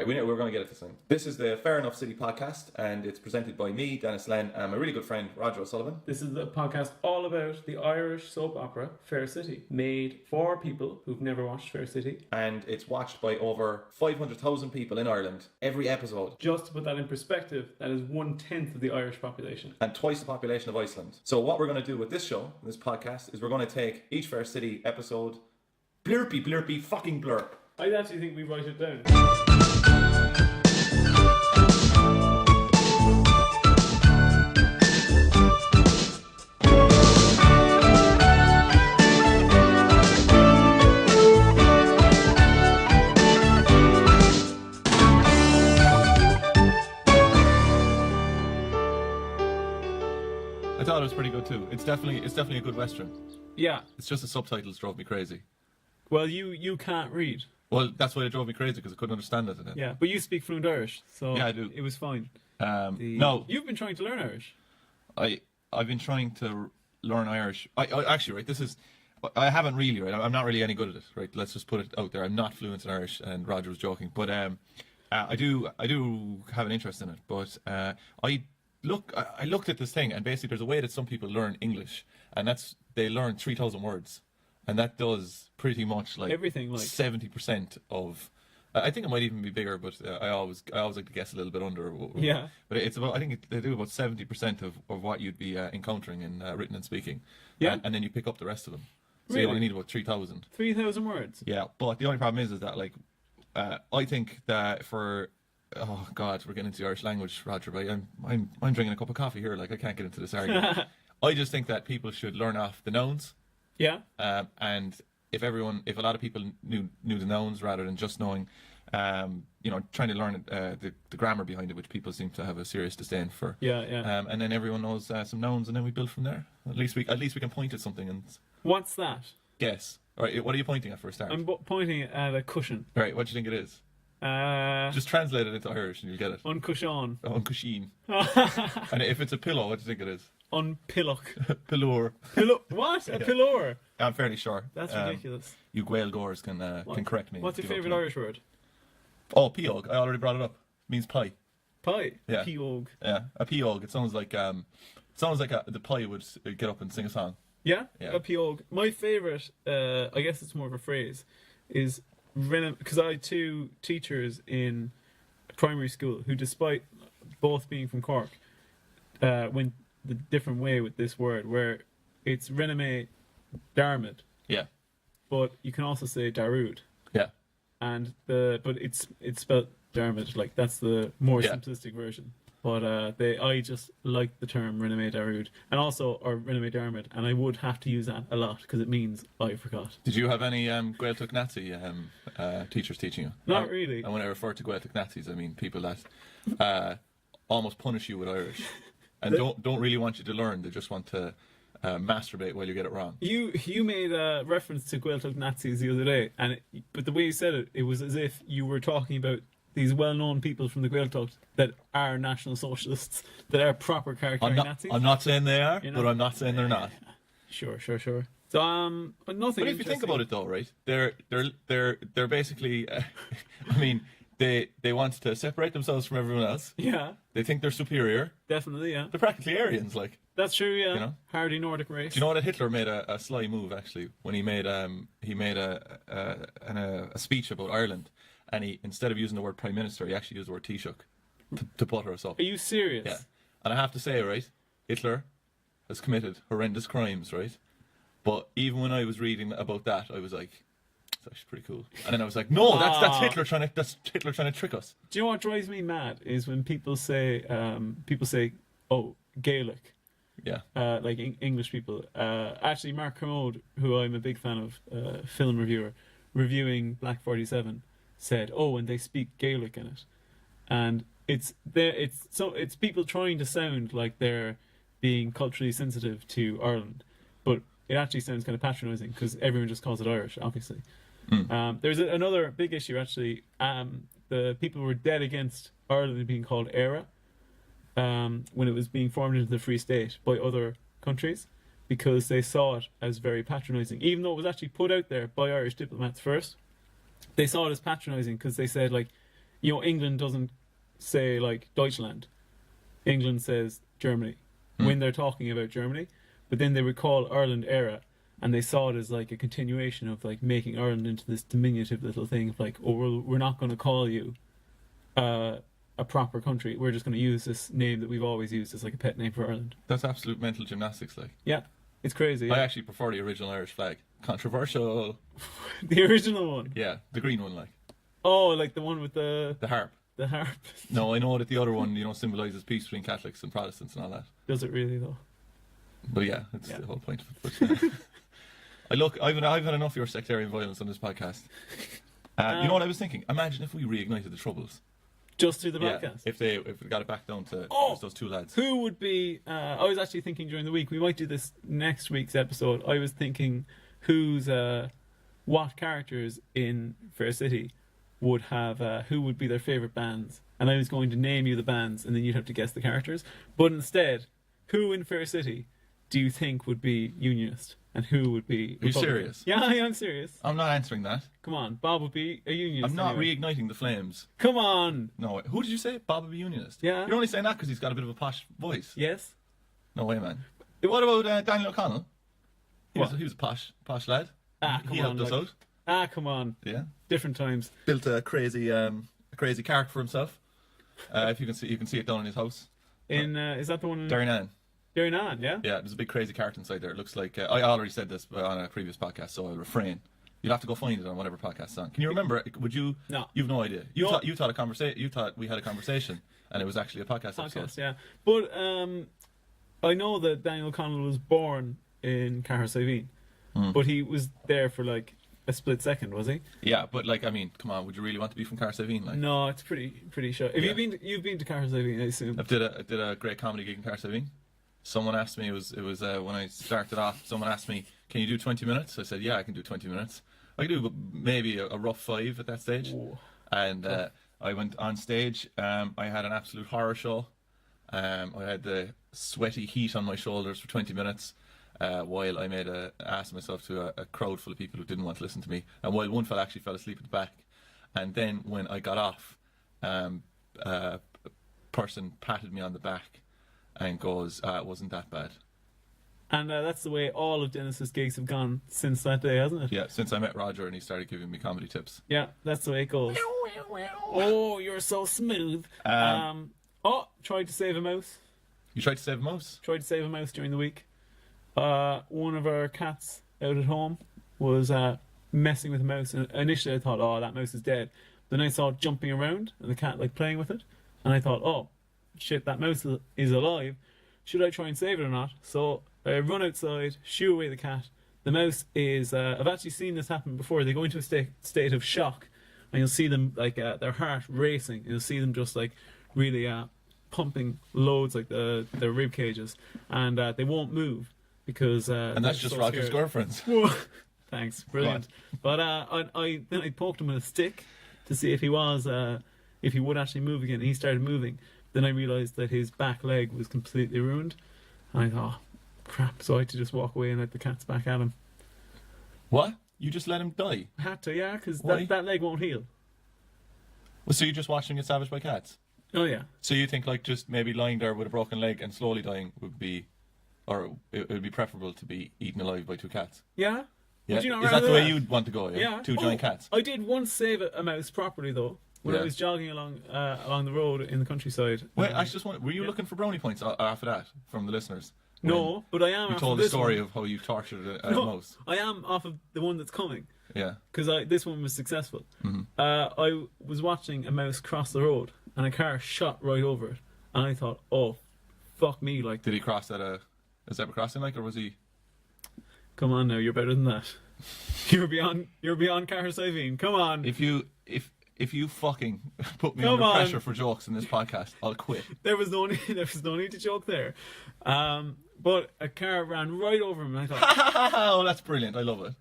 Right, we're going to get it this time. This is the Fair Enough City podcast, and it's presented by me, Denis, and my really good friend, Roger O'Sullivan. This is the podcast all about the Irish soap opera Fair City, made for people who've never watched Fair City. And it's watched by over 500,000 people in Ireland every episode. Just to put that in perspective, that is 1/10 of the Irish population. And twice the population of Iceland. So what we're going to do with this show, this podcast, is we're going to take each Fair City episode, blurpy, fucking blurp. I actually think we write it down. I thought it was pretty good too. It's definitely a good Western. Yeah. It's just the subtitles drove me crazy. Well, you can't read. Well, that's why it drove me crazy, because I couldn't understand it in it. Yeah, but you speak fluent Irish, so yeah, I do. It was fine. No. You've been trying to learn Irish. I've been trying to learn Irish. I actually, right, this is... I haven't really, right? I'm not really any good at it, right? Let's just put it out there. I'm not fluent in Irish, and Roger was joking. But I do have an interest in it. But I looked at this thing, and basically there's a way that some people learn English, and that's they learn 3,000 words. And that does pretty much like everything, like 70% of. I think it might even be bigger, but I always like to guess a little bit under. Yeah. But it's about, I think they do about 70% of what you'd be encountering in written and speaking. Yeah. And then you pick up the rest of them. So really? you only need about 3,000. 3,000 words. Yeah, but the only problem is that like I think that for. Oh God, we're getting into the Irish language, Roger. But I'm drinking a cup of coffee here. Like I can't get into this argument. I just think that people should learn off the nouns. Yeah. And if a lot of people knew the nouns rather than just knowing, trying to learn the grammar behind it, which people seem to have a serious disdain for. Yeah, yeah. And then everyone knows some nouns, and then we build from there. At least we can point at something and. What's that? Guess. All right. What are you pointing at for a start? I'm pointing at a cushion. All right. What do you think it is? Just translate it into Irish and you'll get it. Uncushion. Uncushion. And if it's a pillow, what do you think it is? Unpillock. Pillow. What? A pillow? I'm fairly sure. That's ridiculous. You Gael Gores can correct me. What's your favourite Irish word? Oh, piog. I already brought it up. It means pie. Pie? Yeah. Piog. Yeah, a piog. It sounds like the pie would get up and sing a song. Yeah? Yeah. A piog. My favourite, I guess it's more of a phrase, is because I had two teachers in primary school who, despite both being from Cork, went the different way with this word, where it's Rename Dermot. Yeah. But you can also say Darude. Yeah. And but it's spelled Dermot, like that's the more simplistic version. But I just like the term Rename Darude, and also or Rename Dermot, and I would have to use that a lot because it means I forgot. Did you have any Gaeltacht Nazi teachers teaching you? Not really. And when I refer to Gaeltacht Nazis, I mean people that almost punish you with Irish, and don't really want you to learn. They just want to masturbate while you get it wrong. You made a reference to Gaeltacht Nazis the other day, but the way you said it, it was as if you were talking about these well-known people from the Gaeltacht that are National Socialists, that are proper card-carrying Nazis. I'm not saying they are, but I'm not saying they're not. Sure. So, but nothing. But if you think about it, though, right? They're basically. I mean, they want to separate themselves from everyone else. Yeah. They think they're superior. Definitely, yeah. They're practically Aryans, like. That's true, yeah. You know? Hardy Nordic race. Do you know that Hitler made a sly move actually when he made a speech about Ireland, and he, instead of using the word Prime Minister, he actually used the word Taoiseach to butter us up. Are you serious? Yeah. And I have to say, right, Hitler has committed horrendous crimes, right? But even when I was reading about that, I was like, it's actually pretty cool. And then I was like, no, that's Hitler trying to trick us. Do you know what drives me mad is when people say, oh, Gaelic. Yeah. Like English people. Actually, Mark Kermode, who I'm a big fan of, film reviewer, reviewing Black 47, said, oh, and they speak Gaelic in it. And it's people trying to sound like they're being culturally sensitive to Ireland, but it actually sounds kind of patronising because everyone just calls it Irish, obviously. There's another big issue, actually. The people were dead against Ireland being called Éire when it was being formed into the Free State by other countries, because they saw it as very patronising, even though it was actually put out there by Irish diplomats first. They saw it as patronising because they said, like, England doesn't say like Deutschland. England says Germany when they're talking about Germany, but then they recall Ireland era, and they saw it as like a continuation of like making Ireland into this diminutive little thing of like, oh, we're not going to call you a proper country. We're just going to use this name that we've always used as like a pet name for Ireland. That's absolute mental gymnastics, like. Yeah, it's crazy. I Yeah. actually prefer the original Irish flag. Controversial. The original one. Yeah, the green one, like. Oh, like the one with the The harp. harp. No, I know that the other one, symbolises peace between Catholics and Protestants and all that. Does it really though? But yeah, it's Yeah. the whole point of it. But, I've had enough of your sectarian violence on this podcast. You know what I was thinking? Imagine if we reignited the Troubles. Just through the Yeah, podcast. if we got it back down to Oh! those two lads. Who would be? I was actually thinking during the week. We might do this next week's episode. I was thinking what characters in Fair City would have who would be their favorite bands, and I was going to name you the bands, and then you'd have to guess the characters. But instead, who in Fair City do you think would be Unionist, and who would be? Are you Republican? serious? Yeah, I am serious. I'm not answering that. Come on, Bob would be a Unionist. I'm not anyway. reigniting the flames. Come on. No, who did you say? Bob would be Unionist? Yeah. You're only saying that because he's got a bit of a posh voice. Yes. No way, man. What about Daniel O'Connell? He was a posh lad. Ah, come He on. helped us out. Ah, come on. Yeah. Different times. Built a crazy character for himself. If you can see it down in his house. Is that the one in Derrynane. Derrynane, yeah? Yeah, there's a big crazy character inside there. It looks like I already said this on a previous podcast, so I'll refrain. You'll have to go find it on whatever podcast song. Can you remember? Would you? No. You've no idea. You No. thought a conversation. You thought we had a conversation, and it was actually a podcast episode. Podcast, yeah. But I know that Daniel O'Connell was born in Cahersiveen, but he was there for like a split second, was he? Yeah, but like, I mean, come on, would you really want to be from Cahersiveen? Like, No, it's pretty sure. Have Yeah. you've been to Cahersiveen, I assume? I did a great comedy gig in Cahersiveen. Someone asked me, it was when I started off, someone asked me, can you do 20 minutes? I said, yeah, I can do 20 minutes. I could do maybe a rough 5 at that stage. Oh. And I went on stage. I had an absolute horror show. I had the sweaty heat on my shoulders for 20 minutes while I made an ass of myself to a crowd full of people who didn't want to listen to me. And while one fella actually fell asleep at the back. And then when I got off, a person patted me on the back and goes, it wasn't that bad. And that's the way all of Dennis's gigs have gone since that day, hasn't it? Yeah, since I met Roger and he started giving me comedy tips. Yeah, that's the way it goes. Oh, you're so smooth. Tried to save a mouse. You tried to save a mouse? Tried to save a mouse during the week. One of our cats out at home was messing with a mouse, and initially I thought, oh, that mouse is dead. Then I saw it jumping around and the cat like playing with it, and I thought, oh shit, that mouse is alive. Should I try and save it or not? So I run outside, shoo away the cat. The mouse is I've actually seen this happen before. They go into a state of shock, and you'll see them like their heart racing. You'll see them just like really pumping loads, like their rib cages, and they won't move because And that's just so Roger's scared. girlfriend's. Thanks, brilliant. But I then I poked him with a stick to see if he would actually move again. And he started moving. Then I realised that his back leg was completely ruined. And I thought, oh, crap. So I had to just walk away and let the cats back at him. What? You just let him die? I had to, yeah, because Why? that leg won't heal. Well, so you just watched him get savaged by cats? Oh yeah. So you think like just maybe lying there with a broken leg and slowly dying would be, or it would be preferable to be eaten alive by 2 cats? Yeah. Yeah. Would you not Is that rather the way that? you'd want to go? Yeah. Yeah. 2 giant cats. I did once save a mouse properly though. When I Yeah. was jogging along the road in the countryside. Wait, I just want. Were you looking for brownie points off of that from the listeners? No, but I am. You after told the this story one. of how you tortured a No, mouse. I am off of the one that's coming. Yeah. Because this one was successful. Mm-hmm. I was watching a mouse cross the road, and a car shot right over it, and I thought, "Oh, fuck me!" Like, Did he cross at a zebra crossing, like, or was he? come on now, you're better than that. You're beyond Cahersiveen. Come on. If you fucking put me Come under on. pressure for jokes in this podcast, I'll quit. There was no need to joke there. But a car ran right over him, and I thought, Oh, that's brilliant. I love it.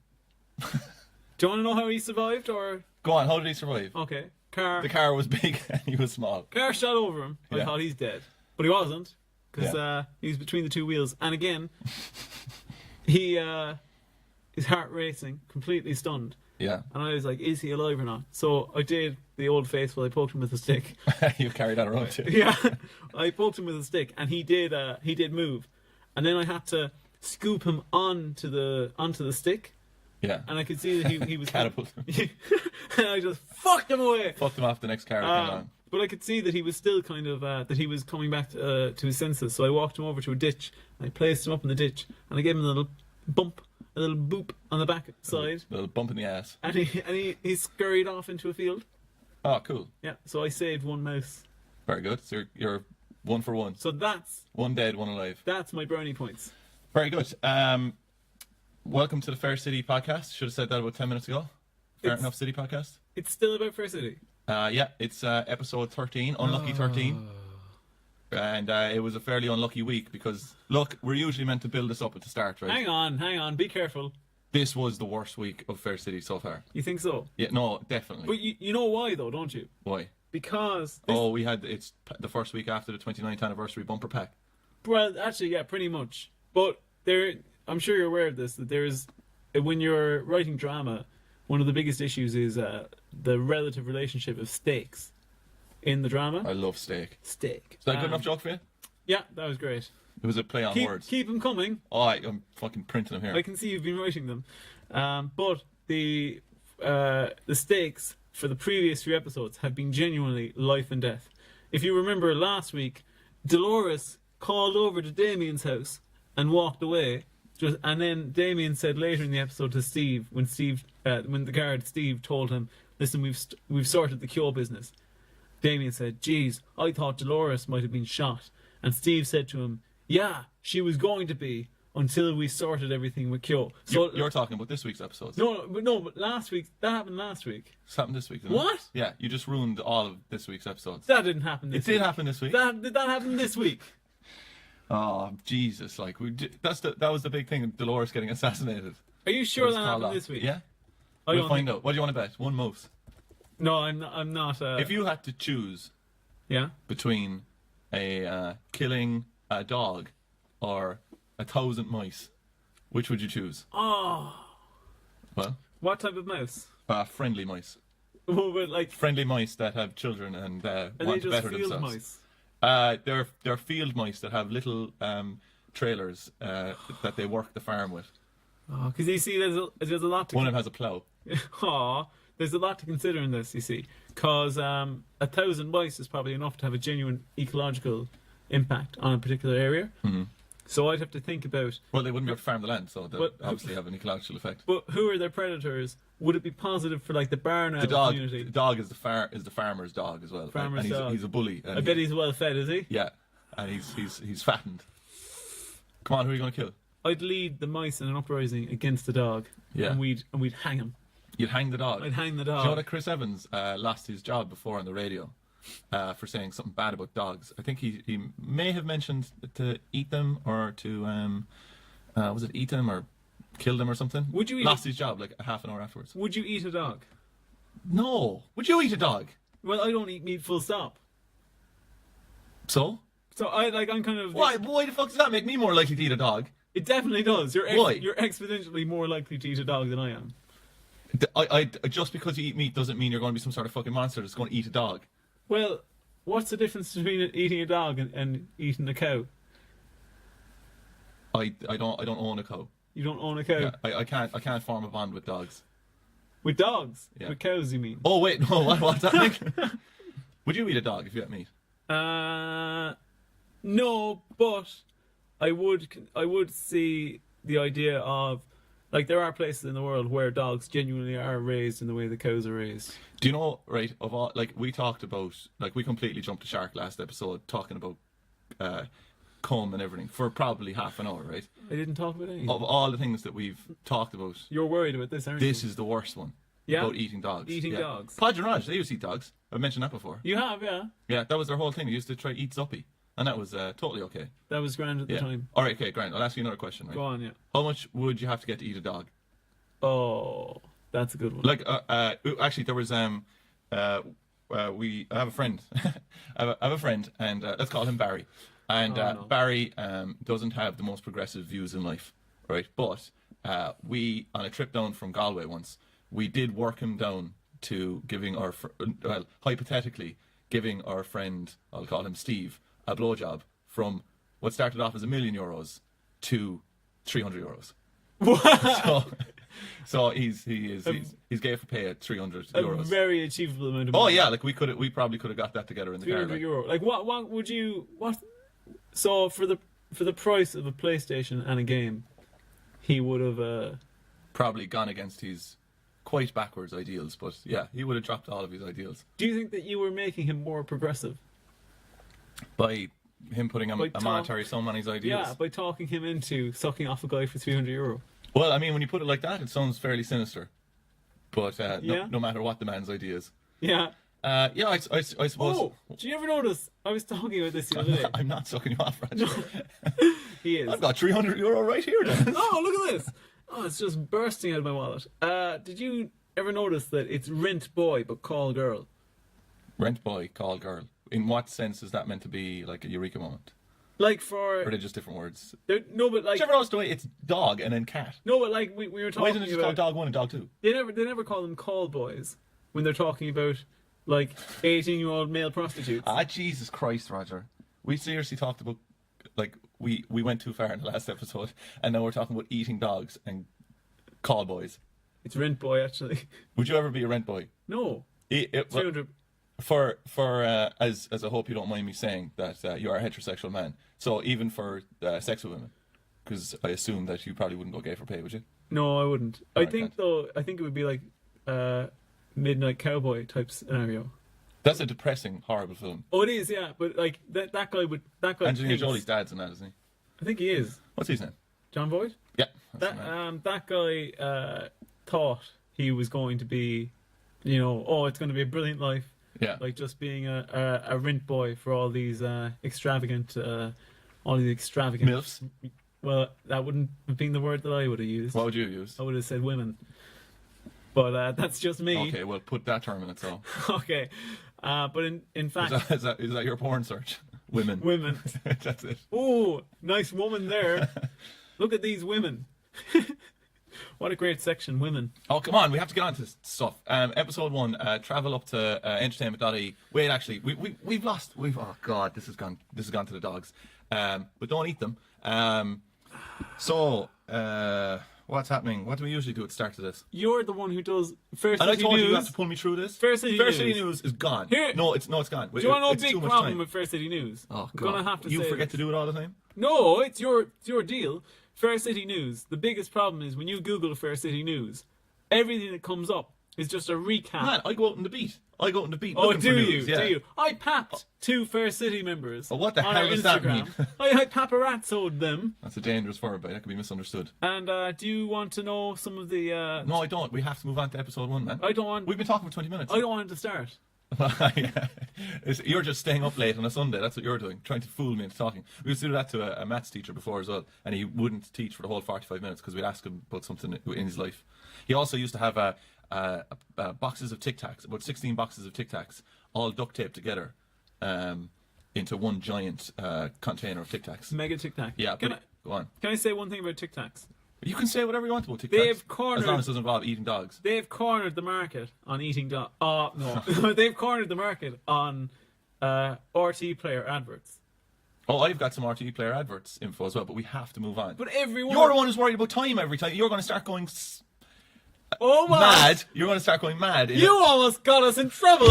do you want to know how he survived, or Go on. How did he survive? okay? Car The car was big and he was small. car shot over him. I Yeah. thought he's dead, but he wasn't, because Yeah. he was between the 2 wheels. And again, he his heart racing, completely stunned, Yeah. And I was like, is he alive or not? So I did the old faithful. I poked him with a stick. You carried that around too. Yeah, I poked him with a stick, and he did move. And then I had to scoop him onto the stick, Yeah. and I could see that he was Catapult him. and I just fucked him away. Fucked him off the next car that came along. But I could see that he was still kind of that he was coming back to his senses. So I walked him over to a ditch, and I placed him up in the ditch, and I gave him a little bump, a little boop on the back side, A little bump in the ass. and he scurried off into a field. Oh, cool. Yeah, so I saved one mouse. Very good. So you're 1 for 1. So that's 1 dead, 1 alive. my brownie points. Very good. Welcome to the Fair City podcast. Should have said that about 10 minutes ago. Fair It's- enough City podcast. It's still about Fair City. Yeah, it's episode 13, unlucky 13. And it was a fairly unlucky week because, look, we're usually meant to build this up at the start, right? Hang on, be careful. This was the worst week of Fair City so far. You think so? Yeah, no, definitely. But you know why though, don't you? Why? Because It's the first week after the 29th anniversary bumper pack. well, actually, yeah, pretty much. But I'm sure you're aware of this. That there's when you're writing drama, one of the biggest issues is the relative relationship of stakes in the drama. I love steak. Steak. Is that a good enough joke for you? Yeah, that was great. It was a play on words. Keep them coming. Oh, I'm fucking printing them here. I can see you've been writing them. But the stakes for the previous 3 episodes have been genuinely life and death. If you remember last week, Dolores called over to Damien's house and walked away. And then Damien said later in the episode to Steve, when the guard Steve told him, "Listen, we've sorted the cure business." Damien said, "Geez, I thought Dolores might have been shot." And Steve said to him, "Yeah, she was going to be until we sorted everything with Kyo." So You're talking about this week's episodes. but last week that happened last week. It's happened this week, didn't What? it? Yeah, you just ruined all of this week's episodes. That didn't happen It this did week. happen this week. Did that happen this week? Oh, Jesus! Like that was the big thing. Dolores getting assassinated. Are you sure It was that called happened off. this week? Yeah, I we'll don't find think- out. What do you want to bet? One mouse. No, I'm not. If you had to choose Yeah. between killing a dog or 1,000 mice, which would you choose? Oh, Well, what type of mouse? friendly mice. Oh, but like, Friendly mice that have children and are they want to just better field themselves. mice? They're field mice that have little trailers that they work the farm with. Oh, because you see, there's a lot to. One of them has a plough. Aw, there's a lot to consider in this, you see. Because 1,000 mice is probably enough to have a genuine ecological impact on a particular area. Mm-hmm. So I'd have to think about, Well, they wouldn't be able to farm the land, so they But- obviously have an ecological effect. but who are their predators? Would it be positive for like the barn The owl dog community? is the farmer's dog as well. Farmer's and dog. He's a bully. And I bet he's well fed, is he? Yeah, and he's fattened. Come on, who are you going to kill? I'd lead the mice in an uprising against the dog. Yeah. And we'd hang him. You'd hang the dog. I'd hang the Do dog. you know that Chris Evans lost his job before on the radio for saying something bad about dogs? I think he may have mentioned to eat them or to was it eat them or kill them or something? Would you eat lost his job like a half an hour afterwards? Would you eat a dog? No. Would you eat a dog? Well, I don't eat meat full stop. So So I'm kind of... why the fuck does that make me more likely to eat a dog? It definitely does. Why? You're exponentially more likely to eat a dog than I am. I just because you eat meat doesn't mean you're going to be some sort of fucking monster that's going to eat a dog. Well, what's the difference between eating a dog and eating a cow? I don't own a cow. You don't own a cow. Yeah, I can't form a bond with dogs. With dogs? Yeah. With cows, you mean? Oh wait, no, what's that mean? Would you eat a dog if you had meat? No, but I would see the idea of, like, there are places in the world where dogs genuinely are raised in the way the cows are raised. Do you know, right, of all, like, we talked about, like, we completely jumped the shark last episode talking about cum and everything for probably half an hour, right? I didn't talk about any. Of all the things that we've talked about, You're worried about this, aren't you? this is the worst one. Yeah? About eating dogs. Eating yeah. dogs. Podge and Raj, they used to eat dogs. I've mentioned that before. You have, yeah. Yeah, that was their whole thing. They used to try to eat Zuppy. And that was totally okay. That was grand at the Yeah. time. All right, okay, Grant, I'll ask you another question, right? Go on, yeah. How much would you have to get to eat a dog? Oh, that's a good one. Like, actually, there was I have a friend. I have a friend, and let's call him Barry. And no. Barry doesn't have the most progressive views in life, right? But we, on a trip down from Galway once, we did work him down to giving hypothetically giving our friend, I'll call him Steve, a blowjob from what started off as €1,000,000 to €300. So he's gay for pay at €300. A very achievable amount of money. Oh yeah, like we probably could have got that together in the car. €300. Like what would you what? So for the price of a PlayStation and a game, he would have probably gone against his quite backwards ideals, but yeah, he would have dropped all of his ideals. Do you think that you were making him more progressive by him putting a monetary sum on his ideals? Yeah, by talking him into sucking off a guy for €300. Well, I mean, when you put it like that, it sounds fairly sinister. But no matter what the man's idea is. Yeah. I suppose. Oh, did you ever notice? I was talking about this the other day. I'm not sucking you off, Roger. He is. I've got €300 right here, Dennis. Oh, look at this. Oh, it's just bursting out of my wallet. Did you ever notice that it's rent boy but call girl? Rent boy, call girl. In what sense is that meant to be like a eureka moment? Like Or are they just different words? No, but like. Did you ever notice the way it's dog and then cat? No, but like we were talking about. Why isn't it just called dog 1 and dog 2? They never call them call boys when they're talking about like 18-year-old male prostitutes. Ah, Jesus Christ, Roger. We seriously talked about, like, we went too far in the last episode, and now we're talking about eating dogs and call boys. It's rent boy, actually. Would you ever be a rent boy? No. 300. As I hope you don't mind me saying that you are a heterosexual man. So even for sex with women, because I assume that you probably wouldn't go gay for pay, would you? No, I wouldn't. I think it would be like Midnight Cowboy type scenario. That's a depressing, horrible film. Oh, it is, yeah. But like that guy. Angelina Jolie's dad's in that, isn't he? I think he is. What's his name? John Voight. Yeah. That guy thought he was going to be, it's going to be a brilliant life. Yeah. Like just being a rent boy for all these extravagant MILFs. Well, that wouldn't have been the word that I would have used. What would you use? I would have said women. But that's just me. Okay, well, put that term in it, so. Okay. But in fact... Is that your porn search? Women. Women. That's it. Oh, nice woman there. Look at these women. What a great section, women. Oh, come on, we have to get on to this stuff. Episode 1, travel up to entertainment.ie. Wait, actually, we've lost. Oh God, this has gone to the dogs. But don't eat them. What's happening? What do we usually do at the start of this? You're the one who does Fair City News. And I told you have to pull me through this. Fair City News is gone. Here. No, it's gone. Do you want to know a big problem with Fair City News? Oh God, I'm gonna have to you say forget this. to do it all the time. No, it's your deal. Fair City News. The biggest problem is when you Google Fair City News, everything that comes up is just a recap. Man, I go out on the beat. Oh, looking do for you? news, yeah. Do you? I papped 2 Fair City members. Oh, what the on hell our does that Instagram. mean? I paparazzoed them. That's a dangerous word, but that can be misunderstood. And do you want to know some of the? No, I don't. We have to move on to episode 1, man. I don't want. We've been talking for 20 minutes. I don't want it to start. Yeah. You're just staying up late on a Sunday. That's what you're doing, trying to fool me into talking. We used to do that to a maths teacher before as well, and he wouldn't teach for the whole 45 minutes because we'd ask him about something in his life. He also used to have boxes of Tic Tacs, about 16 boxes of Tic Tacs, all duct taped together into one giant container of Tic Tacs. Mega Tic Tac. Yeah, go on. Can I say one thing about Tic Tacs? You can say whatever you want about Tic Tacs. They've cornered, as long as it doesn't involve eating dogs. They've cornered the market on eating dogs. Oh, no. They've cornered the market on RT player adverts. Oh, I've got some RT player adverts info as well, but we have to move on. But everyone... You're the one who's worried about time every time. You're going to start going oh my. mad. You're going to start going mad. You almost got us in trouble.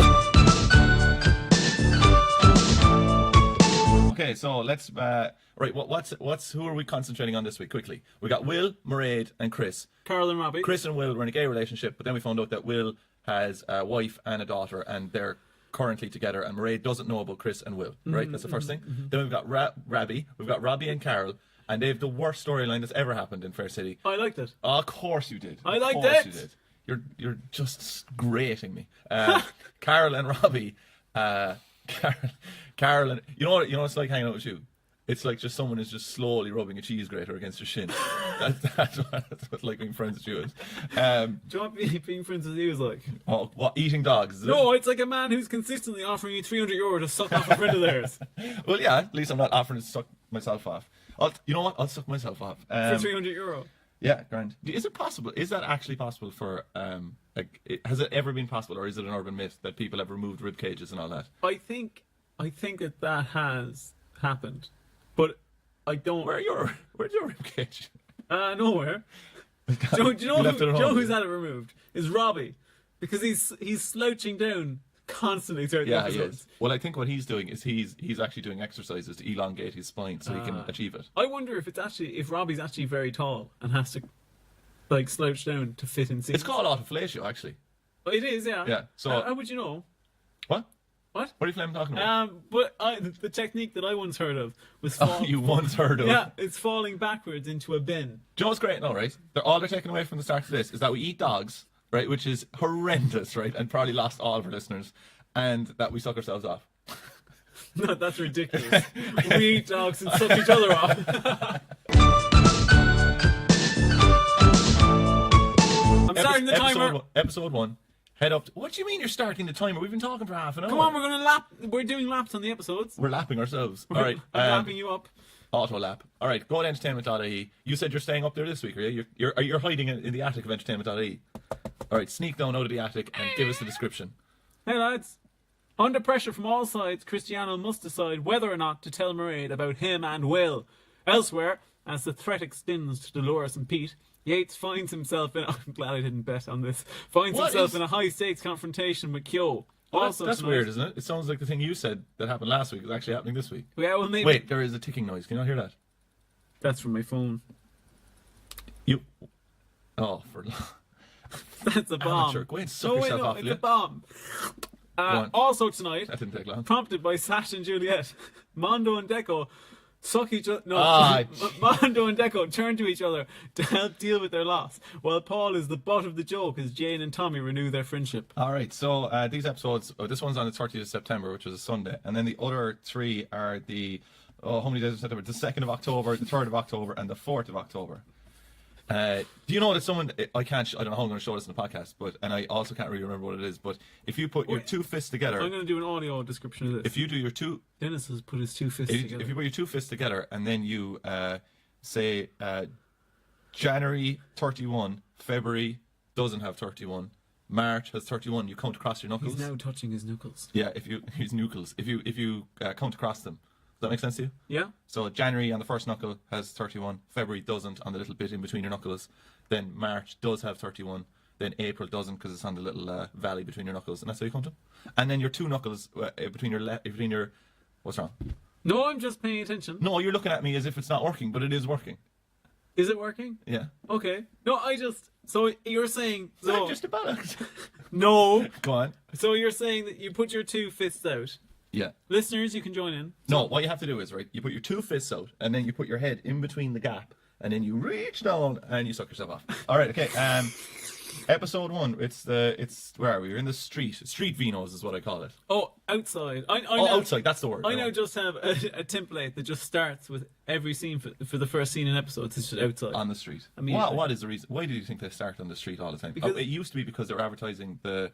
Okay, so let's right. Who are we concentrating on this week? Quickly, we got Will, Mairead, and Chris. Carol and Robbie. Chris and Will were in a gay relationship, but then we found out that Will has a wife and a daughter, and they're currently together. And Mairead doesn't know about Chris and Will. Right, that's the first thing. Then we've got Robbie. We've got Robbie and Carol, and they have the worst storyline that's ever happened in Fair City. I liked it. Oh, of course you did. I liked it. Of course it. you did. You're just grating me. Carol and Robbie. Carol and you know it's like hanging out with you. It's like just someone is just slowly rubbing a cheese grater against your shin. That's what like being friends with you is. Do you want being friends with you is like? Oh, what, eating dogs? Is No, it? it's like a man who's consistently offering you €300 to suck off a friend of theirs. Well, yeah. At least I'm not offering to suck myself off. You know what? I'll suck myself off for €300. Yeah, grand. Is it possible? Is that actually possible for Like, has it ever been possible, or is it an urban myth that people have removed rib cages and all that? I think that has happened, but I don't. Where's your rib cage? Nowhere. Do you know left it at home. who's had it removed? Is Robbie, because he's slouching down constantly throughout the Yeah, he episodes. is. Well, I think what he's doing is he's actually doing exercises to elongate his spine so he can achieve it. I wonder if Robbie's actually very tall and has to like slouch down to fit in seats. It's called auto-fellatio, actually. It is, yeah. Yeah. So how would you know? what? What? What are you talking about? But the technique that I once heard of was You once heard of? Yeah, it's falling backwards into a bin. Do you know what's great? No, right? All they're taking away from the start of this is that we eat dogs, right? Which is horrendous, right? And probably lost all of our listeners, and that we suck ourselves off. No, that's ridiculous. We eat dogs and suck each other off. I'm starting the timer. Episode 1. Head up. What do you mean you're starting the timer? We've been talking for half an hour. Come on, we're doing laps on the episodes. We're lapping ourselves. All right. I'm lapping you up. Auto lap. All right. Go to entertainment.ie. You said you're staying up there this week, are you? You're hiding in the attic of entertainment.ie. All right. Sneak down out of the attic and give us the description. Hey lads. Under pressure from all sides, Cristiano must decide whether or not to tell Mairead about him and Will. Elsewhere, as the threat extends to Dolores and Pete, Yates finds himself in... I'm glad I didn't bet on this. Finds himself in a high-stakes confrontation with Kyo. Well, that's weird, isn't it? It sounds like the thing you said that happened last week is actually happening this week. Yeah, well, maybe... Wait, there is a ticking noise. Can you not hear that? That's from my phone. Oh, for... That's a bomb. Amateur. Go ahead and suck yourself off, it's a bomb. Also tonight, that didn't take long. prompted by Sash and Juliet, Mondo and Deco suck each other. No, Mondo and Deco turn to each other to help deal with their loss, while Paul is the butt of the joke as Jane and Tommy renew their friendship. All right, so these episodes, this one's on the 30th of September, which was a Sunday, and then the other 3 are how many days of September? The 2nd of October, the 3rd of October, and the 4th of October. Do you know that someone, I don't know how I'm going to show this in the podcast, and I also can't really remember what it is, but if you put your 2 fists together... I'm going to do an audio description of this. If you do your 2... Dennis has put his 2 fists together. If you put your 2 fists together and then you say January 31, February doesn't have 31, March has 31, you count across your knuckles. He's now touching his knuckles. Yeah, his knuckles. If you count across them. Does that make sense to you? Yeah. So January on the first knuckle has 31, February doesn't on the little bit in between your knuckles, then March does have 31, then April doesn't because it's on the little valley between your knuckles, and that's how you count them. And then your 2 knuckles between your what's wrong? No, I'm just paying attention. No, you're looking at me as if it's not working, but it is working. Is it working? Yeah. Okay. No, so you're saying... So just a bollocks. No. Go on. So you're saying that you put your 2 fists out. Yeah. Listeners, you can join in. No, what you have to do is, right, you put your 2 fists out, and then you put your head in between the gap, and then you reach down, and you suck yourself off. All right, okay. Episode 1, it's where are we? We're in the street. Street Vinos is what I call it. Oh, outside. Outside, that's the word. I now just have a template that just starts with every scene for the first scene in episodes. It's just outside. On the street. I mean, what is the reason? Why do you think they start on the street all the time? Because it used to be because they were advertising the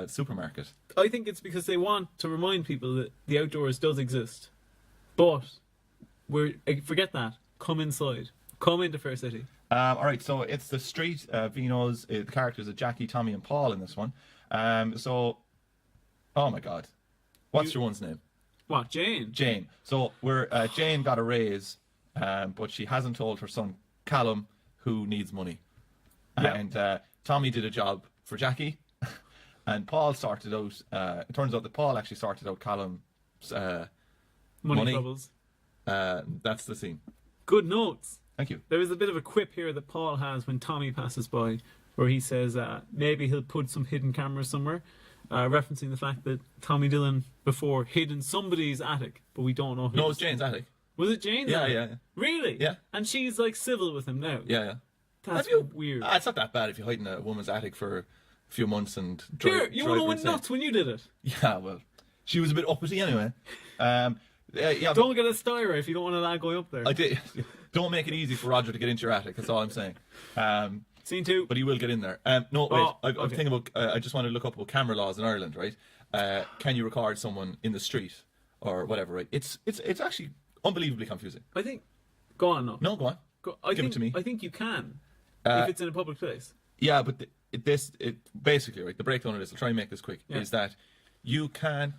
supermarket. I think it's because they want to remind people that the outdoors does exist. But forget that. Come inside. Come into Fair City. All right, so it's the street. Vinos. The characters are Jackie, Tommy, and Paul in this one. Oh my God, what's your one's name? What, Jane? Jane. So Jane got a raise, but she hasn't told her son Callum, who needs money. Yeah. And Tommy did a job for Jackie. And Paul sorted out. It turns out that Paul actually sorted out Callum's money. Troubles. That's the scene. Good notes. Thank you. There is a bit of a quip here that Paul has when Tommy passes by, where he says maybe he'll put some hidden cameras somewhere, referencing the fact that Tommy Dillon before hid in somebody's attic, but we don't know who. No, it was Jane's attic. Was it Jane's Yeah, attic? yeah. Really? Yeah. And she's like civil with him now. Yeah. That's weird. It's not that bad if you hide in a woman's attic for a few months and you would have went nuts when you did it. Yeah, well, she was a bit uppity anyway. Yeah. Don't get a styra if you don't want a lad going up there. I did. Don't make it easy for Roger to get into your attic. That's all I'm saying. Scene 2. But he will get in there. No, wait. I'm okay. thinking about. I just want to look up about camera laws in Ireland, right? Can you record someone in the street or whatever? Right? It's actually unbelievably confusing. I think. Go on, no. No, go on. Give it to me. I think you can if it's in a public place. Yeah, but basically, right, the breakdown of this, I'll try and make this quick, Yeah. is that you can't,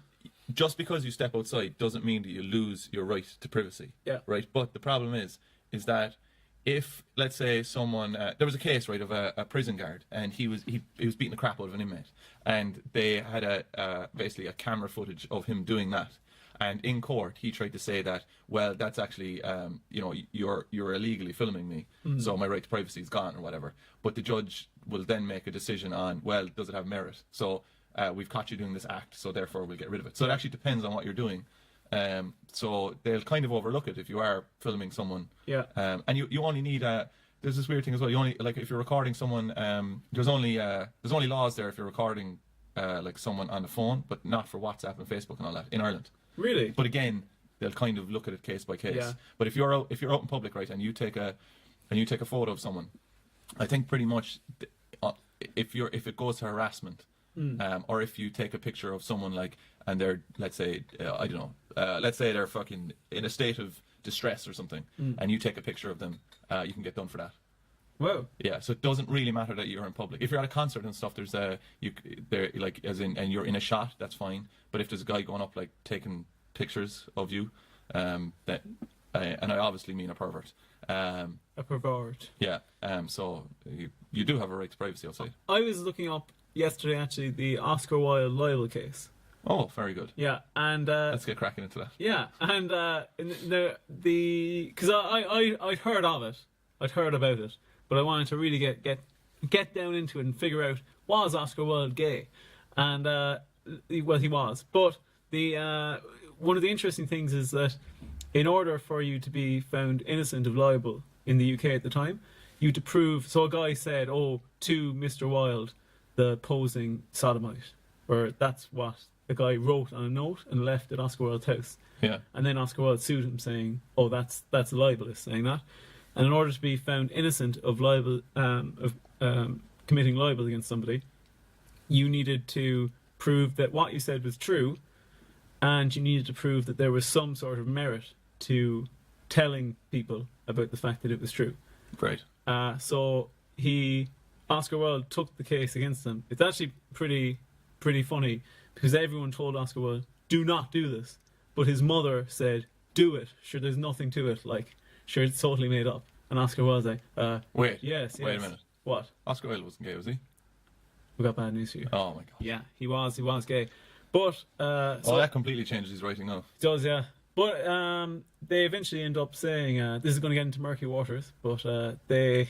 just because you step outside doesn't mean that you lose your right to privacy. Yeah. Right? But the problem is that if, let's say, someone, there was a case, right, of a prison guard, and he was beating the crap out of an inmate, and they had basically a camera footage of him doing that. And in court, he tried to say that, well, that's actually, you're illegally filming me, so my right to privacy is gone or whatever. But the judge will then make a decision on, well, does it have merit? So we've caught you doing this act, so therefore we'll get rid of it. So it actually depends on what you're doing. So they'll kind of overlook it if you are filming someone. Yeah. And you only need there's this weird thing as well. You only, like, if you're recording someone, there's only laws there if you're recording like someone on the phone, but not for WhatsApp and Facebook and all that in Ireland. Really? But again, they'll kind of look at it case by case. Yeah. But if you're out in public, right, and you take a photo of someone, I think pretty much if it goes to harassment, or if you take a picture of someone, like, and they're, let's say, I don't know, let's say they're fucking in a state of distress or something, and you take a picture of them, you can get done for that. Whoa. Yeah, so it doesn't really matter that you're in public. If you're at a concert and stuff, there's and you're in a shot, that's fine. But if there's a guy going up, like, taking pictures of you, and I obviously mean a pervert. A pervert. Yeah. So you do have a right to privacy outside. I was looking up yesterday, actually, the Oscar Wilde libel case. Oh, very good. Yeah, and Let's get cracking into that. yeah, and because I'd heard of it, I'd heard about it, but I wanted to really get down into it and figure out, was Oscar Wilde gay? And well, he was. But the one of the interesting things is that in order for you to be found innocent of libel in the UK at the time, you had to prove. So a guy said, "Oh, to Mr. Wilde, the posing sodomite," or that's what the guy wrote on a note and left at Oscar Wilde's house. Yeah. And then Oscar Wilde sued him, saying, "Oh, that's libelous," saying that. And in order to be found innocent of libel, committing libel against somebody, you needed to prove that what you said was true, and you needed to prove that there was some sort of merit to telling people about the fact that it was true. Right. So Oscar Wilde took the case against them. It's actually pretty funny, because everyone told Oscar Wilde, "Do not do this," but his mother said, "Do it. Sure, there's nothing to it. Like, sure, it's totally made up." And Oscar Wilde's like, Wait. Yes. Wait a minute. What? Oscar Wilde wasn't gay, was he? We got bad news for you. Oh my god. Yeah, he was gay. But so that completely changes his writing now. it does, yeah. But they eventually end up saying this is going to get into murky waters, but they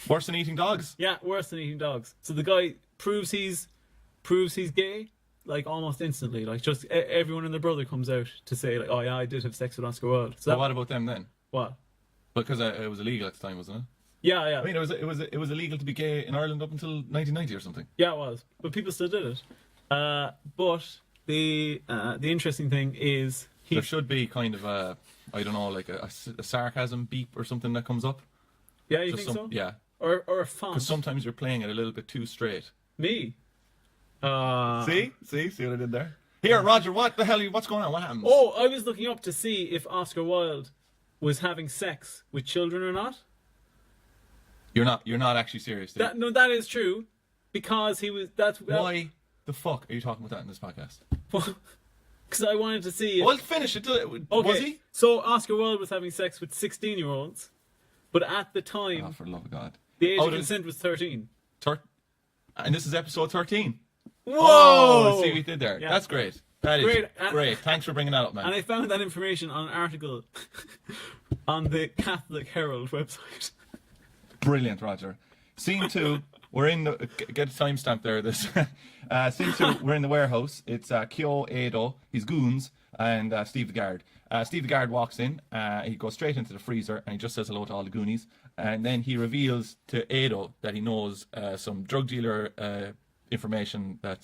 Worse than eating dogs. yeah, worse than eating dogs. So the guy proves he's gay, like, almost instantly. Like, just everyone and their brother comes out to say, like, "Oh yeah, I did have sex with Oscar Wilde." So So what about them then? what? Because it was illegal at the time, wasn't it? Yeah. I mean, it was illegal to be gay in Ireland up until 1990 or something. Yeah, it was, but people still did it. But the interesting thing is There should be kind of I don't know, like a sarcasm beep or something that comes up. yeah, you Just think so? Yeah. Or a font. Because sometimes you're playing it a little bit too straight. Me. See what I did there? Here, Roger, what's going on? What happens? Oh, I was looking up to see if Oscar Wilde was having sex with children or not. You're not actually serious, dude. That is true, because he was. Why the fuck are you talking about that in this podcast? Because I wanted to see. Well, finish it. Okay. Was he? So Oscar Wilde was having sex with 16-year-olds, but at the time, Oh, for the love of God. the age of consent was 13. And this is episode 13. Whoa! Oh, see what you did there. Yeah. That's great. That is Great. great. Thanks for bringing that up, man. And I found that information on an article on the Catholic Herald website. Brilliant, Roger. Scene 2, we're in the get a timestamp there. This scene 2, we're in the warehouse. It's Kyo, Edo, his goons, and Steve the guard. Steve the guard walks in. He goes straight into the freezer and he just says hello to all the goonies. And then he reveals to Edo that he knows some drug dealer information that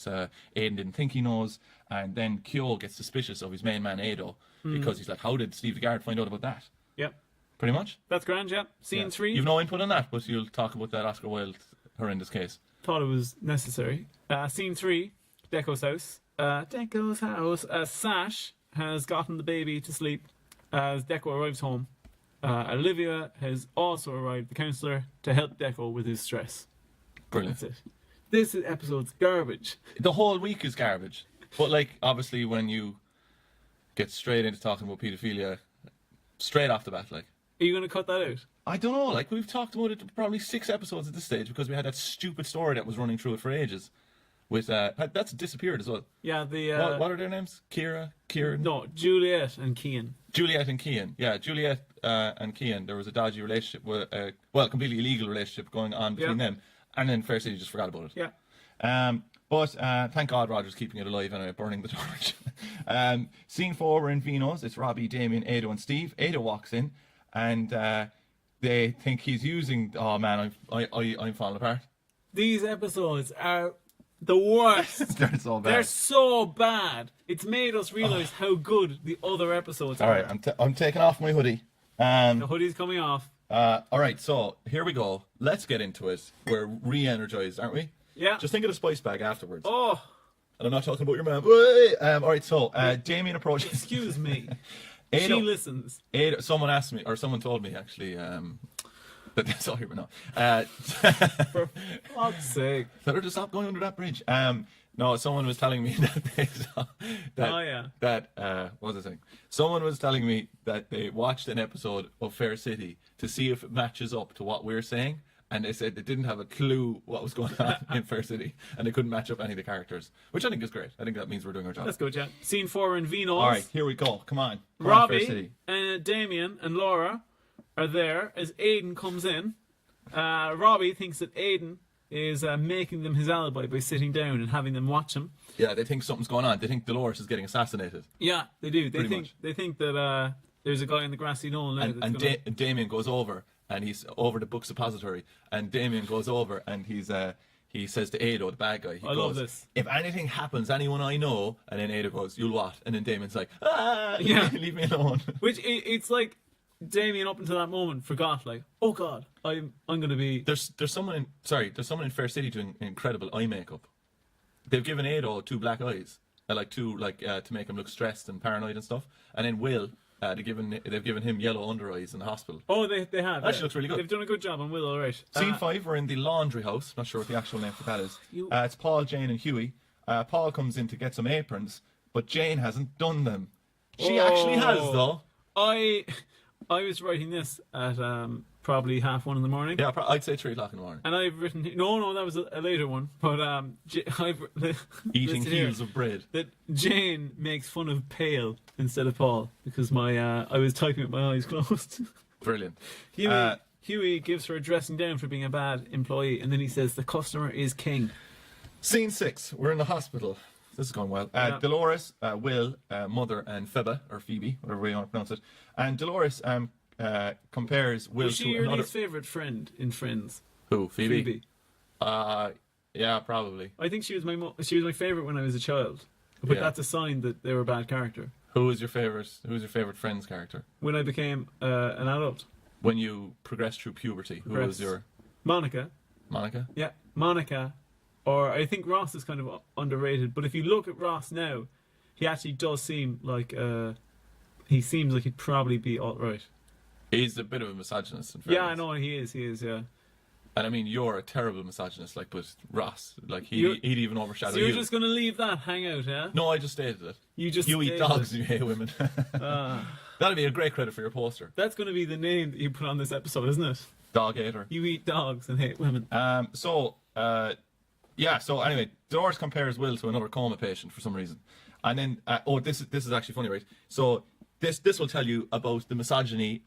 Aiden didn't think he knows. And then Kyo gets suspicious of his main man Edo because he's like, "How did Steve the guard find out about that?" Yep. Pretty much. That's grand, yeah. Scene 3. You've no input on that, but you'll talk about that Oscar Wilde horrendous case. Thought it was necessary. Scene 3, Deco's house. Deco's house. Sash has gotten the baby to sleep as Deco arrives home. Olivia has also arrived, the counsellor, to help Deco with his stress. Brilliant. That's it. This episode's garbage. The whole week is garbage. But like, obviously, when you get straight into talking about paedophilia, straight off the bat, like, Are you going to cut that out? I don't know. Like, we've talked about it probably 6 episodes at this stage because we had that stupid story that was running through it for ages. With that's disappeared as well. Yeah, the What are their names? Kieran? no, Juliet and Kian. Juliet and Kian. Yeah, Juliet and Kian. There was a dodgy relationship, with, completely illegal relationship going on between them, and then Fair City just forgot about it. Yeah. But thank God Roger's keeping it alive anyway, burning the torch. Scene 4, we're in Vino's. It's Robbie, Damien, Ado, and Steve. Ado walks in, and they think he's using. Oh man, I'm falling apart. These episodes are the worst. They're so bad. They're so bad. It's made us realise how good the other episodes All are. right, I'm taking off my hoodie. The hoodie's coming off. All right, so here we go. Let's get into it. We're re-energized, aren't we? Yeah. Just think of the spice bag afterwards. Oh, And I'm not talking about your mum. All right, so Damien approaches. excuse me. Ado, She listens. Ado, someone asked me, or someone told me actually, that that's all here, but no. For fuck's sake. Tell her to stop going under that bridge. No, someone was telling me that they saw that. Oh, yeah. That what was I saying? Someone was telling me that they watched an episode of Fair City to see if it matches up to what we're saying. And they said they didn't have a clue what was going on in Fair City, and they couldn't match up any of the characters, which I think is great. I think that means we're doing our job. Let's go, Jen. Scene 4 in Vino's. All right, here we go. Come on, Fair City. Robbie and Damien and Laura are there as Aidan comes in. Robbie thinks that Aidan is making them his alibi by sitting down and having them watch him. Yeah, they think something's going on. They think Dolores is getting assassinated. Yeah, they do. They Pretty think much. they think that there's a guy in the grassy knoll now. And Damien goes over, and he's over the book suppository, and Damien goes over, and he says to Ado, the bad guy, he goes, love this. if anything happens, anyone I know, and then Ado goes, you'll what? And then Damien's like, ah, Yeah. leave me alone. Which it's like Damien up until that moment forgot, like, oh god, I'm gonna be. There's someone in Fair City doing incredible eye makeup. They've given Ado 2 black eyes, to make him look stressed and paranoid and stuff. And then Will, they've given him yellow under eyes in the hospital. Oh, they have. Actually looks really good. They've done a good job on Will, all right. Scene 5, we're in the laundry house. Not sure what the actual name for that is. It's Paul, Jane, and Huey. Paul comes in to get some aprons, but Jane hasn't done them. She actually has, though. I was writing this at probably 1:30 in the morning. Yeah, I'd say 3 o'clock in the morning. And I've written no, that was a later one. But Eating listen here, heels of bread. that Jane makes fun of Pale instead of Paul because I was typing with my eyes closed. Brilliant. Huey gives her a dressing down for being a bad employee, and then he says the customer is king. Scene 6, we're in the hospital. This is going well. Dolores, Will, Mother, and Phoebe, whatever way you want to pronounce it. And Dolores compares Will Was she to your another. least favourite friend in Friends? Who? Phoebe? Yeah, probably. I think she was my favourite when I was a child. But Yeah. that's a sign that they were a bad character. Who's your favorite Friends character? When I became an adult, When you progressed through puberty, who was your Monica. Monica? Yeah, Monica. Or I think Ross is kind of underrated. But if you look at Ross now, he actually does seem like he seems like he'd probably be alt-right. He's a bit of a misogynist. In Yeah, I fairness. know he is. Yeah. And I mean, you're a terrible misogynist, like with Ross. Like he'd even overshadow So you're you. just going to leave that hang out, yeah? No, I just stated it. You just You eat stated dogs it. and you hate women. That'd be a great credit for your poster. That's going to be the name that you put on this episode, isn't it? Dog hater. You eat dogs and hate women. So anyway, Dolores compares Will to another coma patient for some reason. And then, this is actually funny, right? So this will tell you about the misogyny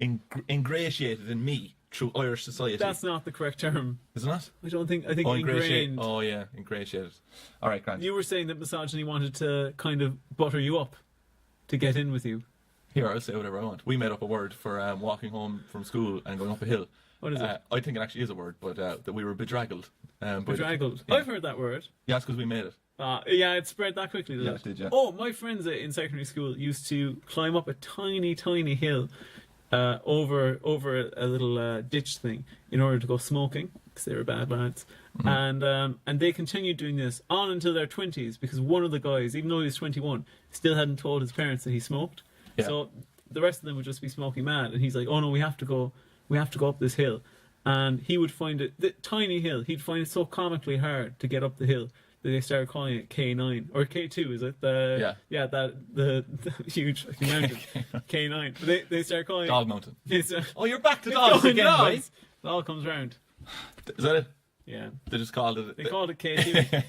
ingratiated in me through Irish society. That's not the correct term. Is it not? I think Ingratiate. ingrained. Oh yeah, ingratiated. All right, Grant. You were saying that misogyny wanted to kind of butter you up to get in with you. Here, I'll say whatever I want. We made up a word for walking home from school and going up a hill. What is it? I think it actually is a word, but that we were bedraggled. Bedraggled. Yeah. I've heard that word. Yeah, it's because we made it. Yeah, it spread that quickly, did Yeah, it? it did, yeah. Oh, my friends in secondary school used to climb up a tiny, tiny hill over a little ditch thing in order to go smoking because they were bad lads. Mm-hmm. And they continued doing this on until their 20s because one of the guys, even though he was 21, still hadn't told his parents that he smoked. Yeah. So the rest of them would just be smoking mad. And he's like, "Oh no, we have to go up this hill." and he would find it, the tiny hill, he'd find it so comically hard to get up the hill that they started calling it K9 or K2, is it? The huge fucking mountain. K9. But they started calling Dog Mountain. it. Oh, you're back to dogs again, right? It all comes round. Is that it? Yeah. They just called it. They called it K2.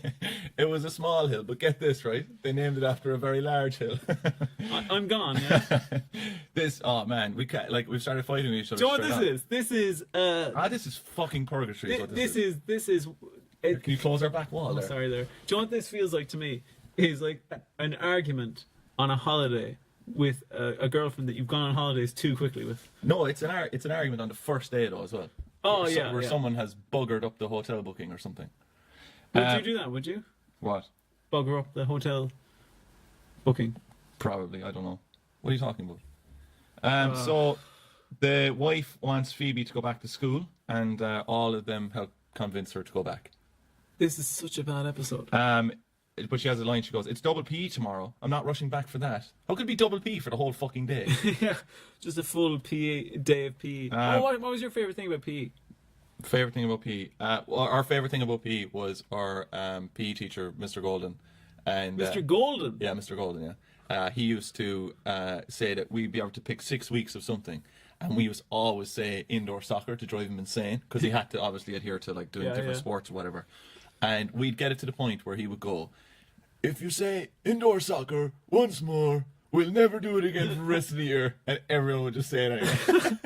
It was a small hill, but get this, right? They named it after a very large hill. I'm gone. Yeah. Oh man, we can't, like, we've started fighting with each other. Do you know what this is? This is this is fucking purgatory. Is what this is. Can you close our back wall there? Sorry, there. Do you know what this feels like to me? Is like an argument on a holiday with a girlfriend that you've gone on holidays too quickly with. No, it's an argument on the first day though as well. Oh, where someone has buggered up the hotel booking or something. Would you do that? Would you What? bugger up the hotel booking? Probably. I don't know. What are you talking about? So the wife wants Phoebe to go back to school, and all of them help convince her to go back. This is such a bad episode. But she has a line. She goes, "It's double PE tomorrow. I'm not rushing back for that." How could it be double PE for the whole fucking day? Yeah, just a full PE day of PE. What was your favorite thing about PE? Favorite thing about PE? Our favorite thing about PE was our PE teacher, Mr. Golden. And Mr. Golden? Yeah, Mr. Golden, yeah. He used to say that we'd be able to pick 6 weeks of something. And we used to always say indoor soccer to drive him insane. Because he had to obviously adhere to like doing different sports or whatever. And we'd get it to the point where he would go, "If you say indoor soccer once more, we'll never do it again for the rest of the year." And everyone would just say it anyway.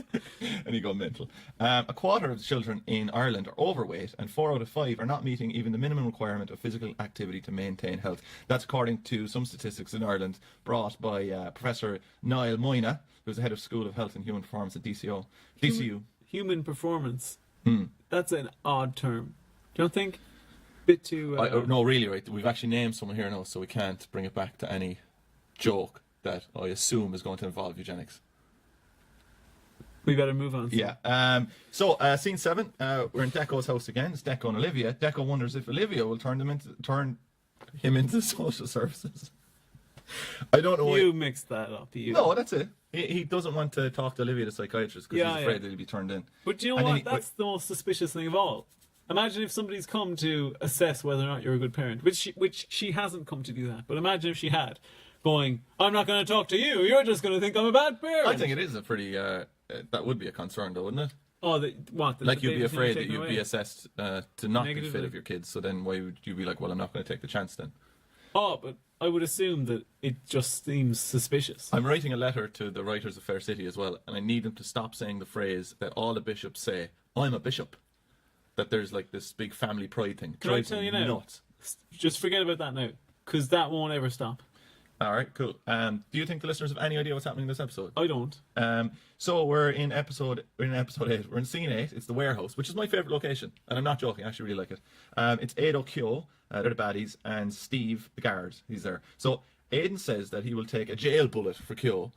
And he'd go mental. A quarter of the children in Ireland are overweight, and 4 out of 5 are not meeting even the minimum requirement of physical activity to maintain health. That's according to some statistics in Ireland brought by Professor Niall Moyna, who's the head of School of Health and Human Performance at DCU. Human performance. That's an odd term. Do you don't think? Bit too. No, really, right? We've actually named someone here now, so we can't bring it back to any joke that I assume is going to involve eugenics. We better move on. Yeah. So, scene 7. We're in Deco's house again. It's Deco and Olivia. Deco wonders if Olivia will turn him into social services. I don't know. You mixed that up. No, that's it. He doesn't want to talk to Olivia, the psychiatrist, because he's afraid that he'll be turned in. But you know what? That's the most suspicious thing of all. Imagine if somebody's come to assess whether or not you're a good parent, which she hasn't come to do that. But imagine if she had, going, "I'm not going to talk to you. You're just going to think I'm a bad parent." I think it is a pretty. That would be a concern, though, wouldn't it? Oh, like you'd be afraid that you'd be assessed to not be fit of your kids. So then why would you be like, "Well, I'm not going to take the chance then"? Oh, but I would assume that it just seems suspicious. I'm writing a letter to the writers of Fair City as well, and I need them to stop saying the phrase that all the bishops say, "I'm a bishop." That there's like this big family pride thing. Can I tell you now? Nuts. Just forget about that now, because that won't ever stop. All right, cool. Do you think the listeners have any idea what's happening in this episode? I don't. So we're in episode 8. We're in scene 8. It's the warehouse, which is my favorite location, and I'm not joking. I actually really like it. It's Ado Kyo, they're the baddies, and Steve, the guard. He's there. So Aidan says that he will take a jail bullet for Kyo,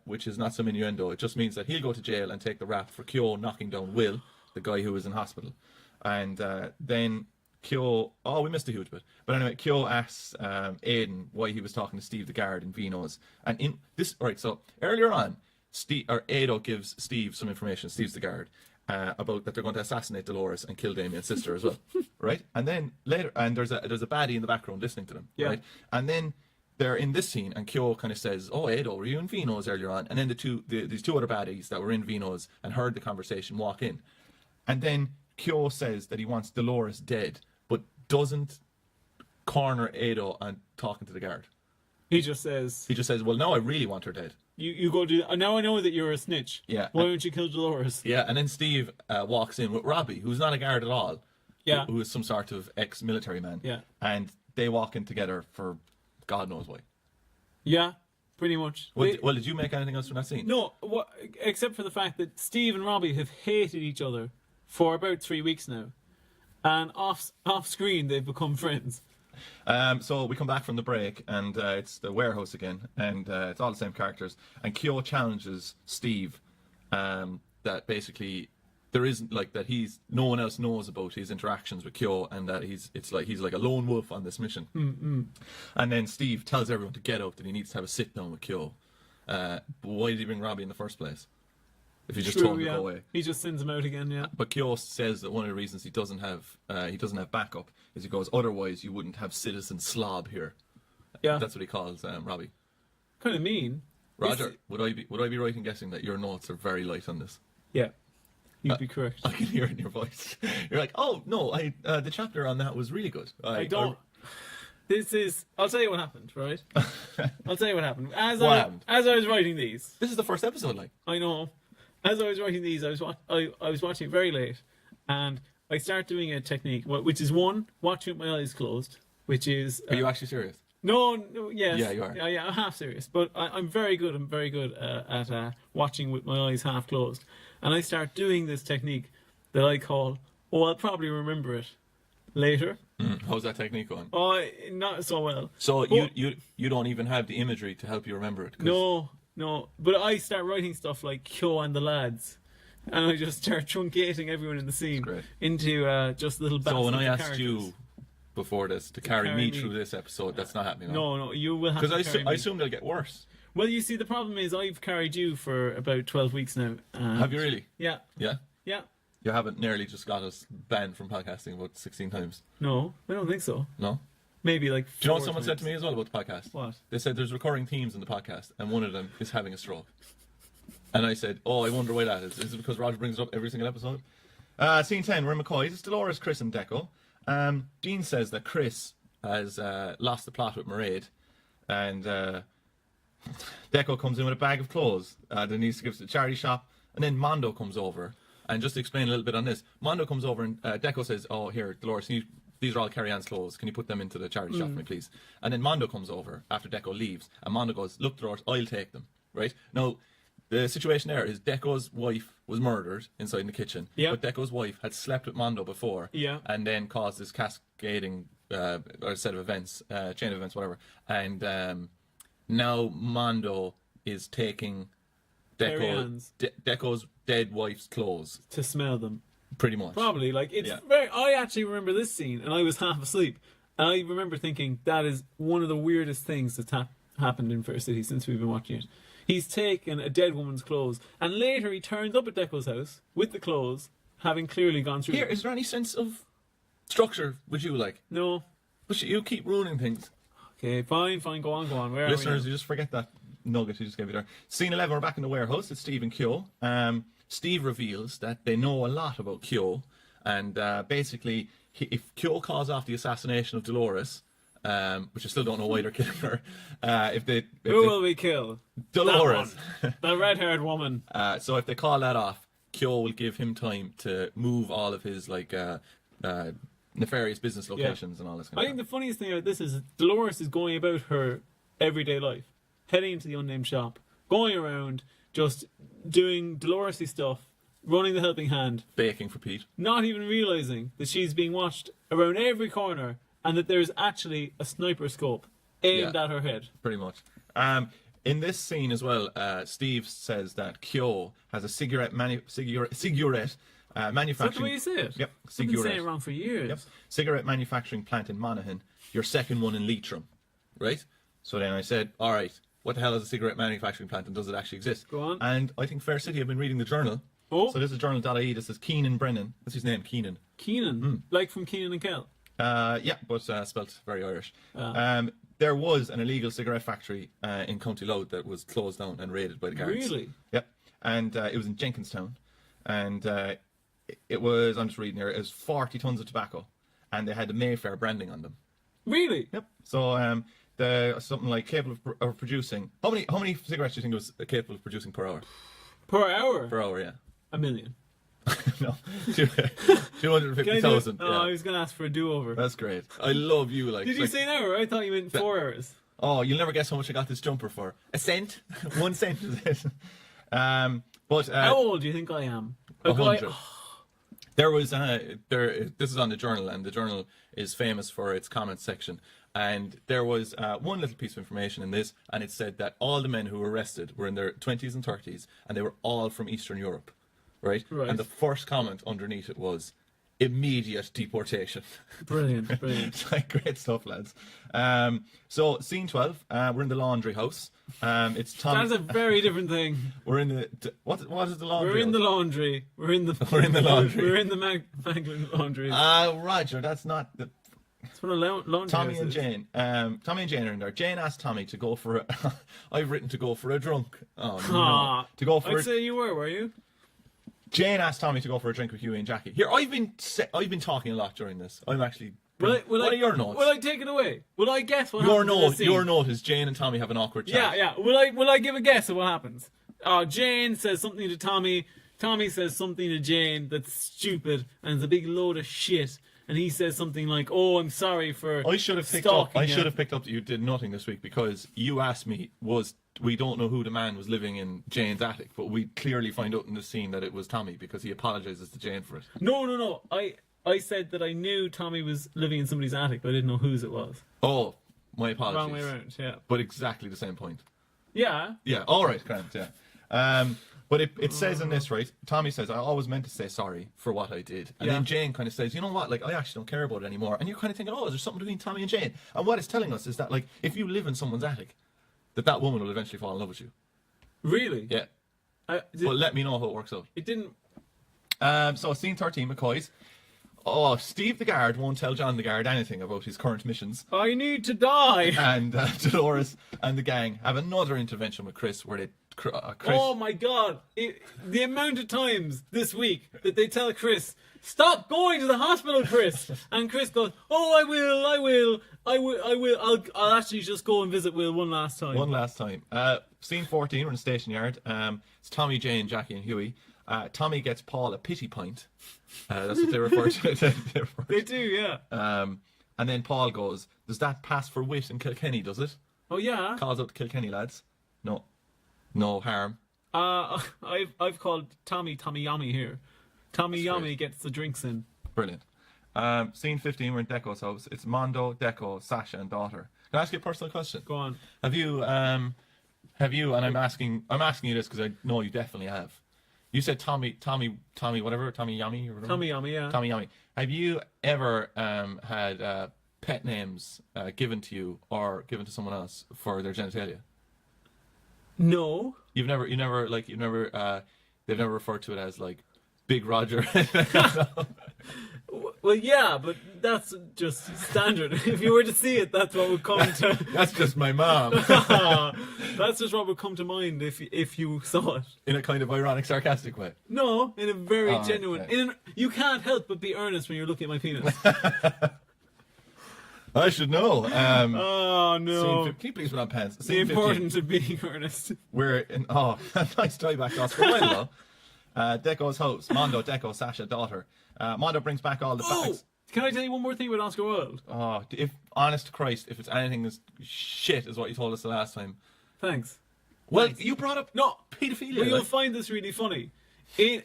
which is not some innuendo. It just means that he'll go to jail and take the rap for Kyo knocking down Will, the guy who was in hospital. And then Kyo, we missed a huge bit. But anyway, Kyo asks Aidan why he was talking to Steve the guard in Vino's. And in this, right, so earlier on, Ado gives Steve some information, Steve's the guard, about that they're going to assassinate Dolores and kill Damien's sister as well. Right? And then later, and there's a baddie in the background listening to them. Yeah. Right? And then they're in this scene, and Kyo kind of says, "Oh, Ado, were you in Vino's earlier on?" And then these two other baddies that were in Vino's and heard the conversation walk in. And then Kyo says that he wants Dolores dead, but doesn't corner Ado on talking to the guard. He just says, "Well, no, I really want her dead." You go do. Now I know that you're a snitch. Yeah. Why don't you kill Dolores? Yeah, and then Steve walks in with Robbie, who's not a guard at all. Yeah. Who is some sort of ex-military man. Yeah. And they walk in together for God knows why. Yeah, pretty much. Well, did you make anything else from that scene? No, except for the fact that Steve and Robbie have hated each other for about 3 weeks now, and off screen they've become friends. So we come back from the break, and it's the warehouse again, and it's all the same characters. And Kyo challenges Steve that basically there isn't like that no one else knows about his interactions with Kyo, and that he's like a lone wolf on this mission. And then Steve tells everyone to get out, that he needs to have a sit down with Kyo. But why did he bring Robbie in the first place? if you just True, told him yeah. to go away. He just sends them out again, yeah. But Kyo says that one of the reasons he doesn't have backup is he goes, otherwise you wouldn't have citizen slob here. Yeah. That's what he calls Robbie. Kind of mean. Roger, would I be right in guessing that your notes are very light on this? Yeah. You'd be correct. I can hear it in your voice. You're like, oh no, the chapter on that was really good. I don't. I'll tell you what happened, right? I'll tell you what happened. As happened? I was writing these, This is the first episode, like. I know. As I was writing these, I was watching it very late, and I start doing a technique, which is one, watching with my eyes closed, which is. Are you actually serious? No, yes. Yeah, you are. Yeah, I'm half serious, but I'm very good. I'm very good at watching with my eyes half closed, and I start doing this technique that I call. Oh, I'll probably remember it later. How's that technique going? Oh, not so well. So But- you don't even have the imagery to help you remember it. 'cause- No. But I start writing stuff like Kyo and the lads, and I just start truncating everyone in the scene Great. into just little. So when I baskets of asked characters. you before this to carry carry me me. through this episode, that's not happening. No, you will have Because to carry I me. assume they'll get worse. Well, you see, the problem is I've carried you for about 12 weeks now. and- Have you really? Yeah. Yeah. Yeah. You haven't nearly just got us banned from podcasting about 16 times. No, I don't think so. No? Maybe like. Do you know what 4 someone said to times. me as well about the podcast? What? They said there's recurring themes in the podcast, and one of them is having a stroke. And I said, oh, I wonder why that is. Is it because Roger brings it up every single episode? Scene 10, we're in McCoy's. It's Dolores, Chris, and Deco. Dean says that Chris has lost the plot with Mairead, and Deco comes in with a bag of clothes. Denise gives to the charity shop, and then Mondo comes over. And just to explain a little bit on this, Mondo comes over and Deco says, oh, here, Dolores, these are all Carrie-Anne's clothes. Can you put them into the charity shop for me, please? And then Mondo comes over after Deco leaves, and Mondo goes, look, Dolores, I'll take them, right? Now, the situation there is Deco's wife was murdered inside in the kitchen, Yeah. but Deco's wife had slept with Mondo before, Yeah. and then caused this cascading or set of events, chain of events, whatever. And now Mondo is taking Carrie-Anne's. Deco's dead wife's clothes, To smell them. pretty much. Probably. Like, it's Yeah. very. I actually remember this scene, and I was half asleep. And I remember thinking that is one of the weirdest things that's happened in Fair City since we've been watching it. He's taken a dead woman's clothes, and later he turns up at Deco's house with the clothes, having clearly gone through Here, them. is there any sense of structure would you like? No. But you keep ruining things. Okay, fine, go on. Where Listeners, are we you just forget that nugget you just gave me there. Scene 11, we're back in the warehouse. It's Steve and Kyo. Steve reveals that they know a lot about Kyo, and basically, if Kyo calls off the assassination of Dolores, which I still don't know why they're killing her, Who will we kill? Dolores. The red-haired woman. So if they call that off, Kyo will give him time to move all of his nefarious business locations and all this kind I of think stuff. the funniest thing about this is Dolores is going about her everyday life, heading into the unnamed shop, going around, just doing Dolores-y stuff, running the helping hand, Baking for Pete. not even realizing that she's being watched around every corner and that there's actually a sniper scope aimed Yeah. at her head. Pretty much. In this scene as well, Steve says that Kyo has a cigarette manufacturing. Is that the way you say it? Yep, I've been saying cigarette. it wrong for years. Yep, cigarette manufacturing plant in Monaghan. Your second one in Leitrim, right? So then I said, all right, what the hell is a cigarette manufacturing plant and does it actually exist? Go on. And I think Fair City have been reading the journal. Oh. So this is journal.ie. This is Keenan Brennan. That's his name, Keenan. Keenan, like from Keenan and Kel. Yeah, but spelt very Irish. There was an illegal cigarette factory in County Louth that was closed down and raided by the guards. Really? Yep. And it was in Jenkinstown. And it was, I'm just reading here, it was 40 tons of tobacco. And they had the Mayfair branding on them. Really? Yep. So something like capable of producing. How many cigarettes do you think it was capable of producing per hour? Per hour? Per hour, yeah. 1 million. No. Can I do it? 250,000. Oh, Yeah. I was going to ask for a do-over. That's great. I love you. Like. Did you like, say an hour? I thought you meant 4 hours. Oh, you'll never guess how much I got this jumper for. A cent? 1 cent is it? But How old do you think I am? A guy- 100. There was this is on the journal, and the journal is famous for its comments section. And there was one little piece of information in this, and it said that all the men who were arrested were in their 20s and 30s, and they were all from Eastern Europe, right? Right. And the first comment underneath it was, immediate deportation. Brilliant. It's like great stuff, lads. So scene 12, we're in the laundry house. It's Tommy. That's a very different thing. We're in the what is the laundry? We're in house? the laundry. We're in the laundry. We're in the Magdalen laundry. Roger, that's not the. That's what a laundry Tommy house and is. Jane. Tommy and Jane are in there. Jane asked Tommy to go for a. I've written to go for a drunk. Oh no. To go for. I'd say you were you? Jane asked Tommy to go for a drink with Huey and Jackie. Here, I've been talking a lot during this. I'm actually. What are your notes? Will I take it away? Will I guess what Your happens in this scene? Your note is Jane and Tommy have an awkward chat. Yeah. Will I give a guess of what happens? Jane says something to Tommy. Tommy says something to Jane that's stupid and it's a big load of shit. And he says something like, "Oh, I'm sorry for." I should have picked up that you did nothing this week because you asked me we don't know who the man was living in Jane's attic, but we clearly find out in the scene that it was Tommy because he apologizes to Jane for it. No. I said that I knew Tommy was living in somebody's attic, but I didn't know whose it was. Oh, my apologies. Wrong way around, yeah. But exactly the same point. Yeah. Yeah, all right, Grant, yeah. But it says in this, right, Tommy says, I always meant to say sorry for what I did. And then Jane kind of says, you know what, like, I actually don't care about it anymore. And you're kind of thinking, is there something between Tommy and Jane? And what it's telling us is that, like, if you live in someone's attic, that woman will eventually fall in love with you. Really? Yeah. But let me know how it works out. It didn't... So scene 13, McCoy's. Steve the guard won't tell John the guard anything about his current missions. I need to die! And Dolores and the gang have another intervention with Chris where they... Chris, oh my god! The amount of times this week that they tell Chris, "Stop going to the hospital, Chris!" And Chris goes, "Oh, I'll actually just go and visit Will one last time." One last time. Scene 14, we're in the station yard. It's Tommy, Jane, Jackie and Huey. Tommy gets Paul a pity pint. That's what they refer to it. They do, yeah. And then Paul goes, "Does that pass for wit in Kilkenny, does it?" Oh, yeah. Calls out the Kilkenny lads. No harm. I've called Tommy Yummy here. Tommy Yummy gets the drinks in. Brilliant. Scene 15, we're in Deco's house. It's Mondo, Deco, Sasha and daughter. Can I ask you a personal question? Go on. Have you, and I'm asking you this because I know you definitely have. You said Tommy, whatever, Tommy Yummy or whatever? Tommy Yummy, yeah. Tommy Yummy. Have you ever had pet names given to you or given to someone else for their genitalia? No. They've never referred to it as like Big Roger. Well, yeah, but that's just standard. If you were to see it, that's what would come to. That's just my mom. That's just what would come to mind if you saw it. In a kind of ironic, sarcastic way. No, in a very genuine. Okay. You can't help but be earnest when you're looking at my penis. I should know. Oh no! Can you please put on pants? The importance of being earnest. We're in. Nice tie back to Oscar Wilde. Deco's house. Mondo, Deco, Sasha, daughter. Mondo brings back all the bags. Can I tell you one more thing about Oscar Wilde? If honest to Christ, if it's anything as shit as what you told us the last time. Thanks. Well, Thanks. you brought up paedophilia. Well, you'll find this really funny. In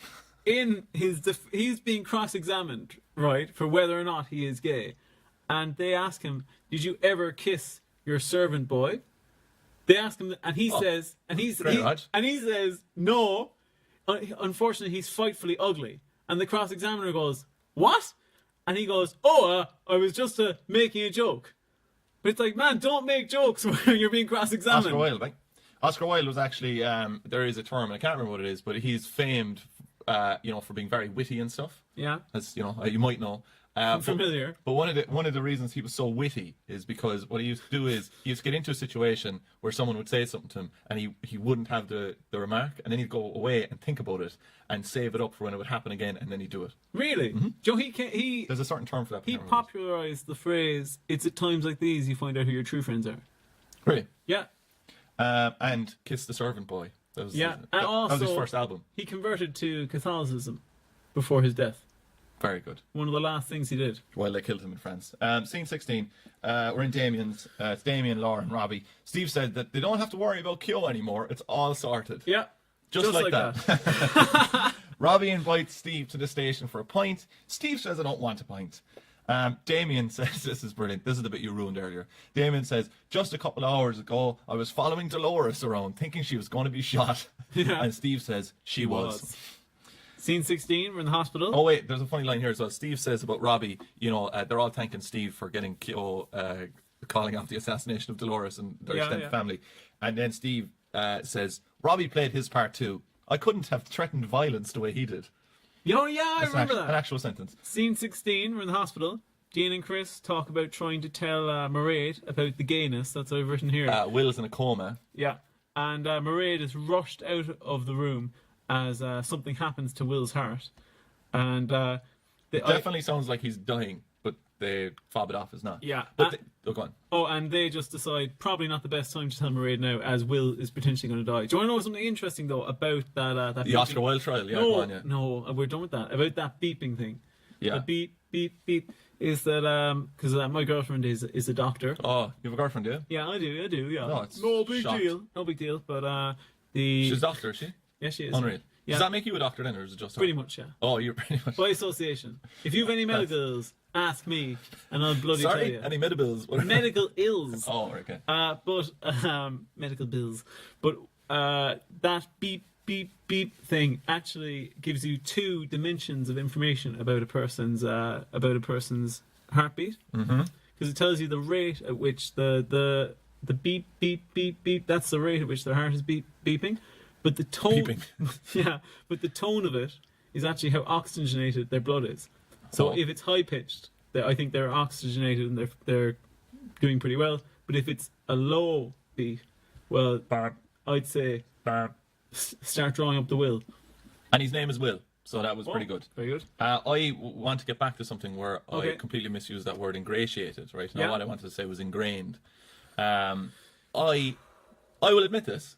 he's being cross-examined, right, for whether or not he is gay, and they ask him, "Did you ever kiss your servant boy?" They ask him, and he says, he says, "No." Unfortunately, he's frightfully ugly. And the cross-examiner goes, "What?" And he goes, "I was just making a joke." But it's like, man, don't make jokes when you're being cross-examined. Oscar Wilde, right? Oscar Wilde was actually, there is a term, I can't remember what it is, but he's famed, for being very witty and stuff. Yeah. As, you might know. I'm familiar. But one of the reasons he was so witty is because what he used to do is he used to get into a situation where someone would say something to him and he wouldn't have the remark, and then he'd go away and think about it and save it up for when it would happen again, and then he'd do it. Really? Mm-hmm. Joe, there's a certain term for that. He popularized the phrase, "It's at times like these you find out who your true friends are." Really? Yeah. And Kiss the Servant Boy. That was his first album. He converted to Catholicism before his death. Very good. One of the last things he did. While they killed him in France. Scene 16, we're in Damien's. It's Damien, Laura and Robbie. Steve said that they don't have to worry about Kyo anymore. It's all sorted. Yeah. Just like that. Robbie invites Steve to the station for a pint. Steve says, "I don't want a pint." Damien says, this is brilliant. This is the bit you ruined earlier. Damien says, "Just a couple of hours ago, I was following Dolores around thinking she was going to be shot." Yeah. And Steve says, she was. Scene 16, we're in the hospital. Oh wait, there's a funny line here as well. Steve says about Robbie, they're all thanking Steve for getting calling off the assassination of Dolores and their extended family. And then Steve says, Robbie played his part too. I couldn't have threatened violence the way he did. Oh yeah, I remember that. An actual sentence. Scene 16, we're in the hospital. Dean and Chris talk about trying to tell Mairead about the gayness. That's what I've written here. Will's in a coma. Yeah. And Mairead is rushed out of the room as something happens to Will's heart. And it definitely sounds like he's dying, but they fob it off as not. Yeah. But go on. Oh, and they just decide probably not the best time to tell Mairead now, as Will is potentially going to die. Do you want to know something interesting, though, about that the Oscar Wilde trial? Yeah, go on, yeah. No, we're done with that. About that beeping thing. Yeah. The beep, beep, beep. Is that because my girlfriend is a doctor. Oh, you have a girlfriend, do you? Yeah, I do. Yeah. No, it's no big shocked. deal. No big deal. But she's a doctor, is she? Yeah, she is. Unreal. Yeah. Does that make you a doctor then, or is it just her? Pretty much, yeah. Oh, you're pretty much By association. If you have any medicals, ask me, and I'll bloody tell you. Any medicals? Medical ills. Oh, okay. But medical bills. But that beep, beep, beep thing actually gives you 2 dimensions of information about a person's heartbeat. Because it tells you the rate at which the beep, beep, beep, beep. That's the rate at which their heart is beeping. But the tone, but the tone of it is actually how oxygenated their blood is. So if it's high pitched, I think they're oxygenated and they're doing pretty well. But if it's a low beat, well, I'd say start drawing up the will. And his name is Will, so that was pretty good. Very good. I want to get back to something where Okay. I completely misused that word ingratiated. Right now, Yeah. what I wanted to say was ingrained. I will admit this.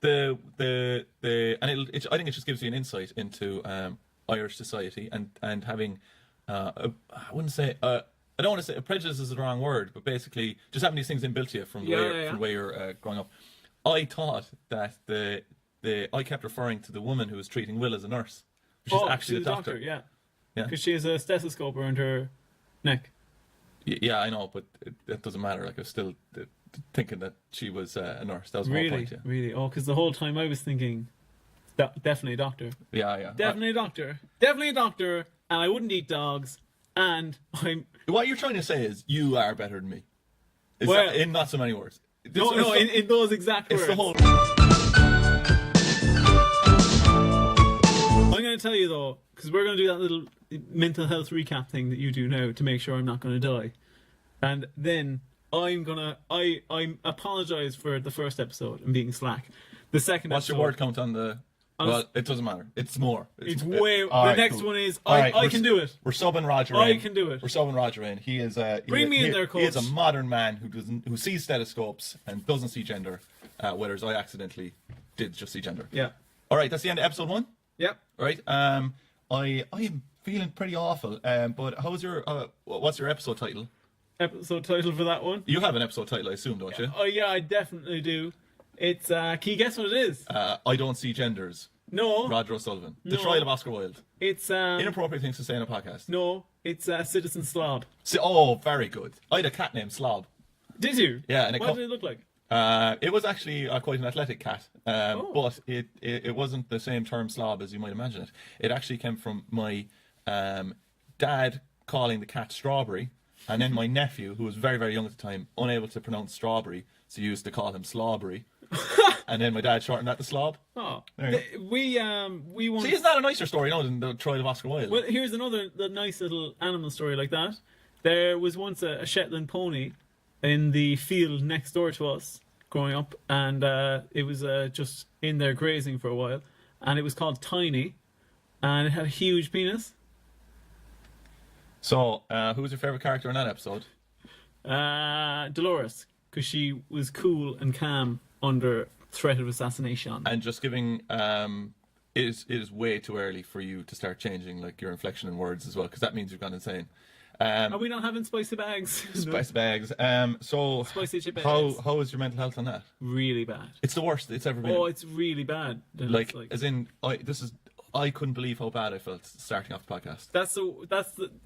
I think it just gives you an insight into Irish society and having I wouldn't say I don't want to say prejudice is the wrong word, but basically just having these things inbuilt to you from the way you're growing up. I thought that I kept referring to the woman who was treating Will as a nurse, which is actually she's the doctor. Yeah. Yeah. Because she has a stethoscope around her neck. Yeah, I know, but that doesn't matter. Like I was still thinking that she was a nurse. That was my point. Yeah. Really? Oh, because the whole time I was thinking, definitely a doctor. Yeah. Definitely a doctor. Definitely a doctor. And I wouldn't eat dogs. And I'm. What you're trying to say is you are better than me. In not so many words. In those exact words. It's the whole. I'm going to tell you though, because we're going to do that little mental health recap thing that you do now to make sure I'm not going to die, and then I apologize for the first episode and being slack. The second. What's episode, your word count on the? Well, it doesn't matter. It's more. It's way. All the right, next cool. one is All right, I can do it. We're subbing Roger in. I can do it. We're subbing Roger in. He is Bring me in there, He is coach. a modern man who sees stethoscopes and doesn't see gender, whereas I accidentally did just see gender. Yeah. All right, that's the end of episode 1. Yep. All right. I am feeling pretty awful. But how's your what's your episode title? Episode title for that one? You have an episode title, I assume, don't you? Oh yeah, I definitely do. It's can you guess what it is? I don't see genders. No. Roger O'Sullivan. The No. trial of Oscar Wilde. It's Inappropriate things to say in a podcast. no, it's Citizen Slob. Oh, very good. I had a cat named Slob. Did you? Yeah, and what did it look like? It was actually quite an athletic cat, but it wasn't the same term slob as you might imagine it. It actually came from my dad calling the cat Strawberry, and then my nephew, who was very, very young at the time, unable to pronounce strawberry, so used to call him Slobbery. And then my dad shortened that to Slob. Oh, There we want. See, isn't that a nicer story, no, than the trial of Oscar Wilde? Well, here's the nice little animal story like that. There was once a Shetland pony in the field next door to us growing up, and it was just in there grazing for a while, and it was called Tiny, and it had a huge penis. So, who was your favourite character in that episode? Dolores, because she was cool and calm under threat of assassination. And just giving, it is way too early for you to start changing like your inflection in words as well, because that means you've gone insane. Are we not having spicy bags? Spice bags. So Spicy chip how is your mental health on that? Really bad. It's the worst it's ever been. Oh, it's really bad. like as in, I couldn't believe how bad I felt starting off the podcast. That's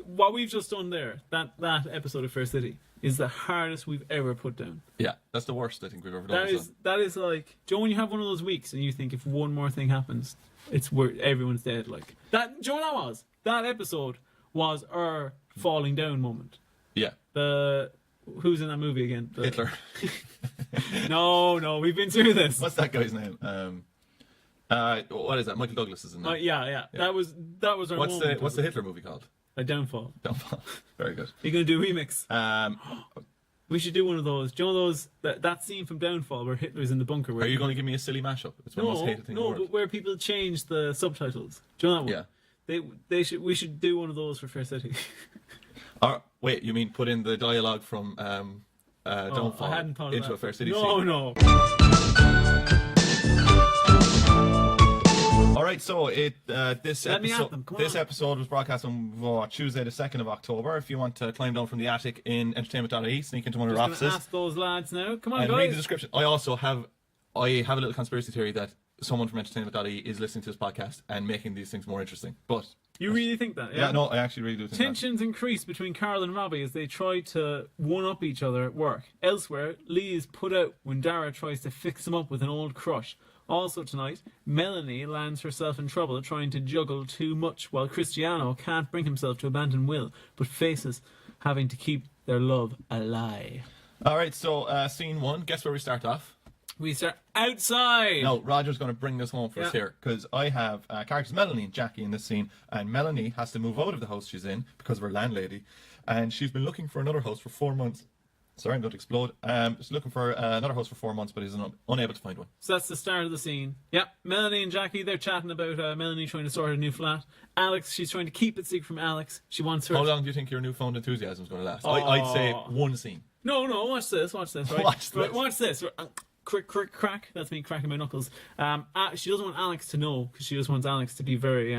what we've just done there. That episode of Fair City is the hardest we've ever put down. Yeah, that's the worst I think we've ever done. That is like, do you know when you have one of those weeks and you think if one more thing happens, it's where everyone's dead. Like that. Do you know what that was? That episode was our falling down moment. Yeah. Who's in that movie again? Hitler. No, we've been through this. What's that guy's name? What is that? Michael Douglas is in that. Yeah. That was our moment. What's the Hitler movie called? A Downfall. Downfall. Very good. You're gonna do a remix. We should do one of those. Do you know those that scene from Downfall where Hitler's in the bunker? Where Are you going to give me a silly mashup? It's my most hated thing in the world. But where people change the subtitles. Do you know that one? Yeah. We should do one of those for Fair City. Wait, you mean put in the dialogue from Downfall I hadn't thought of into that. a Fair City No, scene? no. All right, so this Let me at them. Come on. episode was broadcast on Tuesday, the 2nd of October. If you want to climb down from the attic in entertainment.ie, sneak into one of our Just gonna offices ask those lads now. Come on, and read the guys. description. I have a little conspiracy theory that someone from entertainment.ie is listening to this podcast and making these things more interesting. But You really think that? yeah, no, I actually really do think that. Tensions increase between Carl and Robbie as they try to one-up each other at work. Elsewhere, Lee is put out when Dara tries to fix him up with an old crush. Also tonight, Melanie lands herself in trouble trying to juggle too much while Cristiano can't bring himself to abandon Will, but faces having to keep their love alive. All right, so scene 1, guess where we start off? We start outside! No, Roger's going to bring this home for us here, because I have characters Melanie and Jackie in this scene, and Melanie has to move out of the house she's in because of her landlady, and she's been looking for another house for 4 months. Sorry, I'm going to explode. She's looking for another house for 4 months, but is unable to find one. So that's the start of the scene. Yep, Melanie and Jackie, they're chatting about Melanie trying to sort a new flat. Alex, she's trying to keep it secret from Alex. She wants her... How long do you think your newfound enthusiasm is going to last? I'd say one scene. No, watch this, right? Watch this. Watch this. Crack. That's me cracking my knuckles. She doesn't want Alex to know, because she just wants Alex to be very...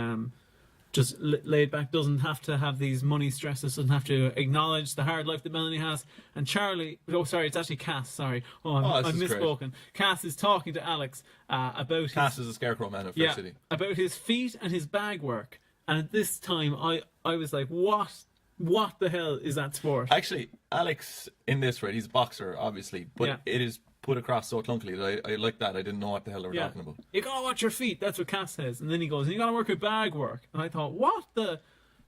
just laid back, doesn't have to have these money stresses, doesn't have to acknowledge the hard life that Melanie has. And Charlie, it's actually Cass, sorry. I've misspoken. Great. Cass is talking to Alex about Cass is a scarecrow man of Fair City. About his feet and his bag work. And at this time, I was like, what the hell is that sport? Actually, Alex, in this, right, he's a boxer, obviously, but it is put across so clunkily that I like that. I didn't know what the hell they were talking about. You gotta watch your feet, that's what Cass says. And then he goes, and you gotta work with bag work. And I thought, what the...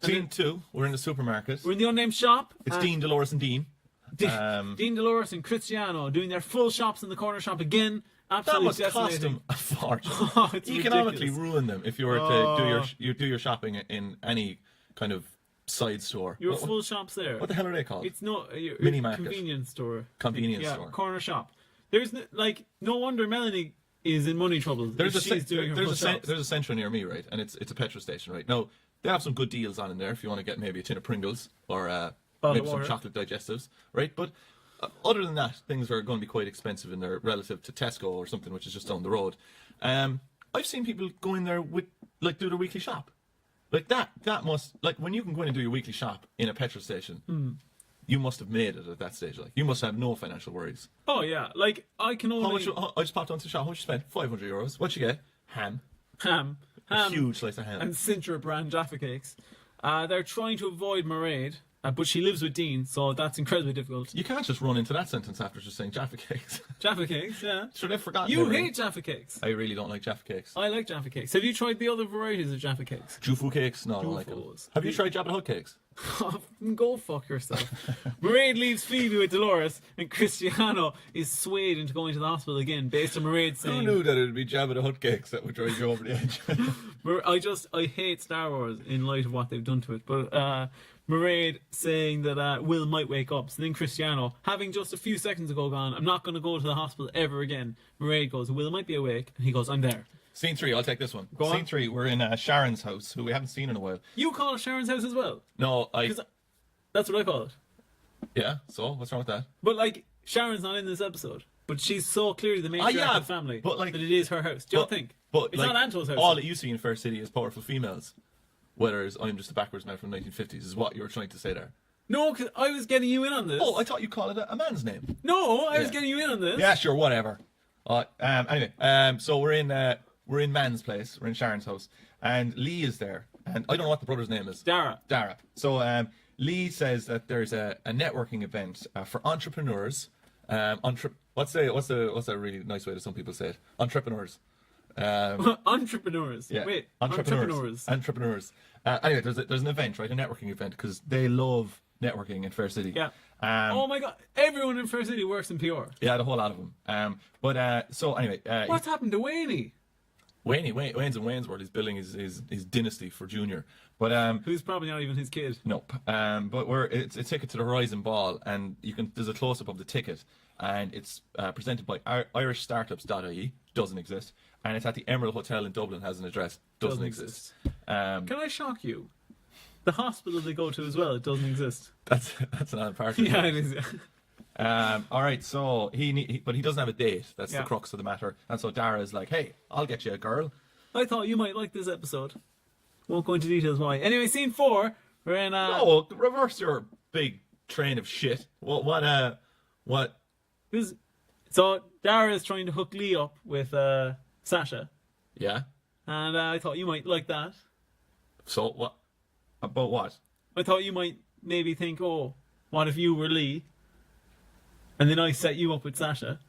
Scene 2, we're in the supermarket. We're in the unnamed shop. It's Dean, Dolores, and Dean. Dean, Dolores, and Cristiano doing their full shops in the corner shop again. Absolutely that must cost them a fortune. It's economically ridiculous. ruin them if you were to do your shopping in any kind of side store. Your full shops there. What the hell are they called? It's not your Mini market. Convenience store. Convenience store. Corner shop. There's no wonder Melanie is in money trouble. There's a Centra near me, right, and it's a petrol station, right. Now they have some good deals on in there if you want to get maybe a tin of Pringles or maybe some chocolate digestives, right? But other than that, things are going to be quite expensive in there relative to Tesco or something which is just down the road. I've seen people go in there with do their weekly shop, like that must when you can go in and do your weekly shop in a petrol station. You must have made it at that stage. You must have no financial worries. Oh yeah, I can only. I just popped onto the shop. How much you spent? €500. What'd you get? Ham. A huge slice of ham. And Sintra brand Jaffa cakes. They're trying to avoid Mairead, but she lives with Dean, so that's incredibly difficult. You can't just run into that sentence after just saying Jaffa cakes. Jaffa cakes, yeah. Sure, they've forgotten. You hate Jaffa cakes. I really don't like Jaffa cakes. I like Jaffa cakes. Have you tried the other varieties of Jaffa cakes? Jufu cakes? No, I don't like them. Have you tried Jabba the Hutt cakes? Go fuck yourself. Mairead leaves Phoebe with Dolores, and Cristiano is swayed into going to the hospital again, based on Mairead saying... Who knew that it would be Jabba the Hutt cakes that would drive you over the edge? I hate Star Wars in light of what they've done to it, but Mairead saying that Will might wake up. So then Cristiano, having just a few seconds ago gone, I'm not going to go to the hospital ever again. Mairead goes, Will might be awake, and he goes, I'm there. Scene 3, I'll take this one. Go on. Scene 3, we're in Sharon's house, who we haven't seen in a while. You call it Sharon's house as well? No, that's what I call it. Yeah, so what's wrong with that? But Sharon's not in this episode, but she's so clearly the matriarch of the family that it is her house. Do you think? But it's not Anto's house. All that you see in Fair City is powerful females, whereas I'm just a backwards man from the 1950s. Is what you were trying to say there? No, because I was getting you in on this. Oh, I thought you called it a man's name. No, I was getting you in on this. Yeah, sure, whatever. Anyway, so we're in Man's place. We're in Sharon's house, and Lee is there, and I don't know what the brother's name is. Dara. So Lee says that there's a networking event for entrepreneurs. What's a really nice way that some people say it? Entrepreneurs. Entrepreneurs. Yeah, Wait, entrepreneurs. Anyway, there's an event, right? A networking event, because they love networking in Fair City. Yeah. Oh my God! Everyone in Fair City works in PR. Yeah, the whole lot of them. So anyway, What's happened to Wayne's in Wayne's World is building his dynasty for Junior, but who's probably not even his kid. nope. But it's a ticket to the Horizon Ball, and there's a close up of the ticket, and it's presented by irishstartups.ie, doesn't exist, and it's at the Emerald Hotel in Dublin, has an address, doesn't exist. Can I shock you? The hospital they go to as well, it doesn't exist. That's another part of it. Yeah, it is. All right, so but he doesn't have a date. That's Yeah. the crux of the matter. And so Dara's like, "Hey, I'll get you a girl." I thought you might like this episode. Won't go into details why. Anyway, scene 4. We're in. No, reverse your big train of shit. What? So Dara is trying to hook Lee up with Sasha, Yeah. and I thought you might like that. So what? About what? I thought you might maybe think, oh, what if you were Lee, and then I set you up with Sasha.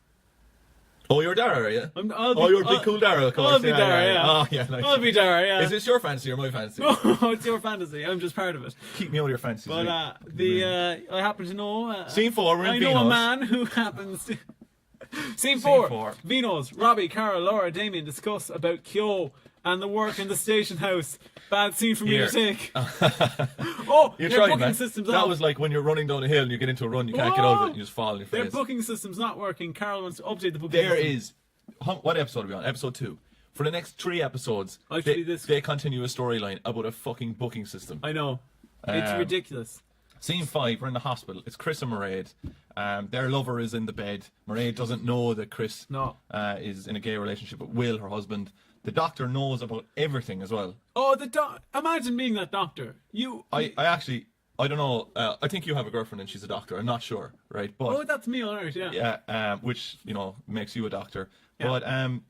Oh, you're Dara, are you? I'll You're a big cool Dara, of course. I'll be Dara, yeah. Oh, yeah, nice. I'll be Dara, yeah. Is this your fantasy or my fantasy? Oh, it's your fantasy. I'm just part of it. Keep me out of your fantasies. But I happen to know. Scene 4, we're in I know Vino's. a man who happens to. Scene Scene 4. four. Vino's. Robbie, Carol, Laura, Damien discuss about Kyo and the work in the station house. Bad scene for me Here. to take. Oh, You're their trying, booking man. system's That off. was like when you're running down a hill and you get into a run, you can't get out of it, and you just fall on your Their face. booking system's not working. Carol wants to update the booking There system. is. What episode are we on? Episode 2. For the next 3 episodes, Actually, they continue a storyline about a fucking booking system. I know. It's ridiculous. Scene 5, we're in the hospital. It's Chris and Mairead. Their lover is in the bed. Mairead doesn't know that Chris is in a gay relationship with Will, her husband. The doctor knows about everything as well. Oh, imagine being that doctor. I don't know. I think you have a girlfriend and she's a doctor. I'm not sure, right? But Oh, that's me, alright, yeah. yeah, which makes you a doctor. Yeah.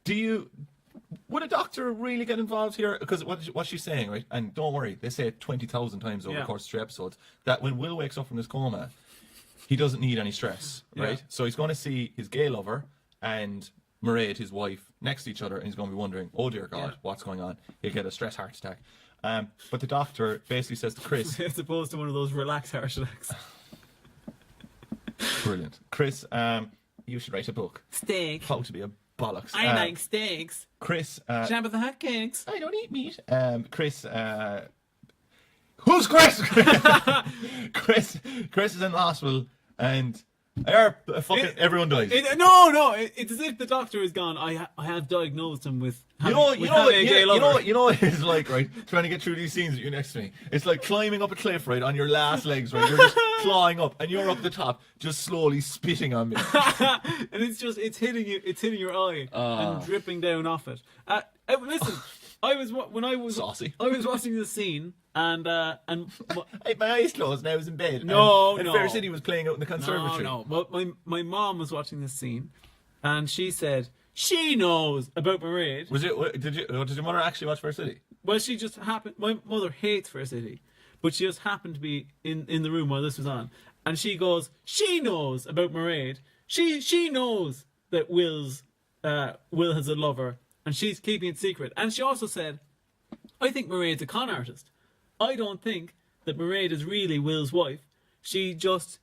But would a doctor really get involved here? Because what she's saying, right? And don't worry, they say it 20,000 times over the course of 3 episodes that when Will wakes up from his coma, he doesn't need any stress, right? Yeah. So he's going to see his gay lover and Mairead, his wife, next to each other, and he's going to be wondering, oh dear God, what's going on? He'll get a stress heart attack. But the doctor basically says to Chris, As opposed to one of those relaxed heart attacks. brilliant, Chris, you should write a book. Steak. How to be a bollocks. I like steaks. Chris, Jabba the Hutt cakes. I don't eat meat. Chris, who's Chris? Chris is in the hospital, and everyone dies. It's as if the doctor is gone. I have diagnosed him with having a gay lover. You know what it's like, right? Trying to get through these scenes that you're next to me. It's like climbing up a cliff, right, on your last legs, right? You're just clawing up, and you're up the top, just slowly spitting on me. And it's hitting your eye and dripping down off it. Listen, I was Saucy. I was watching this scene and I had my eyes closed and I was in bed. No. Fair City was playing out in the conservatory. No. But my mom was watching this scene, and she said she knows about Mairead. Did your mother actually watch Fair City? Well, she just happened. My mother hates Fair City, but she just happened to be in the room while this was on, and she goes, she knows about Mairead. She knows that Will has a lover, and she's keeping it secret. And she also said, I think Mairead's a con artist. I don't think that Mairead is really Will's wife. She just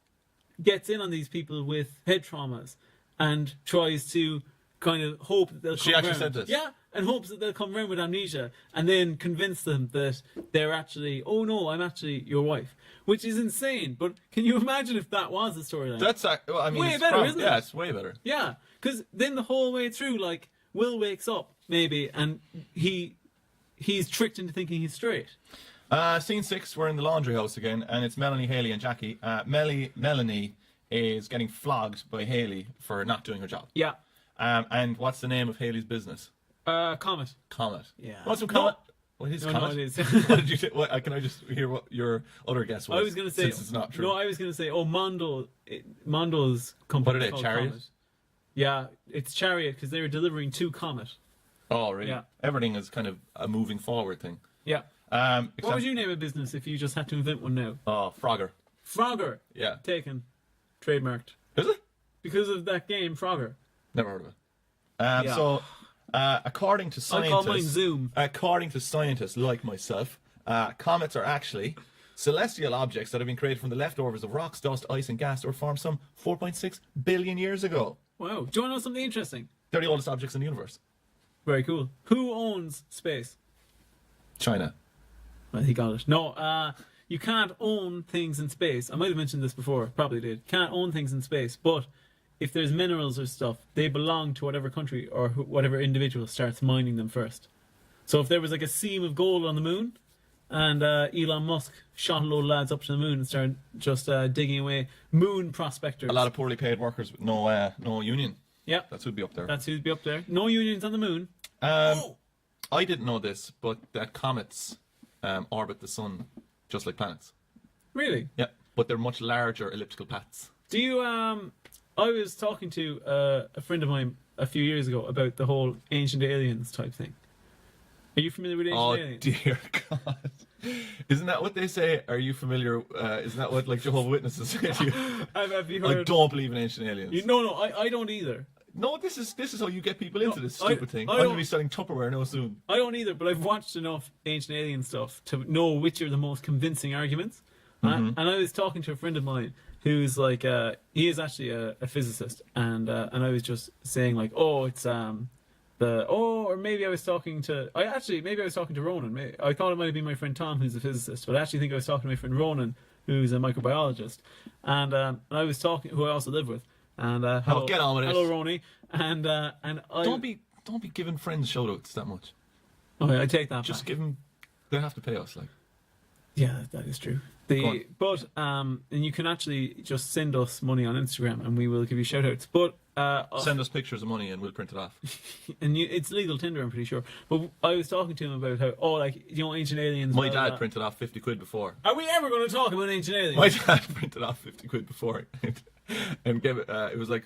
gets in on these people with head traumas and tries to kind of hope that they'll come She actually around. said this? Yeah, and hopes that they'll come around with amnesia and then convince them that they're actually, oh no, I'm actually your wife. Which is insane, but can you imagine if that was the storyline? That's way better, isn't it? Yeah, it's way better. Yeah, because then the whole way through, like, Will wakes up, maybe, and he's tricked into thinking he's straight. Scene 6, we're in the laundry house again, and it's Melanie, Haley, and Jackie. Melanie is getting flogged by Haley for not doing her job. Yeah. And what's the name of Haley's business? Comet. Comet. Yeah. What's some Comet? No. What is No, Comet? it is. What did you say? Can I just hear what your other guess was? I was going to say, since it's not true. No, I was going to say, Mondo's company. What are they, called Chariot? Comet. Yeah, it's Chariot because they were delivering to Comet. Oh, really? Yeah. Everything is kind of a moving forward thing. Yeah. Except, What would you name a business if you just had to invent one now? Oh, Frogger. Frogger. Yeah. Taken. Trademarked. Is it? Because of that game, Frogger. Never heard of it. Yeah. So, According to I call mine scientists, Zoom. according to scientists like myself, comets are actually celestial objects that have been created from the leftovers of rocks, dust, ice, and gas that were formed some 4.6 billion years ago. Wow. Do you want to know something interesting? They're the oldest objects in the universe. Very cool. Who owns space? China. Well, he got it. No, you can't own things in space. I might have mentioned this before. Probably did. Can't own things in space. But if there's minerals or stuff, they belong to whatever country or whatever individual starts mining them first. So if there was like a seam of gold on the moon, and Elon Musk shot a load of lads up to the moon and started just digging away, moon prospectors. A lot of poorly paid workers with no union. Yeah. That's who'd be up there. That's who'd be up there. No unions on the moon. I didn't know this, but that comets orbit the sun just like planets. Really? Yeah, but they're much larger elliptical paths. Do you, I was talking to a friend of mine a few years ago about the whole ancient aliens type thing. Are you familiar with ancient aliens? Oh dear God. Isn't that what they say? Are you familiar? Isn't that what like Jehovah's Witnesses say to you? Have you heard? I don't believe in ancient aliens. No, I don't either. No, this is how you get people into this stupid thing. I I'm going to don't- be selling Tupperware no soon. I don't either, but I've watched enough ancient alien stuff to know which are the most convincing arguments. And I was talking to a friend of mine who's like, he is actually a physicist, and I was just saying like, oh, it's or maybe I was talking to, maybe I was talking to Ronan. I thought it might have been my friend Tom, who's a physicist, but I actually think I was talking to my friend Ronan, who's a microbiologist, and I was talking, who I also live with, and hello, get on with it. hello, Ronnie, and I Don't be giving friends shout outs that much. Okay, I take that Just back. give them. They have to pay us, like. Yeah, that is true. And you can actually just send us money on Instagram, and we will give you shout outs. But Send us pictures of money and we'll print it off. and it's legal Tinder, I'm pretty sure. But I was talking to him about how, ancient aliens. My dad printed off 50 quid before. Are we ever going to talk about ancient aliens? My dad printed off 50 quid before and gave it. It was like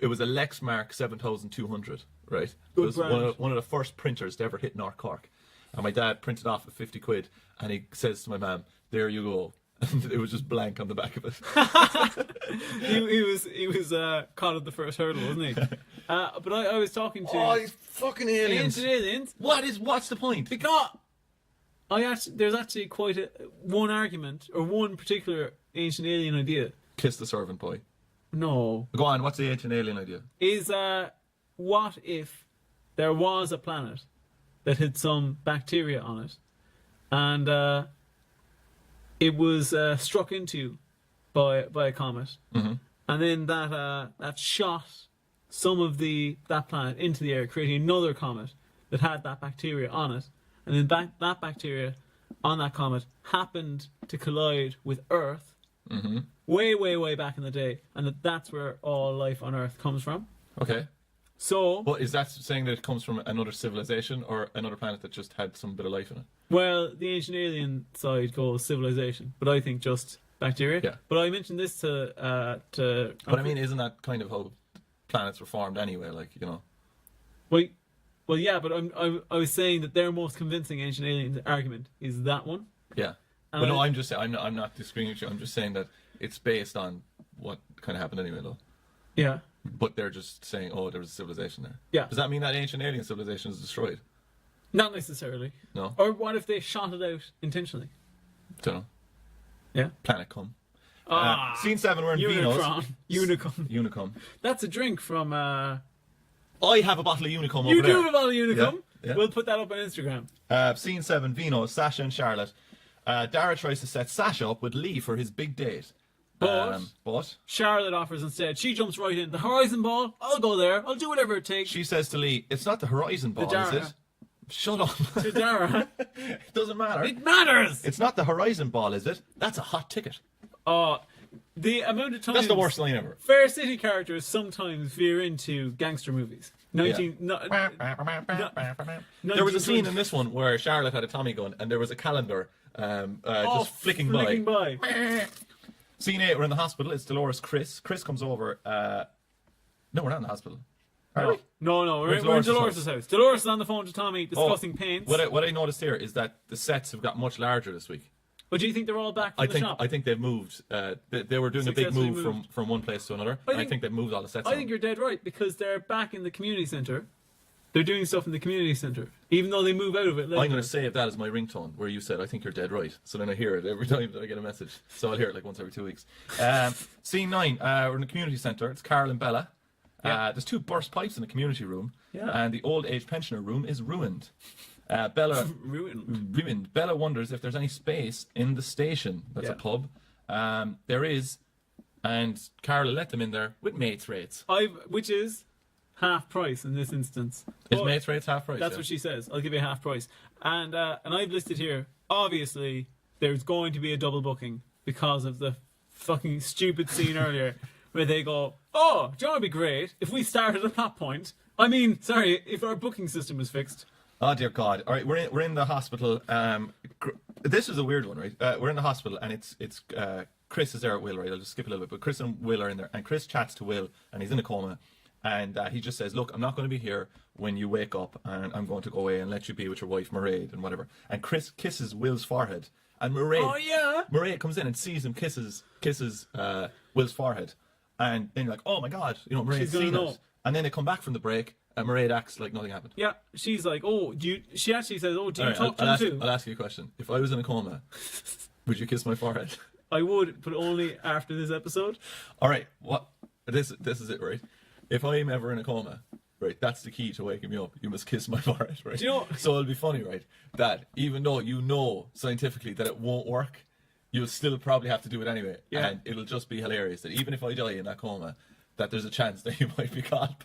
it was a Lexmark 7200, right? Good It was brand. one of the first printers to ever hit North Cork. And my dad printed off at 50 quid and he says to my mum, "There you go." And it was just blank on the back of it. he was caught at the first hurdle, wasn't he? But I was talking to Oh, these fucking aliens. ancient aliens. What's the point? Because there's actually one argument or one particular ancient alien idea. Kiss the servant boy. No, Go on, what's the ancient alien idea? is what if there was a planet that had some bacteria on it, and it was struck into by a comet, and then that shot some of that planet into the air, creating another comet that had that bacteria on it, and then that bacteria on that comet happened to collide with Earth way, way, way back in the day, and that's where all life on Earth comes from. Okay. So, But is that saying that it comes from another civilization or another planet that just had some bit of life in it? well, the ancient alien side goes civilization, but I think just bacteria. Yeah. But I mentioned this to. But I mean, isn't that kind of how planets were formed anyway? Like, you know. Well, yeah, but I was saying that their most convincing ancient alien argument is that one. Yeah. And But no, I'm just saying, I'm not disagreeing with you. I'm just saying that it's based on what kind of happened anyway, though. Yeah. But they're just saying, oh, there was a civilization there. Yeah. Does that mean that ancient alien civilization is destroyed? Not necessarily. No. Or what if they shot it out intentionally? Don't know. Yeah. Planet Cum. Ah, Scene 7, we're in Vinos. Unicron. Unicum. That's a drink from. I have a bottle of Unicum You over do there. have a bottle of Unicum. Yeah. We'll put that up on Instagram. Scene 7, Vino, Sasha and Charlotte. Dara tries to set Sasha up with Lee for his big date. But Charlotte offers instead. She jumps right in. The horizon ball. I'll go there. I'll do whatever it takes. she says to Lee, it's not the horizon ball, is Dara. it? Shut up. To Dara. It doesn't matter. It matters. It's not the horizon ball, is it? That's a hot ticket. The amount of times That's the worst line ever. Fair City characters sometimes veer into gangster movies. There was a scene in this one where Charlotte had a Tommy gun and there was a calendar just flicking by. Scene 8, we're in the hospital. It's Dolores, Chris. Chris comes over. No, we're not in the hospital. Are we? No, we're in Dolores' Dolores' house. Dolores is on the phone to Tommy discussing pains. What I noticed here is that the sets have got much larger this week. But do you think they're all back from the shop? I think they've moved. They were doing a big Successfully move from one place to another. I think they've moved all the sets. I think you're dead right, because they're back in the community centre They're doing stuff in the community centre, even though they move out of it later. I'm going to save that as my ringtone, where you said, I think you're dead right. So then I hear it every time that I get a message. So I'll hear it like once every 2 weeks. Scene 9, we're in the community centre. It's Carol and Bella. There's 2 burst pipes in the community room. Yeah. And the old age pensioner room is ruined. Bella Ruined. Bella wonders if there's any space in the station. That's a pub. There is. And Carol will let them in there with mates rates. Which is half price in this instance. Is mates rates half price? That's what she says. I'll give you half price. And I've listed here, obviously, there's going to be a double booking because of the fucking stupid scene earlier where they go, oh, do you know what would be great if we started at that point? I mean, sorry, if our booking system was fixed. Oh, dear God. All right, we're in the hospital. This is a weird one, right? We're in the hospital and it's Chris is there at Will, right? I'll just skip a little bit. But Chris and Will are in there. And Chris chats to Will and he's in a coma. And he just says, look, I'm not going to be here when you wake up and I'm going to go away and let you be with your wife, Mairead, and whatever. And Chris kisses Will's forehead. And Mairead comes in and sees him kisses Will's forehead. And then you're like, oh my God, Mairead's seen it. And then they come back from the break and Mairead acts like nothing happened. Yeah, she's like, oh, she actually says, oh, do you talk to him too? I'll ask you a question. If I was in a coma, would you kiss my forehead? I would, but only after this episode. All right, this is it, right? If I'm ever in a coma, right, that's the key to waking me up. You must kiss my forehead, right? Do you know? So it'll be funny, right, that even though you know scientifically that it won't work, you'll still probably have to do it anyway. Yeah. And it'll just be hilarious that even if I die in that coma, that there's a chance that you might be caught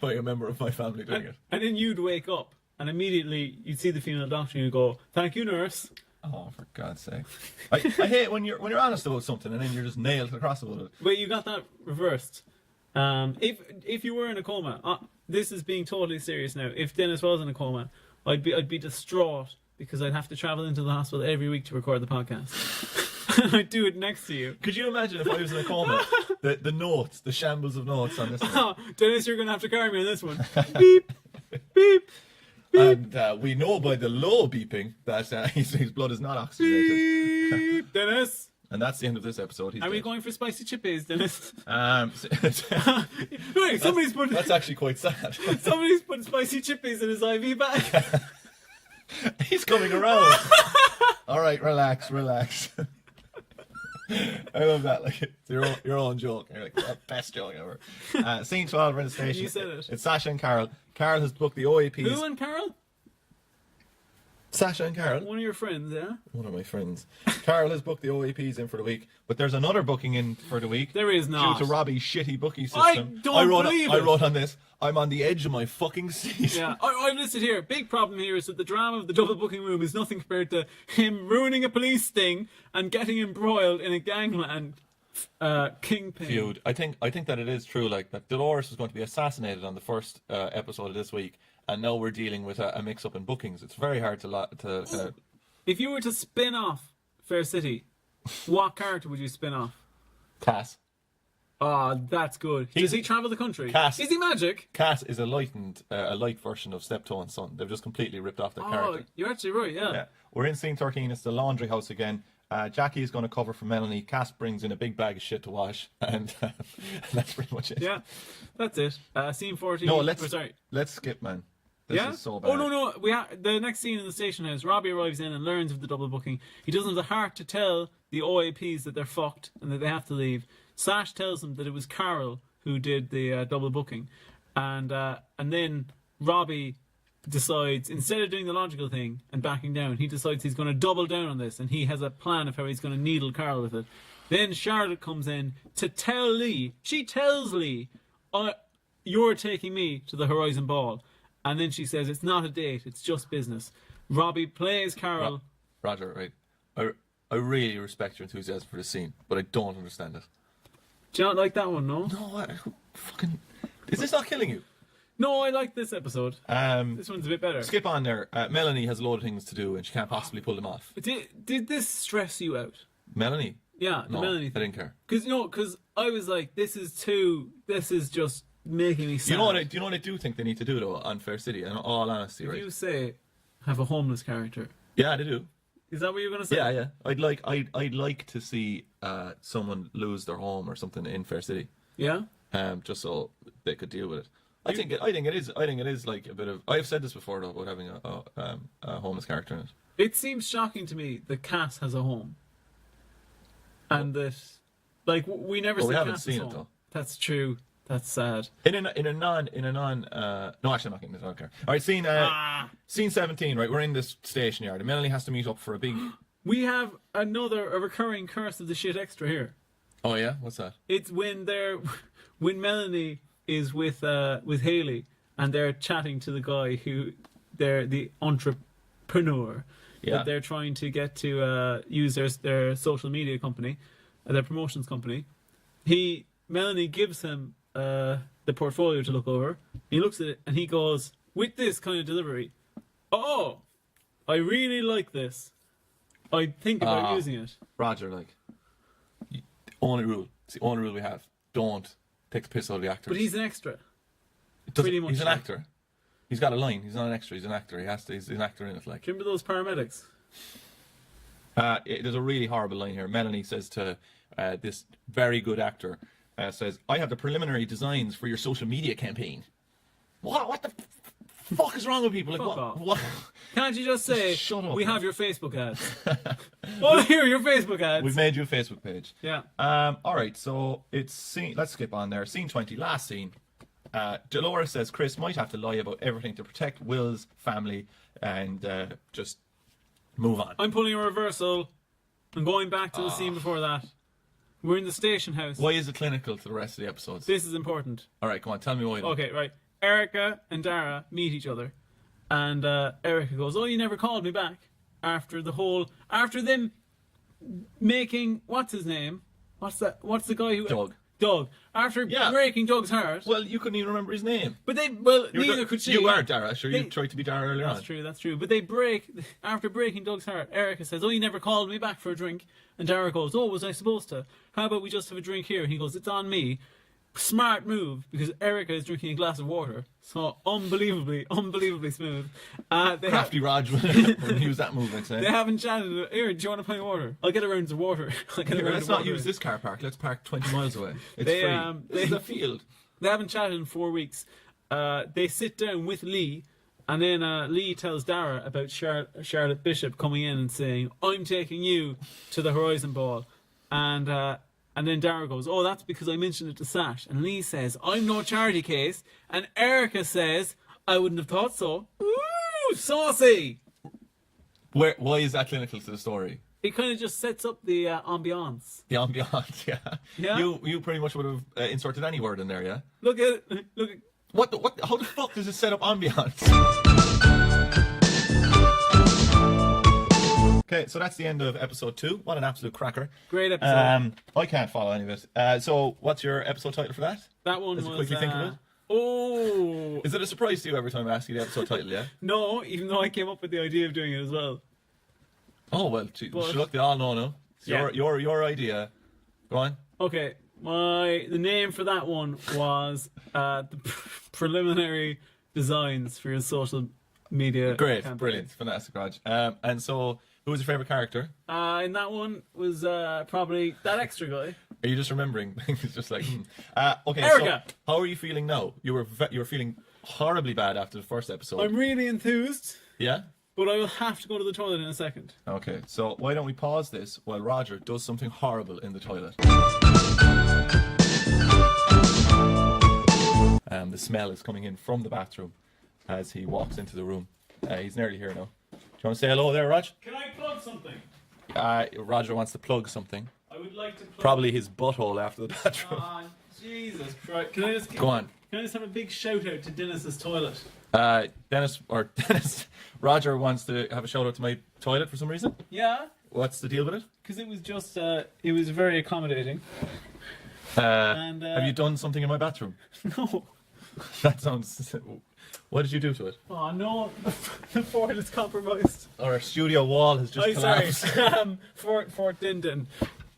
by a member of my family doing it. And then you'd wake up and immediately you'd see the female doctor and you'd go, thank you, nurse. Oh, for God's sake. I hate when you're honest about something and then you're just nailed to the cross about it. Wait, you got that reversed. If you were in a coma, this is being totally serious now. If Denis was in a coma, I'd be distraught because I'd have to travel into the hospital every week to record the podcast. I'd do it next to you. Could you imagine if I was in a coma? the notes, the shambles of notes on this one. Oh, Denis, you're going to have to carry me on this one. Beep, beep. And we know by the low beeping that his blood is not oxygenated. Beep, Denis. And that's the end of this episode. Are we going for spicy chippies, Denis? Wait, that's actually quite sad. Somebody's put spicy chippies in his IV bag. He's coming around. All right, relax. I love that. Like it's your own joke. You're like the best joke ever. Scene 12, we're in the station. You said it. It's Sasha and Carol. Carol has booked the OAPs. Who and Carol? Sasha and Carol. One of your friends, yeah? One of my friends. Carol has booked the OAPs in for the week, but there's another booking in for the week. There is not. Due to Robbie's shitty bookie system. I believe it. I wrote on this. I'm on the edge of my fucking seat. Yeah, I've listed here. Big problem here is that the drama of the double booking room is nothing compared to him ruining a police sting and getting embroiled in a gangland kingpin feud. I think that it is true. Like that, Dolores was going to be assassinated on the first episode of this week, and now we're dealing with a mix-up in bookings. It's very hard to. If you were to spin off Fair City, what character would you spin off? Cass. Oh, that's good. Does he travel the country? Cass. Is he magic? Cass is a light version of Steptoe and Son. They've just completely ripped off their character. You're actually right, yeah. We're in scene 13. It's the laundry house again. Jackie is going to cover for Melanie. Cass brings in a big bag of shit to wash, and that's pretty much it. Yeah, that's it. Scene 14. No, let's skip, man. This is so bad. Oh no! The next scene in the station house. Robbie arrives in and learns of the double booking. He doesn't have the heart to tell the OAPs that they're fucked and that they have to leave. Sash tells him that it was Carol who did the double booking, and then Robbie decides, instead of doing the logical thing and backing down, he decides he's going to double down on this, and he has a plan of how he's going to needle Carol with it. Then Charlotte comes in to tell Lee. She tells Lee, "You're taking me to the Horizon Ball," and then she says, "It's not a date; it's just business." Robbie plays Carol. Roger, right? I really respect your enthusiasm for this scene, but I don't understand it. Do you not like that one, no? No, fucking... Is this not killing you? No, I like this episode. This one's a bit better. Skip on there. Melanie has a load of things to do and she can't possibly pull them off. Did this stress you out? Melanie? Yeah, the Melanie thing. I didn't care. Because I was like, this is just making me sad. Do you know what I do think they need to do, though, on Fair City, in all honesty, right? You say, have a homeless character. Yeah, they do. Is that what you're going to say? Yeah. I'd like to see someone lose their home or something in Fair City. Yeah? Just so they could deal with it. I think it is like a bit of. I've said this before though about having a homeless character in it. It seems shocking to me that Cass has a home, and that, like, we never see we haven't Cass's seen home. it though. That's true. That's sad. In a non. No, actually, I'm not getting this. I don't care. All right, scene 17. Right, we're in this station yard. And Melanie has to meet up for a big. We have a recurring curse of the shit extra here. Oh yeah, what's that? It's when Melanie is with Haley and they're chatting to the guy who they're the entrepreneur that they're trying to get to use their social media company, their promotions company. Melanie gives him the portfolio to look over. He looks at it and he goes, with this kind of delivery, "Oh, I really like this. I'd think about using it." Roger, like, only rule. It's the only rule we have. Don't take the piss out of the actors. But he's an extra. Pretty much. He's an actor. He's got a line. He's not an extra. He's an actor. He's an actor in it. Like. Do you remember those paramedics? There's a really horrible line here. Melanie says to this very good actor, says, "I have the preliminary designs for your social media campaign." What the fuck is wrong with people? Like, what? Can't you just say, shut up, we man. have your Facebook ads? Oh, here are your Facebook ads. We've made you a Facebook page. Yeah. All right, so let's skip on there. Scene 20, last scene. Dolores says Chris might have to lie about everything to protect Will's family and just move on. I'm pulling a reversal. I'm going back to the scene before that. We're in the station house. Why is it clinical to the rest of the episodes? This is important. All right, come on, tell me why. Okay, right. Erica and Dara meet each other, and Erica goes, "Oh, you never called me back." After them making, what's his name? What's the guy who? Doug. After breaking Doug's heart. Well, you couldn't even remember his name. But neither could she. You are Dara. Sure, you tried to be Dara earlier on. That's true. But after breaking Doug's heart, Erica says, "Oh, you never called me back for a drink." And Dara goes, "Oh, was I supposed to? How about we just have a drink here?" And he goes, "It's on me." Smart move, because Erica is drinking a glass of water. So unbelievably smooth. Crafty Raj wouldn't use that move, I'd say. They haven't chatted. Here, do you want to play water? I'll get around to water. Let's not use this car park. Let's park 20 miles away. It's free. This is a field. They haven't chatted in 4 weeks. They sit down with Lee, and then Lee tells Dara about Charlotte Bishop coming in and saying, "I'm taking you to the Horizon Ball." And then Dara goes, "Oh, that's because I mentioned it to Sash." And Lee says, "I'm no charity case." And Erica says, "I wouldn't have thought so." Ooh, saucy! Why is that clinical to the story? It kind of just sets up the ambiance. The ambiance, yeah. Yeah. You pretty much would have inserted any word in there, yeah? Look at. What? How the fuck does it set up ambiance? Okay, so that's the end of episode 2. What an absolute cracker. Great episode. I can't follow any of it. So what's your episode title for that? That one was... quickly think of it? Oh. Is it a surprise to you every time I ask you the episode title, yeah? No, even though I came up with the idea of doing it as well. Oh, well, look, they all know now. It's your idea. Go on. Okay, the name for that one was the preliminary designs for your social media Great, campaign. Brilliant, fantastic, Raj. And so, who was your favourite character? In that one was probably that extra guy. Are you just remembering things? Just like, okay, Erica! So how are you feeling now? You were feeling horribly bad after the first episode. I'm really enthused. Yeah? But I will have to go to the toilet in a second. Okay, so why don't we pause this while Roger does something horrible in the toilet? The smell is coming in from the bathroom as he walks into the room. He's nearly here now. Do you want to say hello there, Raj? Can I plug something? Roger wants to plug something. I would like to plug... Probably his butthole after the bathroom. Jesus Christ. Can I just... Go on. Can I just have a big shout out to Denis's toilet? Dennis, Roger wants to have a shout out to my toilet for some reason. Yeah? What's the deal with it? Because it was just, it was very accommodating. Have you done something in my bathroom? No. That sounds... What did you do to it? Oh no, the fort is compromised. Our studio wall has just collapsed. Sorry. Fort Dindon.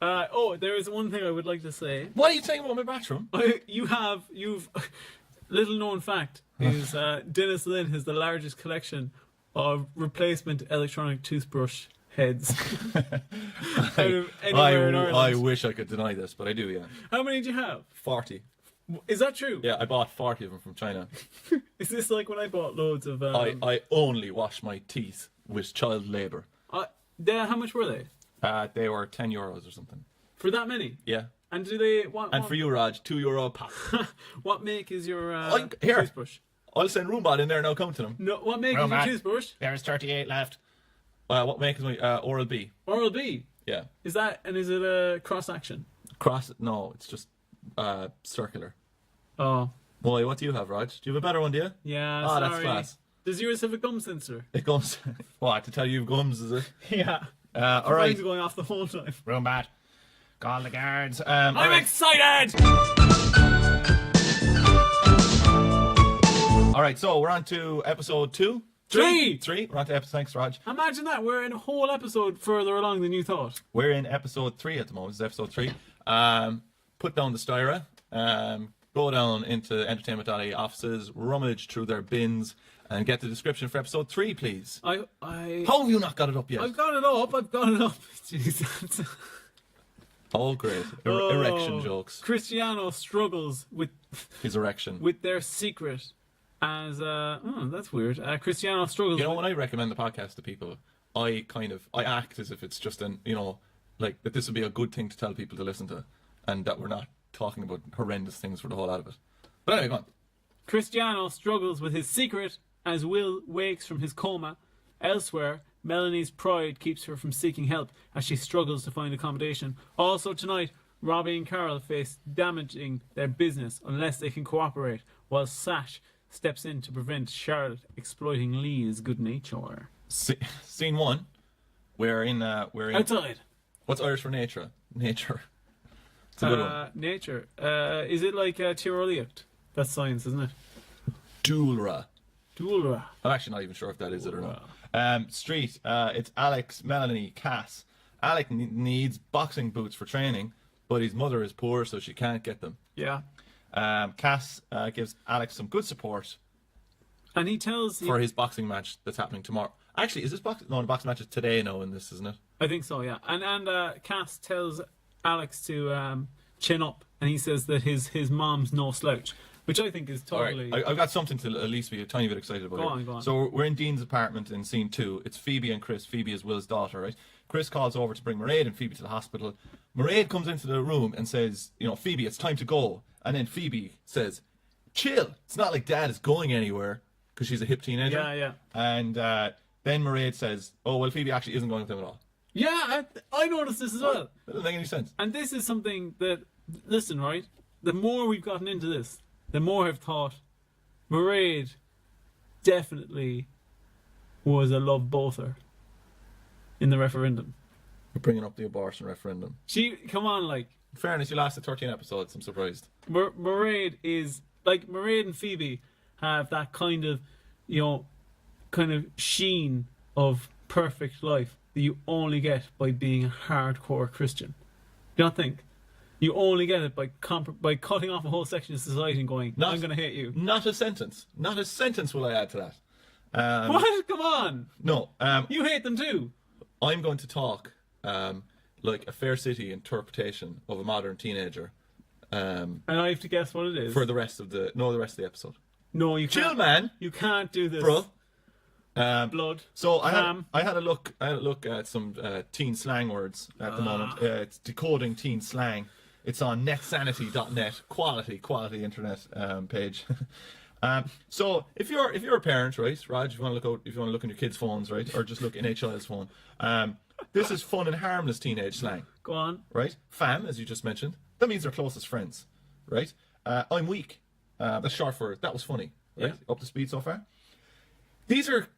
There is one thing I would like to say. What are you saying about my bathroom? You've little known fact is Denis Lynn has the largest collection of replacement electronic toothbrush heads out of anywhere in Ireland. I wish I could deny this, but I do, yeah. How many do you have? 40. Is that true? Yeah, I bought 40 of them from China. Is this like when I bought loads of? I only wash my teeth with child labour. How much were they? They were €10 or something. For that many? Yeah. And do they? And for you, Raj, €2 a pop. What make is your Here. toothbrush? I'll send Roombot in there now. Come to them. No, what make is your toothbrush? There's 38 left. What make is my Oral B? Oral B. Yeah. Is it a cross action? No, it's just circular. Oh. Boy, what do you have, Raj? Do you have a better one, do you? Yeah. Oh, sorry. that's class. Does yours have a gum sensor? It comes. What, to tell you gums, is it? Yeah. All right. Mine's going off the whole time. Roombot. Call the guards. I'm excited! All right, so we're on to episode 2. Three. We're on to episode. Thanks, Raj. Imagine that. We're in a whole episode further along than you thought. We're in episode 3 at the moment. This is episode 3. Put down the styra. Go down into Entertainment.ie offices, rummage through their bins, and get the description for episode 3, please. I How have you not got it up yet? I've got it up. Jeez. Oh, great. Erection jokes. Cristiano struggles with His erection. with their secret as that's weird. Cristiano struggles. You know, when I recommend the podcast to people, I act as if it's just like that this would be a good thing to tell people to listen to, and that we're not talking about horrendous things for the whole lot of it. But anyway, go on. Cristiano struggles with his secret as Will wakes from his coma. Elsewhere, Melanie's pride keeps her from seeking help as she struggles to find accommodation. Also tonight, Robbie and Carol face damaging their business unless they can cooperate, while Sash steps in to prevent Charlotte exploiting Lee's good nature. Scene 1. We're in outside. What's Irish for nature? Nature. It's a good one. Nature. Is it like Tiroliacht? That's science, isn't it? Dulra. Dulra. I'm actually not even sure if that is it or not. Street. It's Alex, Melanie, Cass. Alec needs boxing boots for training, but his mother is poor, so she can't get them. Yeah. Cass gives Alex some good support. And he tells for his boxing match that's happening tomorrow. Actually, is this boxing? No, the boxing match is today. No, in this, isn't it? I think so. Yeah. And Cass tells Alex to chin up, and he says that his mom's no slouch, which I think is totally. All right. I've got something to at least be a tiny bit excited about. Go on. So we're in Dean's apartment in scene 2. It's Phoebe and Chris. Phoebe is Will's daughter, right? Chris calls over to bring Mairead and Phoebe to the hospital. Mairead comes into the room and says, Phoebe, it's time to go. And then Phoebe says, chill. It's not like Dad is going anywhere, because she's a hip teenager. Yeah. And then Mairead says, oh, well, Phoebe actually isn't going with him at all. Yeah, I noticed this as well. That doesn't make any sense. And this is something that, listen, right? The more we've gotten into this, the more I've thought Mairead definitely was a love bother in the referendum. We're bringing up the abortion referendum. Come on, like. In fairness, you lasted 13 episodes. I'm surprised. Mairead is like Mairead and Phoebe have that kind of sheen of perfect life that you only get by being a hardcore Christian. Do you not think? You only get it by cutting off a whole section of society and going, I'm going to hate you. Not a sentence. Not a sentence will I add to that. What? Come on. No. You hate them too. I'm going to talk like a Fair City interpretation of a modern teenager. And I have to guess what it is. For the rest of the episode. No, you can't. Chill, man. You can't do this. Bro. Blood. So I had a look at some teen slang words at the moment. It's decoding teen slang. It's on netsanity.net, quality internet page. So if you're a parent, right, Raj, if you want to look on your kids' phones, right, or just look in HL's phone, this is fun and harmless teenage slang. Go on. Right, fam, as you just mentioned, that means they're closest friends, right? I'm weak. That's short for that was funny. Right, yeah. Up to speed so far. These are,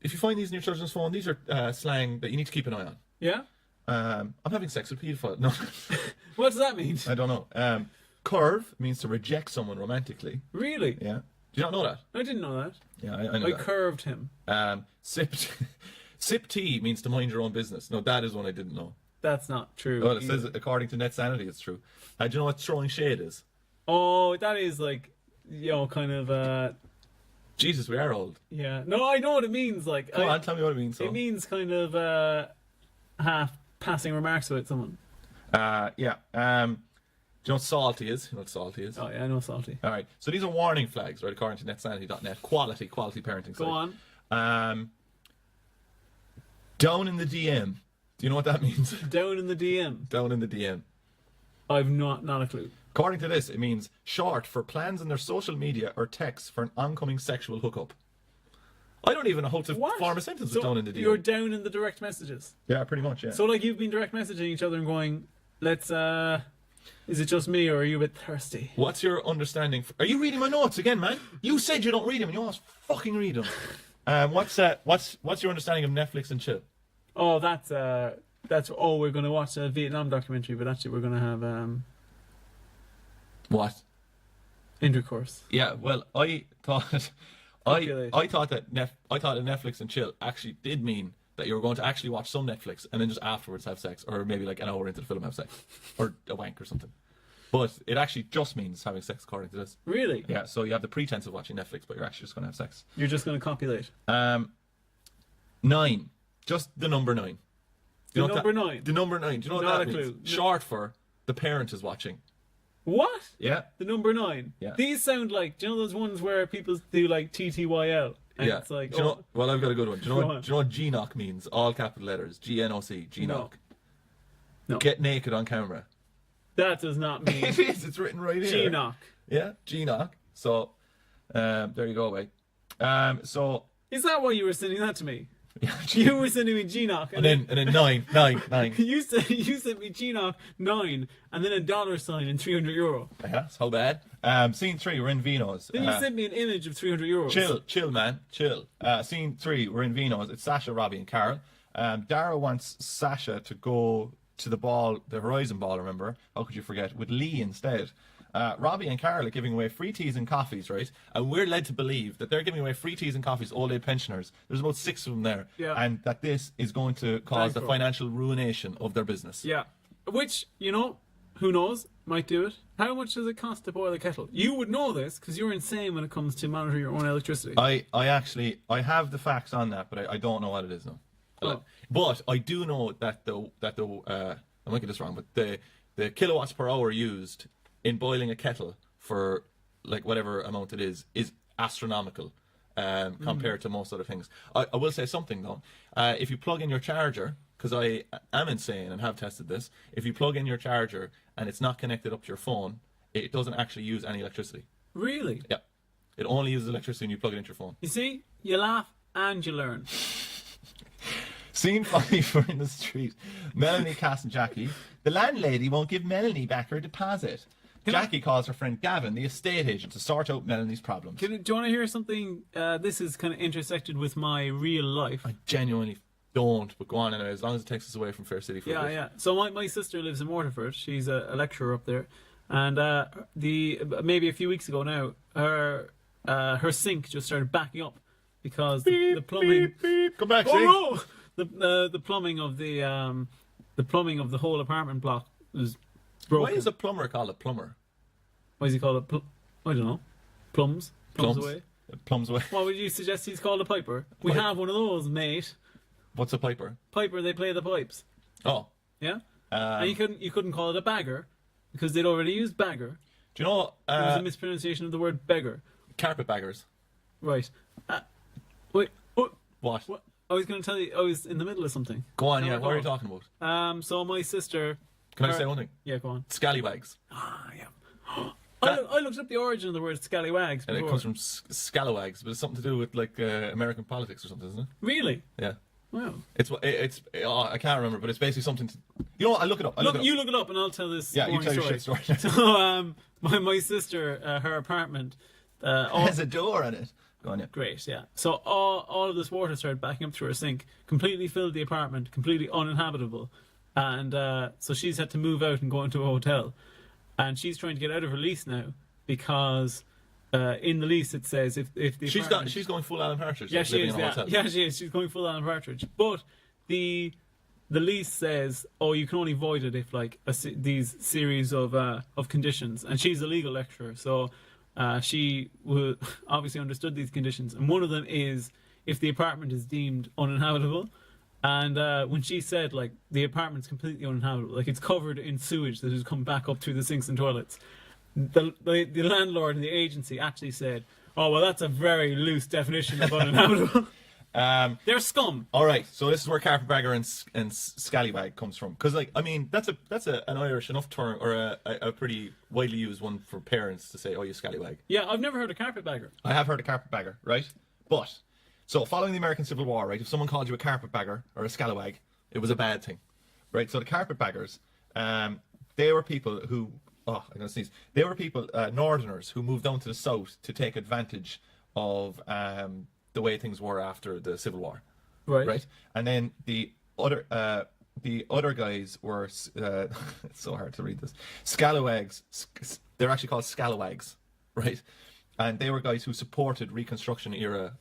if you find these in your children's phone, these are slang that you need to keep an eye on. Yeah. I'm having sex with pedophile. No. What does that mean? I don't know. Curve means to reject someone romantically. Really? Yeah. Do you not know that? I didn't know that. Yeah, I know that. Curved him. Sip tea means to mind your own business. No, that is one I didn't know. That's not true. Well, it says, according to Net Sanity, it's true. Do you know what throwing shade is? Oh, that is like, kind of... Jesus, we are old. Yeah. No, I know what it means. Like, Come on, tell me what it means. So. It means kind of half passing remarks about someone. Yeah. you know what salty is? You know what salty is? Oh yeah, I know salty. All right. So these are warning flags, right? According to netsanity.net. Quality parenting. Go site. on. Down in the DM. Do you know what that means? Down in the DM. Down in the DM. I've not a clue. According to this, it means short for plans in their social media or texts for an oncoming sexual hookup. I don't even know how to form a sentence with down in the DM. You're down in the direct messages. Yeah, pretty much, yeah. So like you've been direct messaging each other and going, let's is it just me or are you a bit thirsty? What's your understanding? Are you reading my notes again, man? You said you don't read them and you always fucking read them. What's your understanding of Netflix and chill? Oh, that's we're going to watch a Vietnam documentary, but actually we're going to have What? intercourse. Yeah, well, I thought I thought that Netflix and chill actually did mean that you were going to actually watch some Netflix and then just afterwards have sex, or maybe like an hour into the film have sex, or a wank or something. But it actually just means having sex, according to this. Really? Yeah. So you have the pretense of watching Netflix, but you're actually just going to have sex. You're just going to copulate. 9. Just the number 9. The number 9. The number 9. Do you know what Not that a means? clue. Short for the parent is watching. What? Yeah. The number 9. Yeah. These sound like, do you know those ones where people do like TTYL? And Yeah. it's like, Do you know, well, I've got a good one. Do you know Go what? on. Do you know what GNOC means? All capital letters. GNOC. GNOC. No. Get naked on camera. that does not mean It is. It's written right here. G-knock. Yeah. GNOC. So, there you go, mate. So. Is that why you were sending that to me? Yeah. You were sending me G-knock. And then 9. You sent me G-knock 9 and then a dollar sign and €300. Yeah. So bad. Scene 3. We're in Vino's. Then you sent me an image of €300. Chill, man, chill. Scene 3, we're in Vino's. It's Sasha, Robbie, and Carol. Dara wants Sasha to go to the Horizon Ball, remember? How could you forget? With Lee instead. Robbie and Carol are giving away free teas and coffees, right? And we're led to believe that they're giving away free teas and coffees to old age pensioners. There's about 6 of them there. Yeah. And that this is going to cause the Bankrupt. financial ruination of their business. Yeah. Which, you know, who knows? Might do it. How much does it cost to boil a kettle? You would know this because you're insane when it comes to monitoring your own electricity. I have the facts on that, but I don't know what it is now. Oh. But I do know that I might get this wrong, but the kilowatts per hour used in boiling a kettle for like whatever amount it is astronomical compared to most other things. I will say something though. If you plug in your charger, because I am insane and have tested this, if you plug in your charger and it's not connected up to your phone, it doesn't actually use any electricity. Really? Yeah. It only uses electricity when you plug it into your phone. You see? You laugh and you learn. Scene 5, we're in the street. Melanie, Cass and Jackie. The landlady won't give Melanie back her deposit. Jackie calls her friend Gavin, the estate agent, to sort out Melanie's problems. Do you want to hear something? This is kind of intersected with my real life. I genuinely don't, but go on anyway, as long as it takes us away from Fair City for a bit. Yeah. So my sister lives in Waterford. She's a lecturer up there. And maybe a few weeks ago now, her sink just started backing up because the plumbing... Beep. Come back, Oh, no! The plumbing of the whole apartment block was broken. Why is a plumber called a plumber? Why is he called I don't know. Plums away. Plums away. What would you suggest he's called a piper? We have one of those, mate. What's a piper? Piper, they play the pipes. Oh. Yeah? And you couldn't call it a bagger because they'd already used bagger. Do you know... It was a mispronunciation of the word beggar. Carpetbaggers. Right. Wait. What? I was going to tell you, I was in the middle of something. Go on, No, yeah. go What are you on. talking about? So my sister... Can I say one thing? Yeah, go on. Scallywags. Yeah. I looked up the origin of the word scallywags And before. it comes from scallywags, but it's something to do with like American politics or something, isn't it? Really? Yeah. Wow. I can't remember, but it's basically something to... You know what? I look it up. You look it up and I'll tell this Yeah, you boring tell your story. shit story. So my sister, her apartment... There's a door on it. Go on, yeah. Great, yeah. So all of this water started backing up through her sink, completely filled the apartment, completely uninhabitable. And so she's had to move out and go into a hotel. And she's trying to get out of her lease now because in the lease it says if the apartment... She's going full Alan Partridge. Yeah, like she living is. in a Yeah. hotel. Yeah, she is. She's going full Alan Partridge. But the lease says, oh, you can only void it if like these series of conditions. And she's a legal lecturer, so she obviously understood these conditions. And one of them is if the apartment is deemed uninhabitable, And when she said, like, the apartment's completely uninhabitable, like, it's covered in sewage that has come back up through the sinks and toilets, the landlord and the agency actually said, oh, well, that's a very loose definition of uninhabitable. They're scum. All right, so this is where carpetbagger and scallywag comes from, because like I mean that's an Irish enough term, or a pretty widely used one for parents to say, oh, you scallywag. Yeah, I've never heard of carpetbagger. I have heard of carpetbagger, right? But so following the American Civil War, right, if someone called you a carpetbagger or a scallywag, it was a bad thing, right? So the carpetbaggers, they were people who, oh, I'm gonna sneeze. They were people, Northerners, who moved down to the south to take advantage of the way things were after the Civil War, right? And then the other guys were it's so hard to read this. Scalawags. They're actually called scalawags, right? And they were guys who supported Reconstruction era.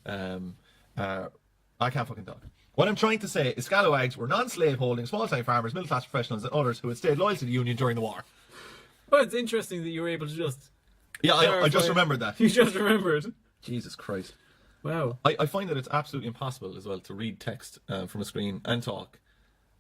I can't fucking talk. What I'm trying to say is scalawags were non-slave holding, small-time farmers, middle-class professionals, and others who had stayed loyal to the Union during the war. Well, it's interesting that you were able to just... Yeah, I just remembered that. You just remembered. Jesus Christ. Wow. I find that it's absolutely impossible as well to read text from a screen and talk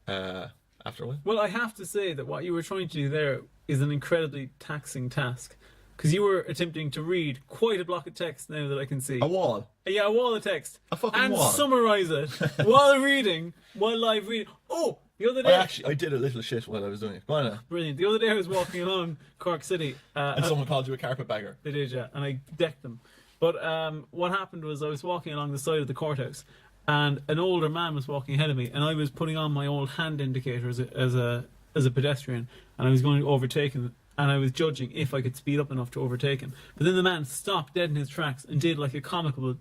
after a while. Well, I have to say that what you were trying to do there is an incredibly taxing task. Because you were attempting to read quite a block of text now that I can see. A wall. Yeah, a wall of text. A fucking and wall. And summarise it while reading, while live reading. Oh, the other day... I did a little shit while I was doing it. Go on now. Brilliant. The other day I was walking along Cork City. And someone called you a carpetbagger. They did, yeah. And I decked them. But what happened was I was walking along the side of the courthouse, and an older man was walking ahead of me, and I was putting on my old hand indicator as a pedestrian, and I was going to overtake him, and I was judging if I could speed up enough to overtake him. But then the man stopped dead in his tracks and did like a comical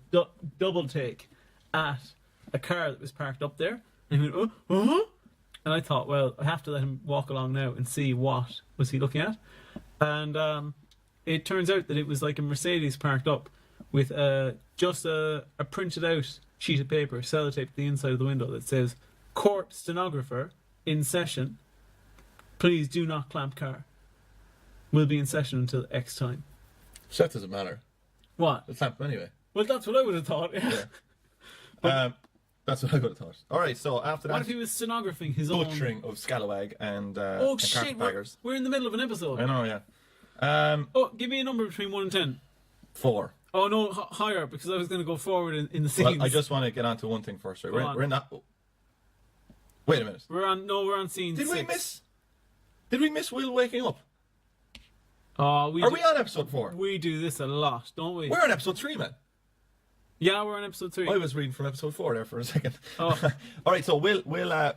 double take at a car that was parked up there, and he went, oh. And I thought, well, I have to let him walk along now and see what was he looking at. And it turns out that it was like a Mercedes parked up with just a printed out sheet of paper sellotaped to the inside of the window that says, court stenographer in session, please do not clamp car, will be in session until X time. So that doesn't matter. What? It's clamp anyway. Well, that's what I would have thought. Yeah. That's what I would have thought. Alright, so after that, what if he was stenographing his own butchering of scallywag and oh and shit, carpetbaggers. we're in the middle of an episode. I know, yeah. Oh, give me a number between 1 and 10. 4. Oh no, higher, because I was going to go forward in the scenes. Well, I just want to get on to one thing first, right? Go We're in that. Wait a minute. We're on scene Did 6. we miss Will waking up? Oh, Are we on episode 4? We do this a lot, don't we? We're on episode 3, man. Yeah, we're on episode 3. I was reading from episode 4 there for a second. Oh. All right, so Will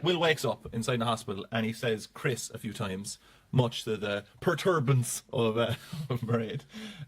wakes up inside the hospital and he says Chris a few times, much to the perturbance of Mairead.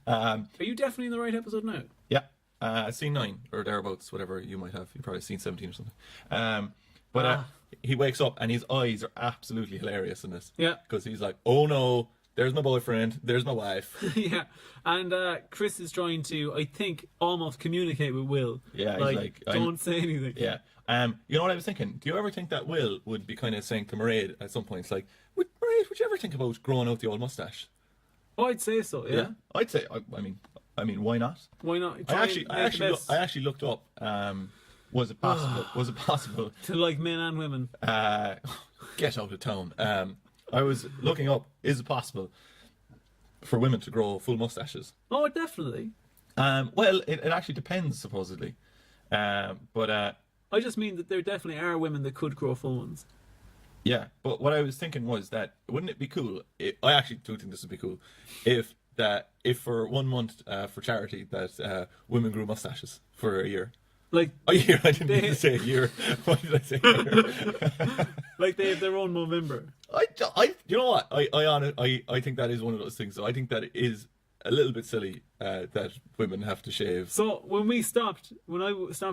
Are you definitely in the right episode now? Yeah, scene 9 or thereabouts, whatever you might have. You probably seen 17 or something. But he wakes up and his eyes are absolutely hilarious in this. Yeah, because he's like, oh no. There's my boyfriend. There's my wife. Yeah, and Chris is trying to, I think, almost communicate with Will. Yeah, like, he's like, don't say anything. Yeah. You know what I was thinking? Do you ever think that Will would be kind of saying to Mairead at some point, it's like, Mairead, would you ever think about growing out the old mustache? Oh, I'd say so. Yeah. I'd say. I mean, why not? Why not? I actually looked up. Was it possible? Was it possible to like men and women? Get out of town. I was looking up, is it possible for women to grow full mustaches? Oh, definitely. Well, it actually depends, supposedly. But I just mean that there definitely are women that could grow full ones. Yeah, but what I was thinking was that, wouldn't it be cool, I actually do think this would be cool, if for 1 month for charity that women grew mustaches for a year. Like a year, I didn't mean to say a year. What did I say? Like they have their own Movember. You know what? I think that is one of those things. So I think that it is a little bit silly that women have to shave. So when I stopped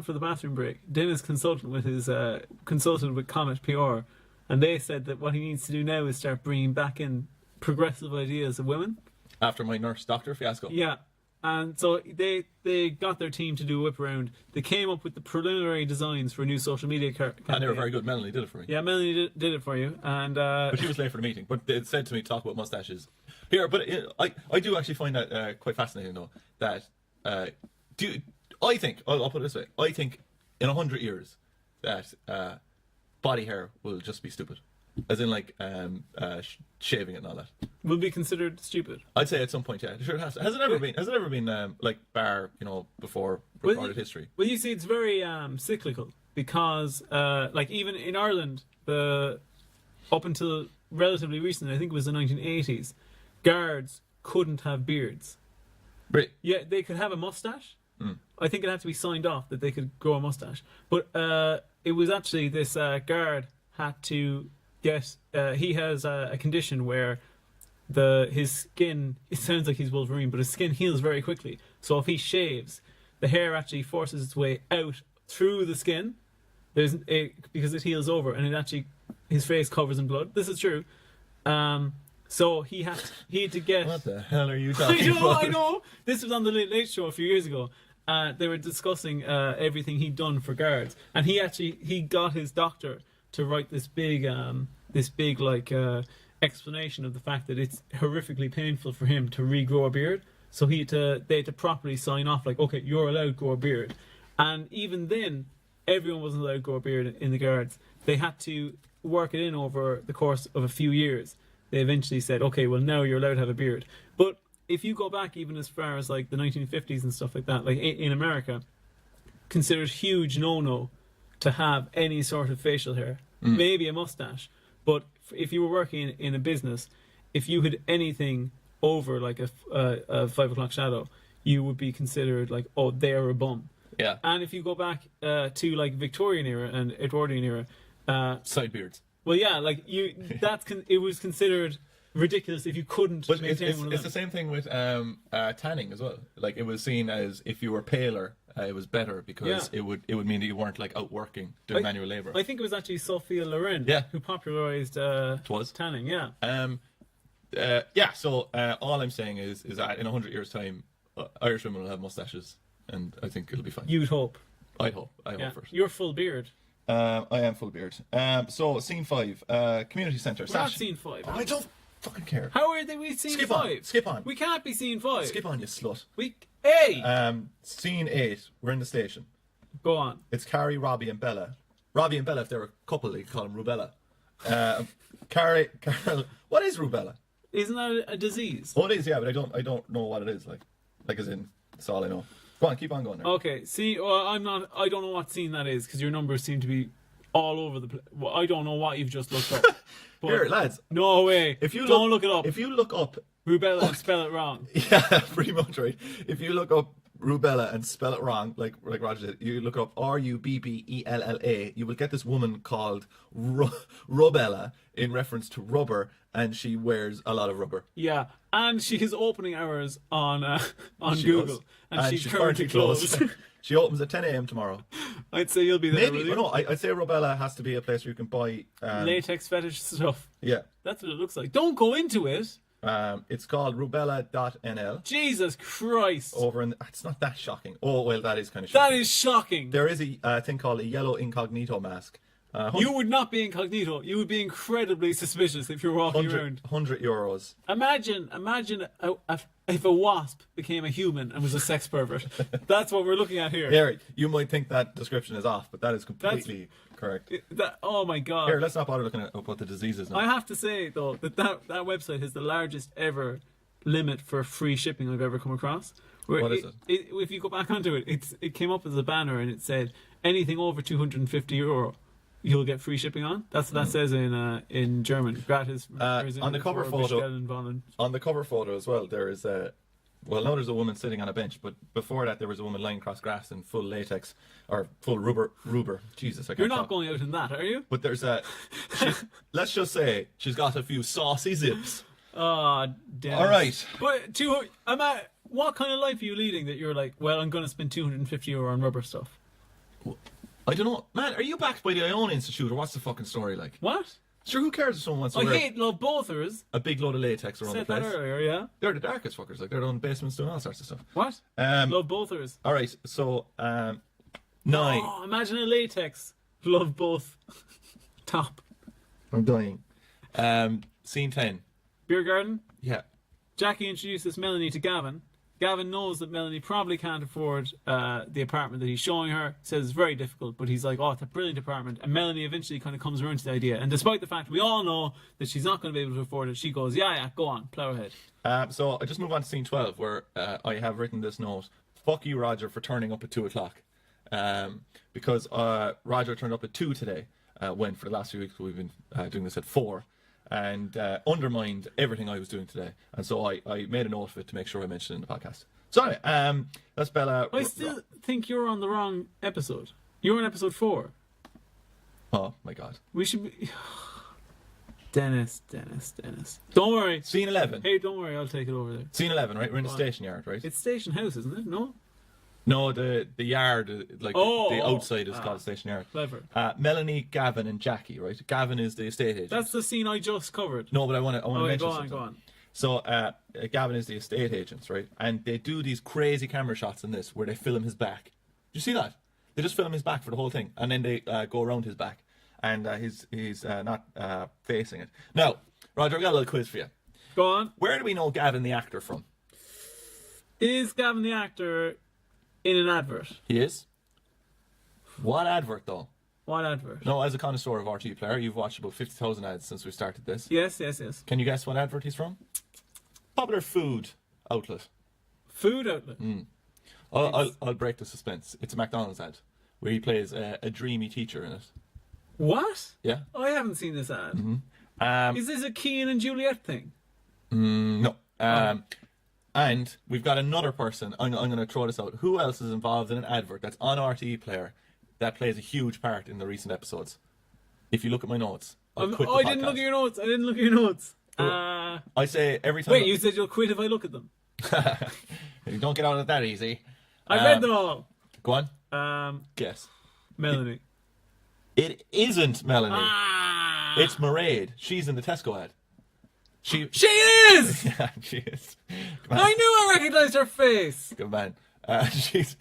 for the bathroom break, Denis consulted with Comet PR, and they said that what he needs to do now is start bringing back in progressive ideas of women. After my nurse doctor fiasco. Yeah. And so they got their team to do a whip around. They came up with the preliminary designs for a new social media campaign. And they were very good. Melanie did it for me. Yeah, Melanie did it for you. And but she was late for the meeting. But they said to me, talk about mustaches. Here, but I do actually find that quite fascinating, though. That I think, I'll put it this way. I think in 100 years that body hair will just be stupid, as in like shaving it and all that. Will be considered stupid. I'd say at some point, yeah. Sure, it has to. Has it ever been? Has it ever been like bar? Before recorded history. Well, you see, it's very cyclical because, like, even in Ireland, up until relatively recent, I think it was the 1980s, guards couldn't have beards. Right. Yeah, they could have a mustache. I think it had to be signed off that they could grow a mustache. But it was actually this guard had to get. He has a condition where his skin. It sounds like he's Wolverine, but his skin heals very quickly. So if he shaves, the hair actually forces its way out through the skin. Because it heals over, and it actually his face covers in blood. This is true. So he had to get. What the hell are you talking about? I know. This was on the Late Late Show a few years ago. They were discussing everything he'd done for guards, and he got his doctor to write this big explanation of the fact that it's horrifically painful for him to regrow a beard. So they had to properly sign off, like, okay, you're allowed to grow a beard. And even then, everyone wasn't allowed to grow a beard in the guards. They had to work it in over the course of a few years. They eventually said, okay, well, now you're allowed to have a beard. But if you go back even as far as like the 1950s and stuff like that, like in America, considered huge no-no to have any sort of facial hair, maybe a mustache. But if you were working in a business, if you had anything over like a 5 o'clock shadow, you would be considered like, oh, they're a bum. Yeah. And if you go back to like Victorian era and Edwardian era, side beards. Well, yeah, like it was considered ridiculous if you couldn't maintain one of them. It's the same thing with tanning as well. Like it was seen as if you were paler, it was better because it would mean that you weren't like out working doing manual labor. I think it was actually Sophia Loren who popularized tanning. Yeah. So all I'm saying is that in 100 years' time, Irish women will have mustaches, and I think it'll be fine. You'd hope. I hope first. You're full beard. I am full beard. So scene 5, community centre. We're not scene 5. I don't fucking care. How are we scene 5? Skip on. We can't be scene 5. Skip on, you slut. Scene 8. We're in the station. Go on. It's Carrie, Robbie, and Bella. Robbie and Bella, if they're a couple, they call them rubella. Carrie, what is rubella? Isn't that a disease? Oh, it is, yeah, but I don't know what it is. Like as in, that's all I know. Go on, keep on going there. Okay, see, I don't know what scene that is because your numbers seem to be all over the place. Well, I don't know what you've just looked up. Here, lads. No way. Don't look it up. If you look up rubella and spell it wrong. Yeah, pretty much right. If you look up rubella and spell it wrong, like Roger did, you look up Rubbella, you will get this woman called Rubella in reference to rubber, and she wears a lot of rubber. Yeah, and she has opening hours on Google, and she's currently closed. She opens at 10 a.m. tomorrow. I'd say you'll be there. Maybe, no, I'd say Rubella has to be a place where you can buy latex fetish stuff. Yeah, that's what it looks like. Don't go into it. It's called rubella.nl. Jesus Christ! It's not that shocking. Oh well, that is kind of shocking. That is shocking. There is a thing called a yellow incognito mask. You would not be incognito. You would be incredibly suspicious if you're walking around. €100. Imagine if a wasp became a human and was a sex pervert. That's what we're looking at here. Harry, you might think that description is off, but that is completely correct. Oh my god. Here, let's not bother looking at what the diseases now. I have to say though that website has the largest ever limit for free shipping I've ever come across. What is it? If you go back onto it, it came up as a banner and it said anything over €250. You'll get free shipping on. That's what that says in German. Gratis. On the cover photo. On the cover photo as well, there is now there's a woman sitting on a bench, but before that there was a woman lying across grass in full latex or full rubber. Jesus, I can't You're not talk. going out in that, are you? But there's let's just say she's got a few saucy zips. Oh, damn. All right. But what kind of life are you leading that you're like, well, I'm going to spend €250 on rubber stuff? I don't know. Man, are you backed by the Iona Institute or what's the fucking story like? What? Sure, who cares if someone wants to I wear hate love bothers. a big load of latex around the place? Said that earlier, yeah. They're the darkest fuckers. Like, they're down in basements doing all sorts of stuff. What? Love bothers. All right, so 9. Oh, imagine a latex love both top. I'm dying. Scene 10. Beer garden. Yeah. Jackie introduces Melanie to Gavin. Gavin knows that Melanie probably can't afford the apartment that he's showing her. Says it's very difficult, but he's like, oh, it's a brilliant apartment. And Melanie eventually kind of comes around to the idea. And despite the fact we all know that she's not going to be able to afford it, she goes, yeah, go on, plow ahead. So I just move on to scene 12, where I have written this note: "Fuck you, Roger, for turning up at 2:00." Because Roger turned up at 2 today, when for the last few weeks we've been doing this at 4. And undermined everything I was doing today, and so I made a note of it to make sure I mentioned it in the podcast. So anyway, that's Bella. I still think you're on the wrong episode. You're on episode 4. Oh my god. We should be... Dennis. Don't worry. Scene 11. Hey, don't worry, I'll take it over there. Scene 11, right? We're in the station yard, right? It's Station House, isn't it? No? No, the yard, like the outside is called Station Yard. Clever. Melanie, Gavin, and Jackie, right? Gavin is the estate agent. That's the scene I just covered. No, but I want to mention something. Go on. So Gavin is the estate agent, right? And they do these crazy camera shots in this where they film his back. Did you see that? They just film his back for the whole thing, and then they go around his back, and he's not facing it. Now, Roger, I've got a little quiz for you. Go on. Where do we know Gavin the actor from? Is Gavin the actor in an advert? He is. What advert, though? What advert? No, as a connoisseur of RT player, you've watched about 50,000 ads since we started this. Yes. Can you guess what advert he's from? Popular food outlet. Food outlet? I'll break the suspense. It's a McDonald's ad where he plays a dreamy teacher in it. What? Yeah. I haven't seen this ad. Is this a Keane and Juliet thing? No. And we've got another person. I'm going to throw this out. Who else is involved in an advert that's on RTE Player that plays a huge part in the recent episodes? If you look at my notes, I didn't look at your notes. I say every time. Wait, you said you'll quit if I look at them. You don't get out of it that easy. I read them all. Go on. Guess. Melanie. It isn't Melanie. It's Mairead. She's in the Tesco ad. She is! Yeah, she is. I knew I recognised her face. Good man. She's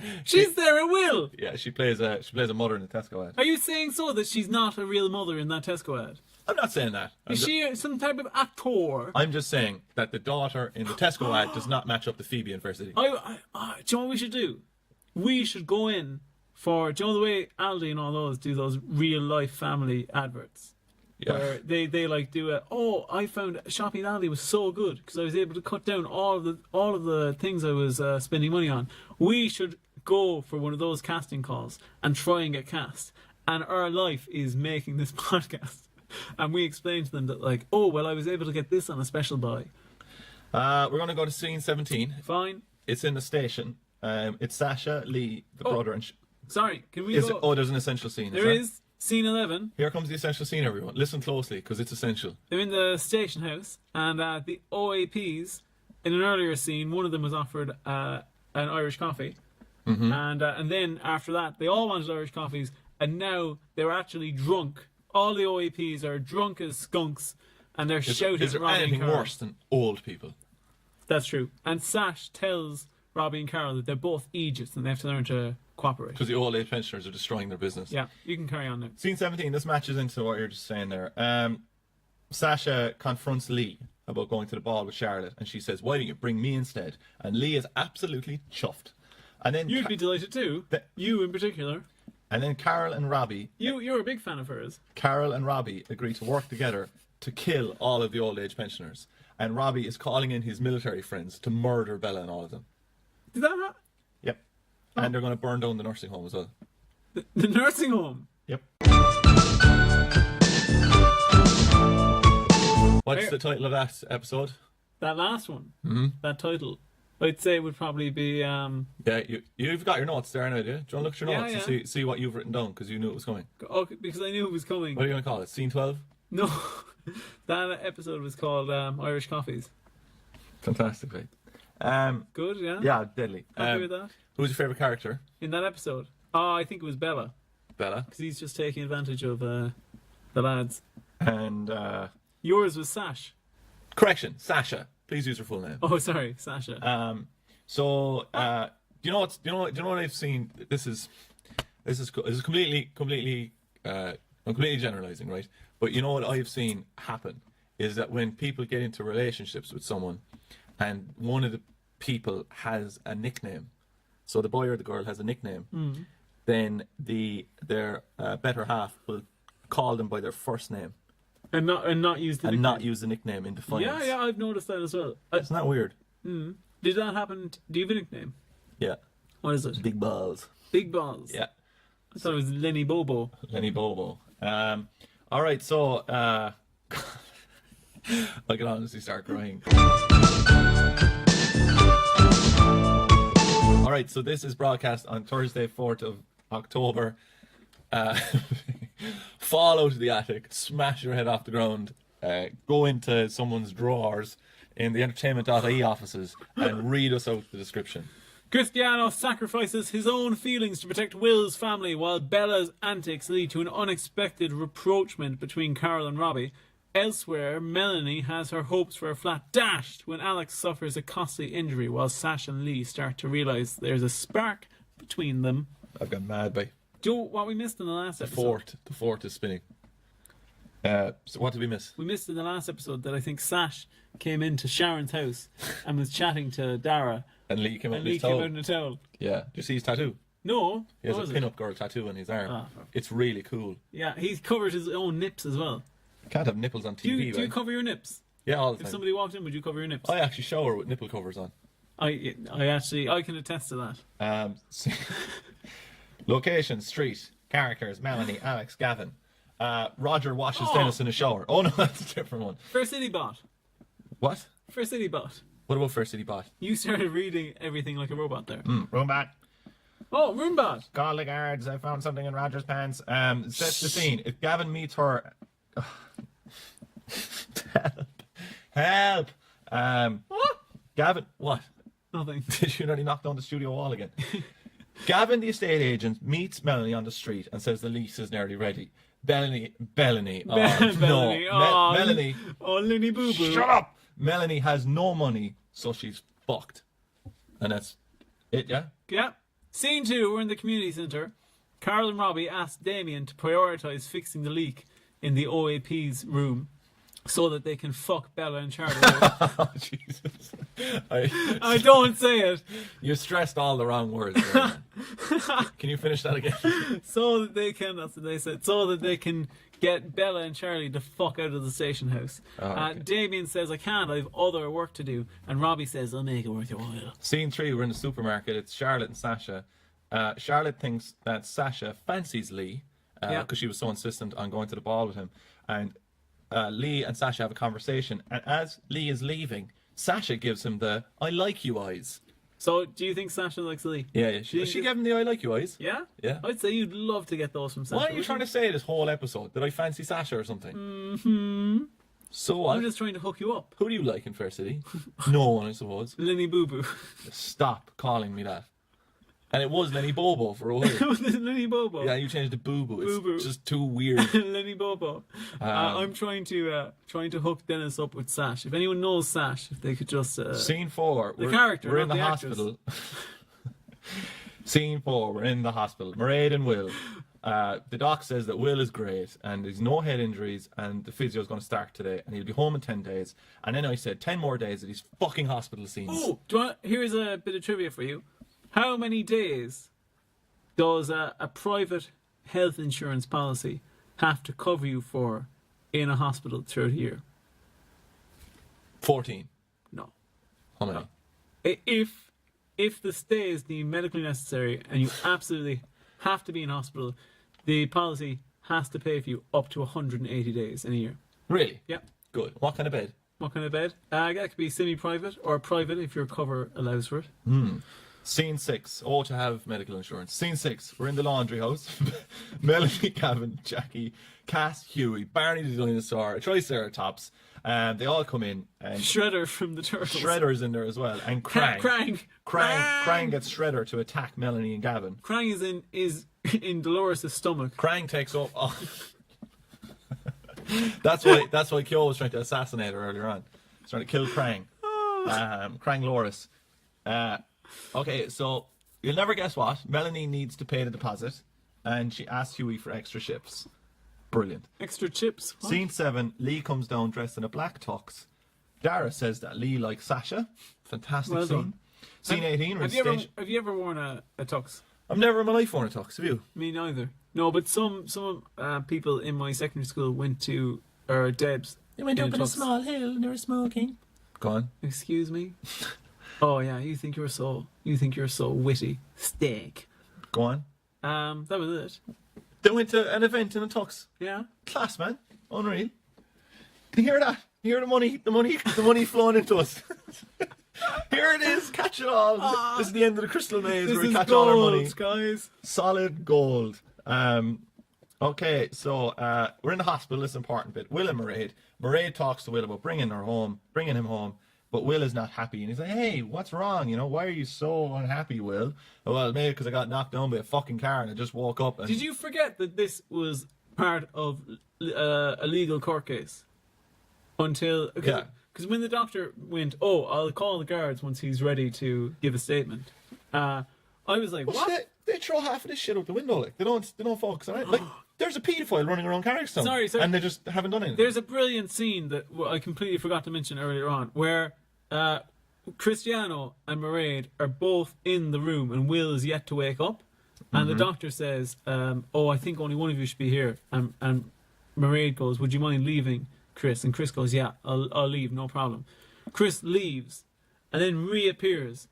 there at will. Yeah, she plays a mother in the Tesco ad. Are you saying so that she's not a real mother in that Tesco ad? I'm not saying that. Is she some type of actor? I'm just saying that the daughter in the Tesco ad does not match up to Phoebe in Fair City. Do you know what we should do? We should go in for, do you know the way Aldi and all those do those real life family adverts? Yeah. Where they like do I found shopping at Aldi was so good because I was able to cut down all of the things I was spending money on. We should go for one of those casting calls and try and get cast. And our life is making this podcast. And we explain to them that like, I was able to get this on a special buy. We're going to go to scene 17. Fine. It's in the station. It's Sasha, Lee, the brother, and... Sorry, can we go... there's an essential scene. There is. Scene 11. Here comes the essential scene, everyone. Listen closely, because it's essential. They're in the station house, and the OAPs, in an earlier scene, one of them was offered an Irish coffee. And then, after that, they all wanted Irish coffees, and now they're actually drunk. All the OAPs are drunk as skunks, and they're shouting Is at there Robbie anything and Carol. worse than old people? That's true. And Sash tells Robbie and Carol that they're both Egypts, and they have to learn to cooperate. Because the old age pensioners are destroying their business. Yeah, you can carry on now. Scene 17, this matches into what you're just saying there. Sasha confronts Lee about going to the ball with Charlotte, and she says, "Why don't you bring me instead?" And Lee is absolutely chuffed. And then You'd be delighted too. You in particular. And then Carol and Robbie... You're a big fan of hers. Carol and Robbie agree to work together to kill all of the old age pensioners. And Robbie is calling in his military friends to murder Bella and all of them. Did that happen? Yep. Oh. And they're going to burn down the nursing home as well. The nursing home? Yep. What's the title of that episode? That last one. Mm-hmm. That title. I'd say would probably be... Yeah, you've got your notes there now, do you? Do you want to look at your notes and see what you've written down, because you knew it was coming? Okay, because I knew it was coming. What are you going to call it? Scene 12? No. That episode was called Irish Coffees. Fantastic, right? Good, yeah? Yeah, deadly. Happy with that? Who's your favourite character? In that episode? Oh, I think it was Bella. Bella? Because he's just taking advantage of the lads. And... Yours was Sash. Correction, Sasha. Please use her full name. Oh, sorry, Sasha. Do you know what I've seen? This is completely I'm completely generalizing, right? But you know what I've seen happen is that when people get into relationships with someone, and one of the people has a nickname, so the boy or the girl has a nickname, then their better half will call them by their first name And not use the nickname. not use the nickname in defiance. Yeah, I've noticed that as well. Isn't that weird? Did that happen? Do you have a nickname? Yeah. What is it? Big balls. Big Balls. Yeah. I thought it was Lenny Bobo. Lenny Bobo. All right, so I can honestly start crying. All right, so this is broadcast on Thursday, 4th of October. Fall out of the attic, smash your head off the ground, go into someone's drawers in the entertainment.ie offices and read us out the description. Cristiano sacrifices his own feelings to protect Will's family, while Bella's antics lead to an unexpected rapprochement between Carol and Robbie. Elsewhere, Melanie has her hopes for a flat dashed when Alex suffers a costly injury, while Sash and Lee start to realise there's a spark between them. I've got mad by Do you know what we missed in the last episode? the fort is spinning. So what did we miss? We missed in the last episode that I think Sash came into Sharon's house and was chatting to Dara. And Lee came out And in Lee his came towel. out in a towel. Yeah. Do you see his tattoo? No. He has what a was it? pin-up girl tattoo on his arm. Ah. It's really cool. Yeah, he's covered his own nips as well. Can't have nipples on TV, Do you right? cover your nips? Yeah, all the If time. somebody walked in, would you cover your nips? I actually shower with nipple covers on. I can attest to that. Location, street, characters, Melanie, Alex, Gavin. Roger washes Denis in the shower. Oh no, that's a different one. First City Bot. What? First City Bot. What about First City Bot? You started reading everything like a robot there. Robot. Oh, Roombot. Call the guards. I found something in Roger's pants. Sets the scene. If Gavin meets her... Help! What? Gavin... What? Nothing. Did you nearly knock down the studio wall again? Gavin, the estate agent, meets Melanie on the street and says the lease is nearly ready. Bellany. Oh, Melanie. no. Oh, Melanie. Oh, Lenny Boo Boo. Shut up! Melanie has no money, so she's fucked. And that's it, yeah? Yeah. Scene 2, we're in the community centre. Carl and Robbie ask Damien to prioritise fixing the leak in the OAP's room so that they can fuck Bella and Charlie. Oh, Jesus. I don't say it. You stressed all the wrong words there, man. Can you finish that again? So that they can, that's what they said, so that they can get Bella and Charlie the fuck out of the station house. Okay. Damien says, I can't, I have other work to do. And Robbie says, I'll make it worth your while. Scene 3, we're in the supermarket. It's Charlotte and Sasha. Charlotte thinks that Sasha fancies Lee because she was so insistent on going to the ball with him. And Lee and Sasha have a conversation. And as Lee is leaving, Sasha gives him the I like you eyes. So, do you think Sasha likes Lee? Yeah. She gave him the I like you eyes. Yeah? Yeah. I'd say you'd love to get those from Sasha. Why are you trying to say this whole episode? Did I fancy Sasha or something? So what? I'm just trying to hook you up. Who do you like in Fair City? No one, I suppose. Lenny Boo Boo. Stop calling me that. And it was Lenny Bobo for a while. Lenny Bobo. Yeah, you changed to Boo Boo. It's Boo Boo. just too weird. Lenny Bobo. I'm trying to hook Dennis up with Sash. If anyone knows Sash, if they could just Scene 4. the character, We're in not the the actress. hospital. Scene 4. We're in the hospital. Mairead and Will. The doc says that Will is great and there's no head injuries and the physio is going to start today and he'll be home in 10 days. And then I said 10 more days of these fucking hospital scenes. Oh, here's a bit of trivia for you. How many days does a private health insurance policy have to cover you for in a hospital throughout a year? 14. No. How many? If the stay is deemed medically necessary and you absolutely have to be in hospital, the policy has to pay for you up to 180 days in a year. Really? Yeah. Good. What kind of bed? What kind of bed? That could be semi-private or private if your cover allows for it. Scene 6. Oh, to have medical insurance. Scene 6. We're in the laundry house. Melanie, Gavin, Jackie, Cass, Huey, Barney the dinosaur, a Triceratops. They all come in. And Shredder from the Turtles. Shredder's in there as well. And Krang. Krang gets Shredder to attack Melanie and Gavin. Krang is in Dolores' stomach. Krang takes up. Oh. That's why Kyo was trying to assassinate her earlier on. He's trying to kill Krang. Krang Loris. Okay, so you'll never guess what. Melanie needs to pay the deposit, and she asks Huey for extra chips. Brilliant. Extra chips. What? Scene 7. Lee comes down dressed in a black tux. Dara says that Lee likes Sasha. Fantastic Well scene. done. Scene 18. We're in stage. Have you ever worn a tux? I've never in my life worn a tux. Have you? Me neither. No, but some people in my secondary school went to Debs. They went in up a in a tux. small hill and they were smoking. Go on. Excuse me. Oh yeah, you think you're so witty, steak. Go on. That was it. They went to an event in a tux. Yeah. Class, man. Unreal. You hear that? You hear the money flowing into us. Here it is. Catch it all. This is the end of the crystal maze where we catch gold, all our money. Guys. Solid gold. Okay, so we're in the hospital. This is an important bit. Will and Mairead. Mairead talks to Will about bringing him home. But Will is not happy, and he's like, "Hey, what's wrong? You know, why are you so unhappy, Will?" Well, maybe because I got knocked down by a fucking car and I just woke up. And... Did you forget that this was part of a legal court case? Because when the doctor went, "Oh, I'll call the guards once he's ready to give a statement," I was like, "What?" They throw half of this shit out the window. Like they don't focus on it. Like there's a paedophile running around Carrickstown. Sorry, and they just haven't done anything. There's a brilliant scene that I completely forgot to mention earlier on, where Cristiano and Mairead are both in the room, and Will is yet to wake up, and the doctor says, "Oh, I think only one of you should be here." And Mairead goes, "Would you mind leaving, Chris?" And Chris goes, "Yeah, I'll leave, no problem." Chris leaves, and then reappears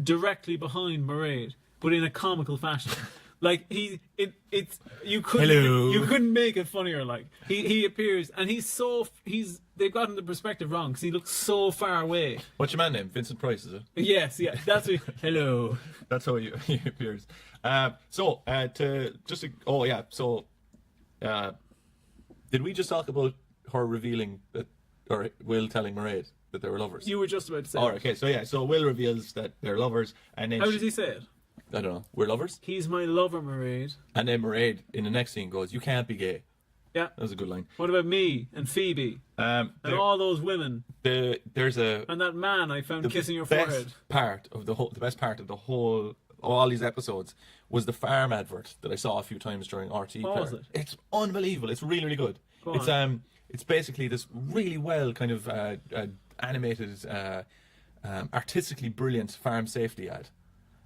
directly behind Mairead, but in a comical fashion. Like you couldn't make it funnier. Like he appears and they've gotten the perspective wrong because he looks so far away. What's your man name? Vincent Price, is it? Yes, yeah, that's what, hello. That's how he appears. Did we just talk about her revealing that, or Will telling Mairead that they were lovers? You were just about to say. All right, okay, so Will reveals that they're lovers, and then how does he say it? I don't know. We're lovers. He's my lover, Mairead. And then Mairead in the next scene goes, "You can't be gay." Yeah, that was a good line. What about me and Phoebe and all those women? There's and that man I found kissing your forehead. The best part of the whole all these episodes was the farm advert that I saw a few times during RT. What was it? It's unbelievable. It's really, really good. It's basically this really well kind of animated, artistically brilliant farm safety ad.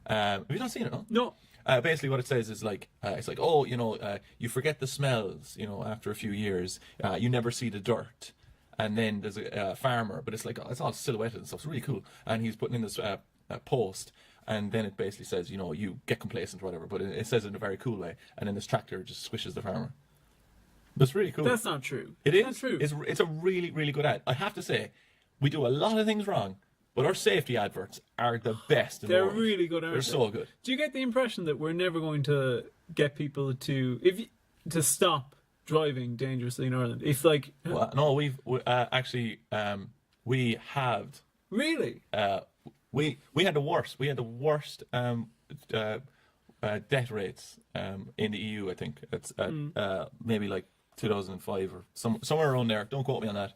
Have you not seen it? No. Basically, what it says is like, it's like, oh, you forget the smells, after a few years. You never see the dirt. And then there's a farmer, but it's like, it's all silhouetted and stuff. It's really cool. And he's putting in this post, and then it basically says, you get complacent or whatever, but it says it in a very cool way. And then this tractor just squishes the farmer. That's really cool. That's not true. It is. That's true. It's a really, really good ad. I have to say, we do a lot of things wrong. But our safety adverts are the best in the world. They're really good, aren't they? They're so good. Do you get the impression that we're never going to get people to stop driving dangerously in Ireland? If no, we have. Really? We had the worst. We had the worst death rates in the EU. I think it's maybe like 2005 or somewhere around there. Don't quote me on that.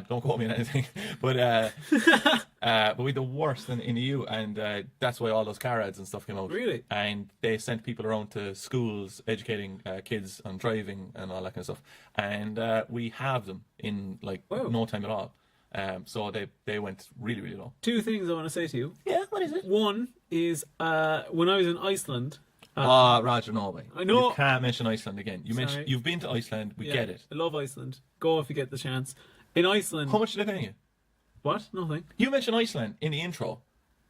Don't quote me on anything, but we had the worst in the EU, and that's why all those car ads and stuff came out. Really? And they sent people around to schools educating kids on driving and all that kind of stuff. And we have them in no time at all. So they went really, really low. Two things I want to say to you. Yeah, what is it? One is when I was in Iceland. Roger, no way. I know. You can't mention Iceland again. You've been to Iceland. We get it. I love Iceland. Go if you get the chance. In Iceland. How much did they pay you? What? Nothing. You mentioned Iceland in the intro.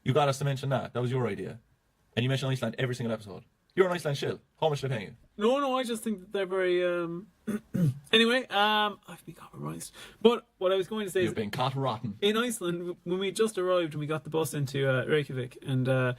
You got us to mention that. That was your idea. And you mentioned Iceland every single episode. You're an Iceland shill. How much did they pay you? No, I just think that they're very... Anyway, I've been compromised. But what I was going to say You've been caught rotten. In Iceland, when we just arrived and we got the bus into Reykjavik, and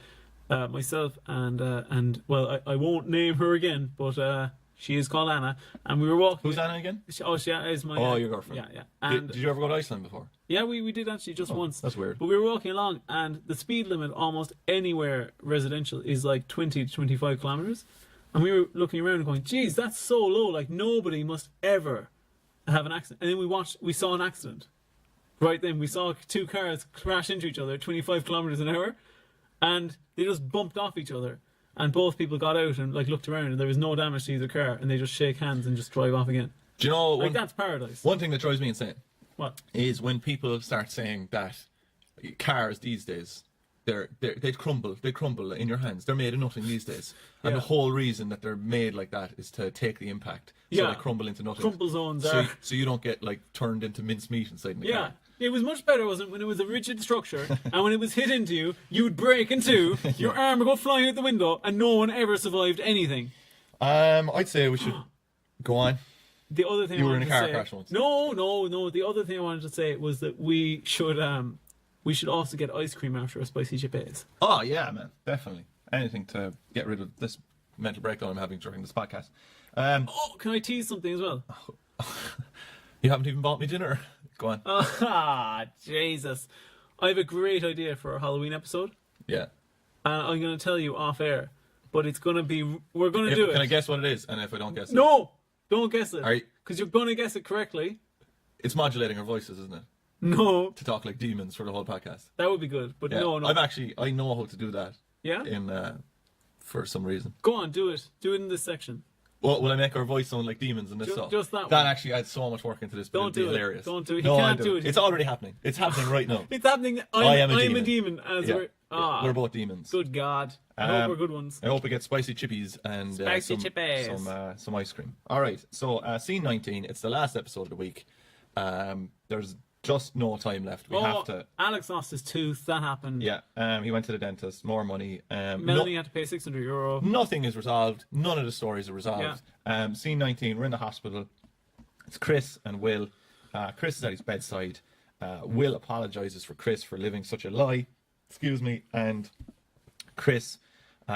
myself and well, I won't name her again, but... she is called Anna, and we were walking... Who's Anna again? She is my... Oh, your girlfriend. Yeah. And did you ever go to Iceland before? Yeah, we did actually just once. That's weird. But we were walking along, and the speed limit almost anywhere residential is like 20 to 25 kilometers. And we were looking around and going, geez, that's so low. Like, nobody must ever have an accident. And then we saw an accident. Right then, we saw two cars crash into each other at 25 kilometers an hour, and they just bumped off each other. And both people got out and looked around, and there was no damage to either car, and they just shake hands and just drive off again. Do you know that's paradise? One thing that drives me insane. What? Is when people start saying that cars these days They'd crumble in your hands. They're made of nothing these days, and Yeah. the whole reason that they're made like that is to take the impact, so Yeah. they crumble into nothing. Crumple zones so, are. so you don't get like turned into mincemeat inside the Yeah. car. It was much better, wasn't it, when it was a rigid structure, and when it was hit into you, you'd break in two, your arm would go flying out the window, and no one ever survived anything. I'd say we should go on. The other thing You I were in wanted a car to say, crash once. No. The other thing I wanted to say was that we should also get ice cream after a spicy chip A's. Oh yeah, man, definitely. Anything to get rid of this mental breakdown I'm having during this podcast. Oh, can I tease something as well? You haven't even bought me dinner. Go on. Ah, Jesus. I have a great idea for our Halloween episode. Yeah. I'm going to tell you off air, but it's going to be. We're going to do it. Can I guess what it is? And if I don't guess it, No, don't guess it. Are you- Because you're going to guess it correctly. it's modulating our voices, isn't it? No, To talk like demons for the whole podcast. that would be good. But Yeah. no. I know how to do that. Yeah? For some reason. Go on, do it. Do it in this section. Well, will I make our voice sound like demons in this song? Just that That one. actually adds so much work into this, but Don't it'd be do it. hilarious. Don't do it. He No, can't I'll do it. It's already happening. It's happening right now. It's happening. I am a I'm demon. a demon. As Yeah. we're. Ah, We're both demons. good God. I hope we're good ones. I hope we get spicy chippies and Spicy chippies. some ice cream. All right, so scene 19. It's the last episode of the week. There's just no time left. We have to. Alex lost his tooth. That happened. Yeah. He went to the dentist. More money. Melanie had to pay €600. Nothing is resolved. None of the stories are resolved. Scene 19. We're in the hospital. It's Chris and Will. Chris is at his bedside. Will apologizes for Chris for living such a lie. Excuse me. And Chris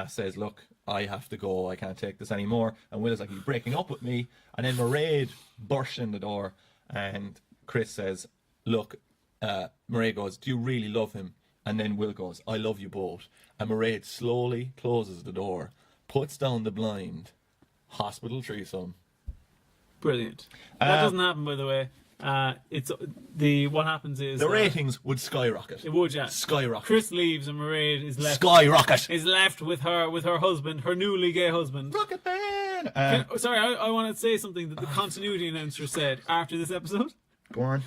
says, "Look, I have to go. I can't take this anymore." And Will is like, "You're breaking up with me." And then Mairead bursts in the door, and Chris says, "Look," Mairead goes, "Do you really love him?" And then Will goes, "I love you both." And Mairead slowly closes the door, puts down the blind. Hospital threesome. Brilliant. That doesn't happen, by the way. It's what happens is The ratings would skyrocket. it would, yeah. Skyrocket. Chris leaves and Mairead is left. Skyrocket. Is left with her husband, her newly gay husband. Rocket Man. Sorry, I want to say something that the continuity announcer said after this episode. Go on.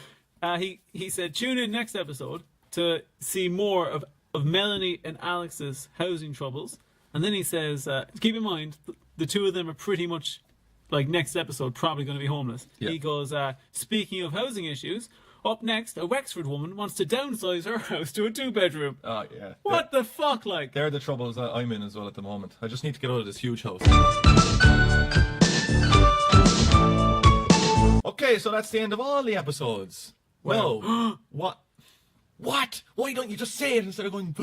He said, tune in next episode to see more of Melanie and Alex's housing troubles. And then he says, keep in mind, the two of them are pretty much, like, next episode, probably going to be homeless. Yeah. He goes, speaking of housing issues, up next, a Wexford woman wants to downsize her house to a 2-bedroom. Oh, yeah. What the fuck, like? They're the troubles that I'm in as well at the moment. I just need to get out of this huge house. Okay, so that's the end of all the episodes. Wow. No. What? What? Why don't you just say it instead of going,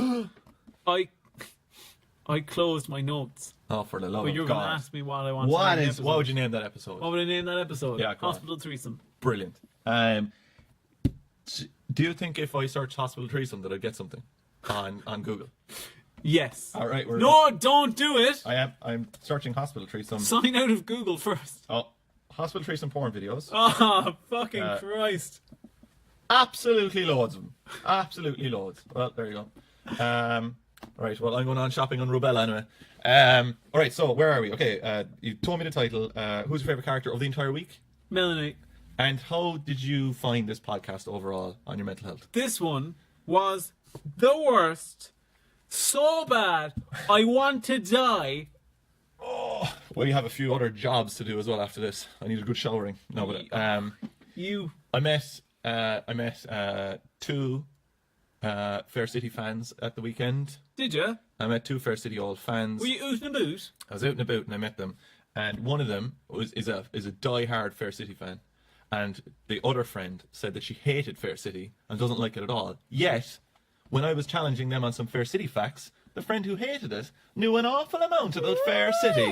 I closed my notes. Oh, for the love But of you're going to God. ask me what I want to What name the is? episode. What would you name that episode? What would I name that episode? Yeah, go on. Hospital Threesome. Brilliant. Do you think if I search hospital threesome that I'd get something on Google? Yes. All right. No, don't do it. I'm searching hospital threesome. Sign out of Google first. Oh, hospital threesome porn videos. Oh, fucking Christ. Absolutely loads of them. Absolutely loads. Well, there you go. Right, well, I'm going on shopping on Rubella anyway. All right, so where are we? Okay, you told me the title. Who's your favourite character of the entire week? Melanie. And how did you find this podcast overall on your mental health? This one was the worst. So bad. I want to die. Oh, well, you have a few other jobs to do as well after this. I need a good showering. No, but I met two Fair City fans at the weekend. Did you? I met two Fair City old fans. Were you out and about? I was out and about and I met them, and one of them is a die-hard Fair City fan, and the other friend said that she hated Fair City and doesn't like it at all. Yet, when I was challenging them on some Fair City facts, the friend who hated it knew an awful amount about Fair City.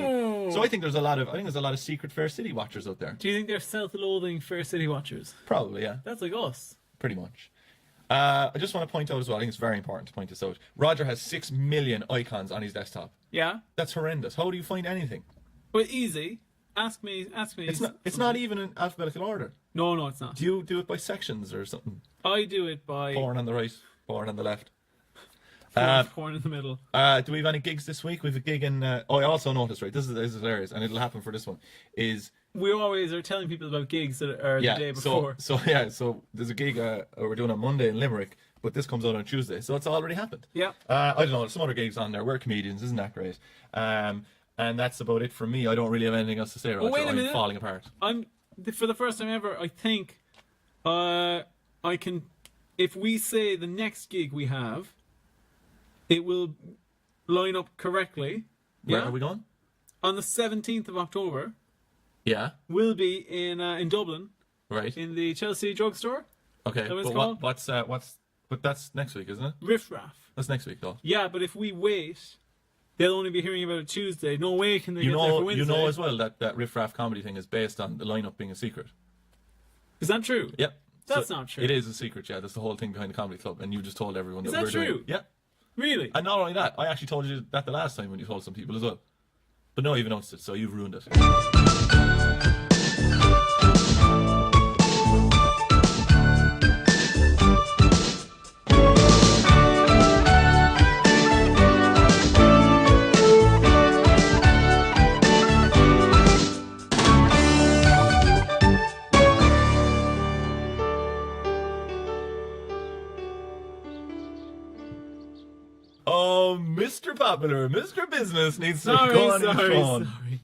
So I think there's a lot of secret Fair City watchers out there. Do you think they're self-loathing Fair City watchers? Probably, yeah, That's like us. pretty much. I just want to point out as well, I think it's very important to point this out. Roger has 6 million icons on his desktop. Yeah? That's horrendous. How do you find anything? Well, easy. Ask me. It's not even in alphabetical order. No, it's not. Do you do it by sections or something? I do it by Porn on the right, porn on the left. porn in the middle. Do we have any gigs this week? We have a gig in. I also noticed, right? This is hilarious, and it'll happen for this one. We always are telling people about gigs that are the day before. So there's a gig we're doing on Monday in Limerick. but this comes out on Tuesday, so it's already happened. Yeah. I don't know. There's some other gigs on there. We're comedians, isn't that great? And that's about it from me. I don't really have anything else to say, Roger. wait a minute. I'm falling apart. For the first time ever, I think I can. If we say the next gig we have, it will line up correctly. Where Yeah? are we going? On the 17th of October, Yeah. we'll be in Dublin Right. in the Chelsea drugstore. Okay. that what it's But called? what's? But that's next week, isn't it? Riff Raff. That's next week, though. Yeah, but if we wait, they'll only be hearing about it Tuesday. No way can they get there for Wednesday. You know as well that Riff Raff comedy thing is based on the lineup being a secret. Is that true? Yep. That's not true. It is a secret, yeah. That's the whole thing behind the comedy club, and you just told everyone Is that that we're true? doing. Yeah. Really? And not only that, I actually told you that the last time when you told some people as well. But no, you've announced it, so you've ruined it. Oh, Mr. Popular, Mr. Business needs to go on his phone. Sorry.